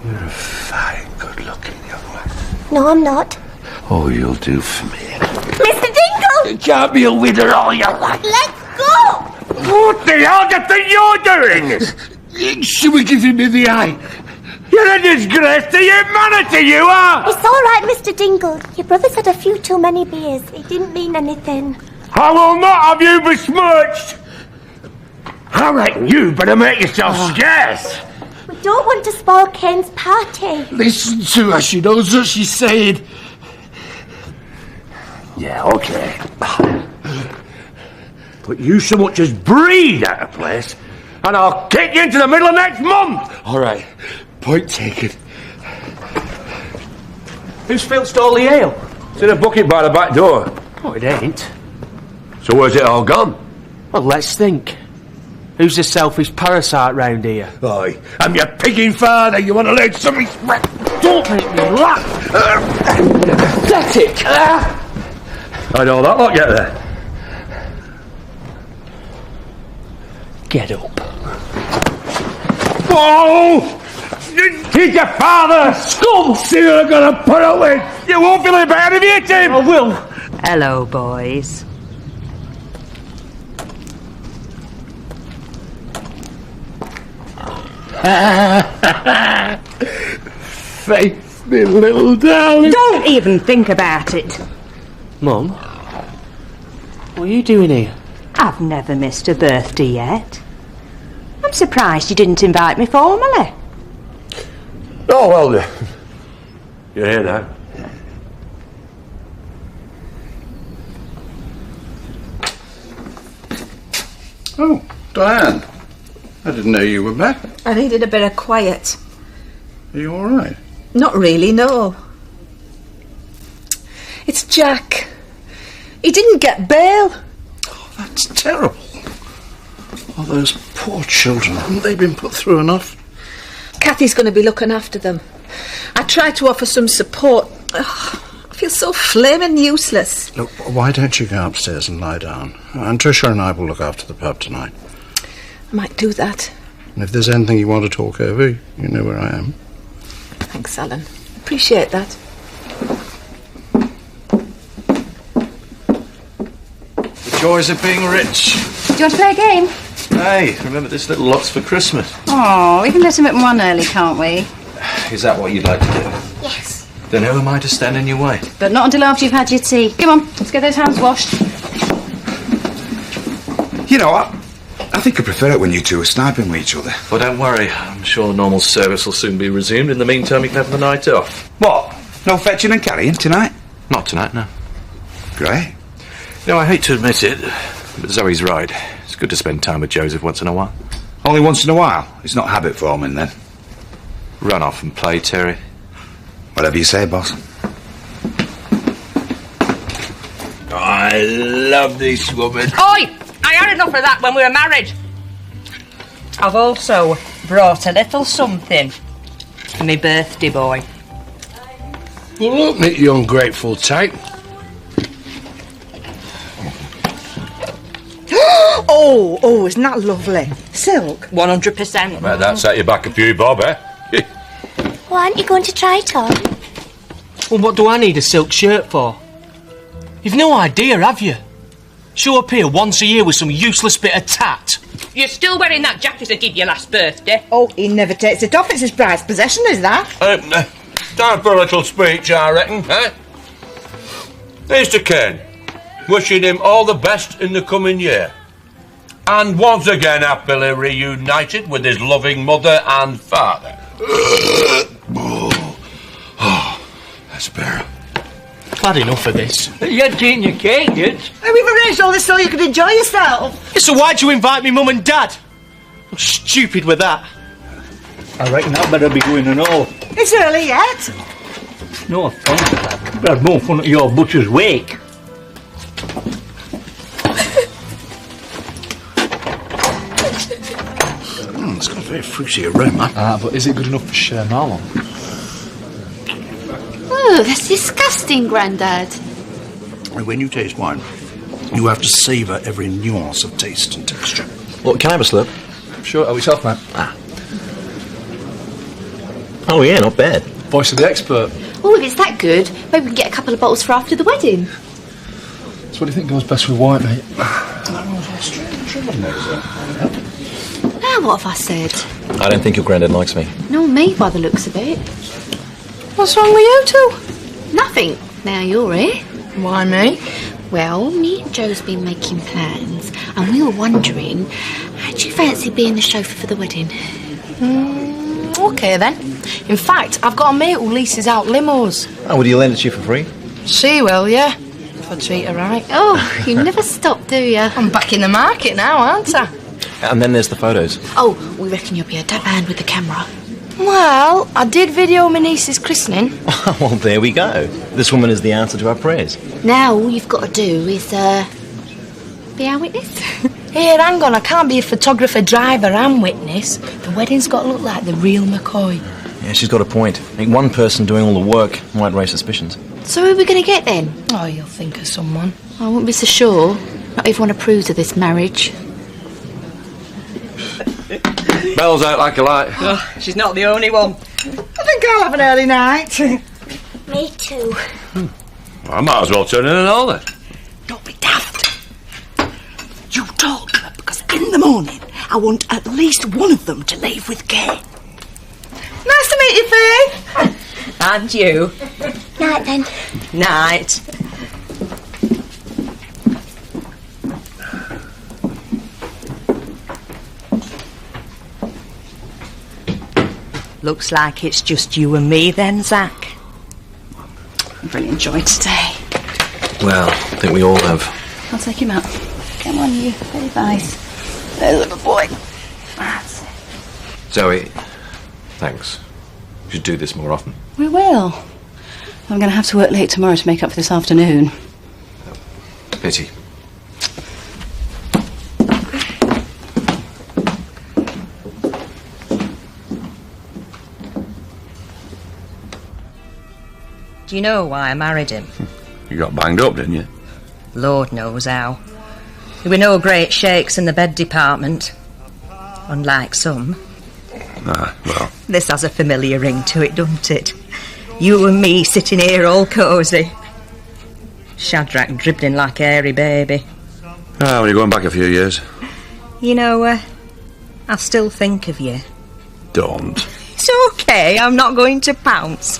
you're a fine, good-looking young man? No, I'm not. Oh, you'll do for me. Mr. Dingle! You can't be a winner all your life. Let's go! What the hell do you think you're doing? Should we give him the eye? You're a disgrace to humanity, you are! It's all right, Mr. Dingle. Your brother's had a few too many beers. It didn't mean anything. I will not have you besmirched! I reckon you better make yourself scarce. We don't want to spoil Kane's party. Listen to her, she knows what she's saying. Yeah, okay. But you so much as breathe out of place, and I'll kick you into the middle of next month! All right, point taken. Who's filched all the ale? It's in a bucket by the back door. Oh, it ain't. So where's it all gone? Well, let's think. Who's the selfish parasite round here? Aye, I'm your pigging father. You want to learn some respect? Don't make me laugh! Pathetic! I know that lot, get there. Get up. Oh! He's your father! Scum! See what I'm gonna put up with! You won't feel any better if you hit him! I will. Hello, boys. Faith, me little darling. Don't even think about it. Mum? What are you doing here? I've never missed a birthday yet. I'm surprised you didn't invite me formally. Oh, well, you're here now. Oh, Diane. I didn't know you were back. I needed a bit of quiet. Are you all right? Not really, no. It's Jack. He didn't get bail. Oh, that's terrible. Oh, those poor children. Haven't they been put through enough? Kathy's going to be looking after them. I tried to offer some support. Oh, I feel so flaming useless. Look, why don't you go upstairs and lie down? And Tricia and I will look after the pub tonight. I might do that. And if there's anything you want to talk over, you know where I am. Thanks, Alan. Appreciate that. The joys of being rich. Do you want to play a game? Hey, remember this little lot's for Christmas. Oh, we can let him at 1 early, can't we? Is that what you'd like to do? Yes. Then who am I to stand in your way? But not until after you've had your tea. Come on, let's get those hands washed. You know, I think I prefer it when you two are sniping with each other. Well, don't worry. I'm sure the normal service will soon be resumed. In the meantime, you can have the night off. What? No fetching and carrying tonight? Not tonight, no. Great. You know, I hate to admit it, but Zoe's right. It's good to spend time with Joseph once in a while. Only once in a while? It's not habit forming, then? Run off and play, Terry. Whatever you say, boss. I love this woman. Oi! I had enough of that when we were married. I've also brought a little something for my birthday boy. Well, look, me, you ungrateful type. Oh, isn't that lovely? Silk? 100%. I bet that set you back a few bob, eh? Well, aren't you going to try it on? Well, what do I need a silk shirt for? You've no idea, have you? Show up here once a year with some useless bit of tat. You're still wearing that jacket I gave you last birthday. Oh, he never takes it off. It's his prized possession, is that? Time for a little speech, I reckon, eh? Here's to Ken. Wishing him all the best in the coming year. And once again happily reunited with his loving mother and father. That's better. Had enough of this. You ain't eating your cake yet. Hey, we've arranged all this so you could enjoy yourself. So why'd you invite me mum and dad? I'm stupid with that. I reckon I'd better be going and all. It's early yet. No offence, lad. There's more fun at your butcher's wake. It's got a very fruity aroma. But is it good enough for Cher Marlon? Oh, that's disgusting, Grandad. When you taste wine, you have to savour every nuance of taste and texture. Look, can I have a slurp? Sure, help yourself, mate. Oh, yeah, not bad. Voice of the expert. Oh, if it's that good, maybe we can get a couple of bottles for after the wedding. So what do you think goes best with white, mate? Now, what have I said? I don't think your granddad likes me. No, me, by the looks of it. What's wrong with you two? Nothing. Now you're here. Why me? Well, me and Joe's been making plans, and we were wondering, how do you fancy being the chauffeur for the wedding? OK, then. In fact, I've got a mate who leases out limos. Oh, would you lend it to you for free? She will, yeah. If I treat her right. Oh, you never stop, do you? I'm back in the market now, aren't I? And then there's the photos. Oh, we reckon you'll be a dab hand with the camera. Well, I did video my niece's christening. Well, there we go. This woman is the answer to our prayers. Now all you've got to do is, be our witness. Here, hang on, I can't be a photographer, driver and witness. The wedding's got to look like the real McCoy. Yeah, she's got a point. I think one person doing all the work might raise suspicions. So who are we going to get then? Oh, you'll think of someone. I wouldn't be so sure. Not everyone approves of this marriage. Bells out like a light. Oh, she's not the only one. I think I'll have an early night. Me too. I might as well turn in and all then. Don't be daft. You talk to her, because in the morning I want at least one of them to leave with Kay. Nice to meet you, Faye. And you. Night then. Night. Looks like it's just you and me then, Zach. I've really enjoyed today. Well, I think we all have. I'll take him out. Come on, you. Very nice. There, little boy. That's it. Zoe, thanks. We should do this more often. We will. I'm going to have to work late tomorrow to make up for this afternoon. Pity. Do you know why I married him? You got banged up, didn't you? Lord knows how. There were no great shakes in the bed department. Unlike some. Ah, well. This has a familiar ring to it, doesn't it? You and me sitting here all cosy. Shadrach dribbling like a hairy baby. Ah, well, you're going back a few years. You know, I still think of you. Don't. It's okay, I'm not going to pounce.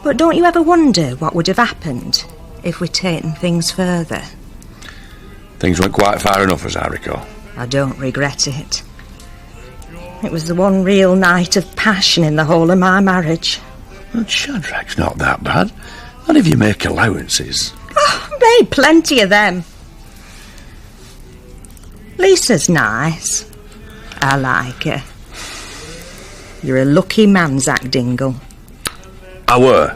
But don't you ever wonder what would have happened if we'd taken things further? Things went quite far enough, as I recall. I don't regret it. It was the one real night of passion in the whole of my marriage. Well, Shadrach's not that bad. Not if you make allowances. Oh, made plenty of them. Lisa's nice. I like her. You're a lucky man, Zach Dingle. I were.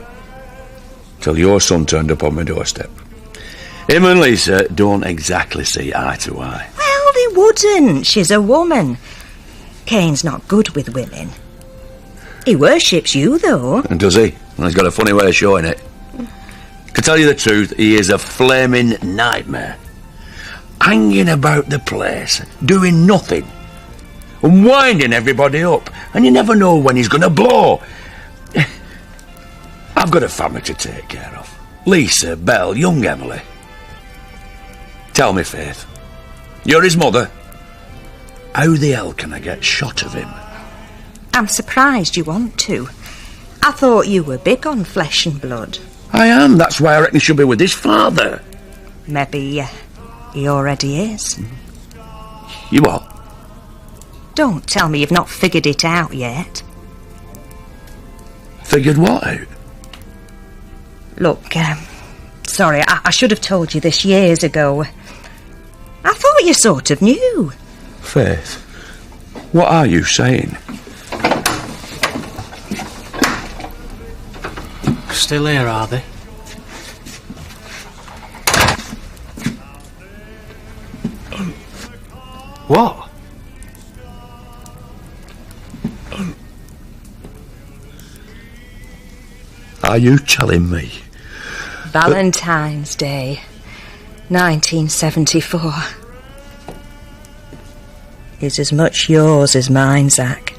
Till your son turned up on my doorstep. Him and Lisa don't exactly see eye to eye. Well, they wouldn't. She's a woman. Kane's not good with women. He worships you, though. And does he? Well, he's got a funny way of showing it. To tell you the truth, he is a flaming nightmare. Hanging about the place, doing nothing. And winding everybody up. And you never know when he's going to blow. I've got a family to take care of. Lisa, Belle, young Emily. Tell me, Faith, you're his mother. How the hell can I get shot of him? I'm surprised you want to. I thought you were big on flesh and blood. I am. That's why I reckon he should be with his father. Maybe he already is. You what? Don't tell me you've not figured it out yet. Figured what out? Look, sorry, I should have told you this years ago. I thought you sort of knew. Faith, what are you saying? Still here, are they? What? Are you telling me? Valentine's Day, 1974. Is as much yours as mine, Zach.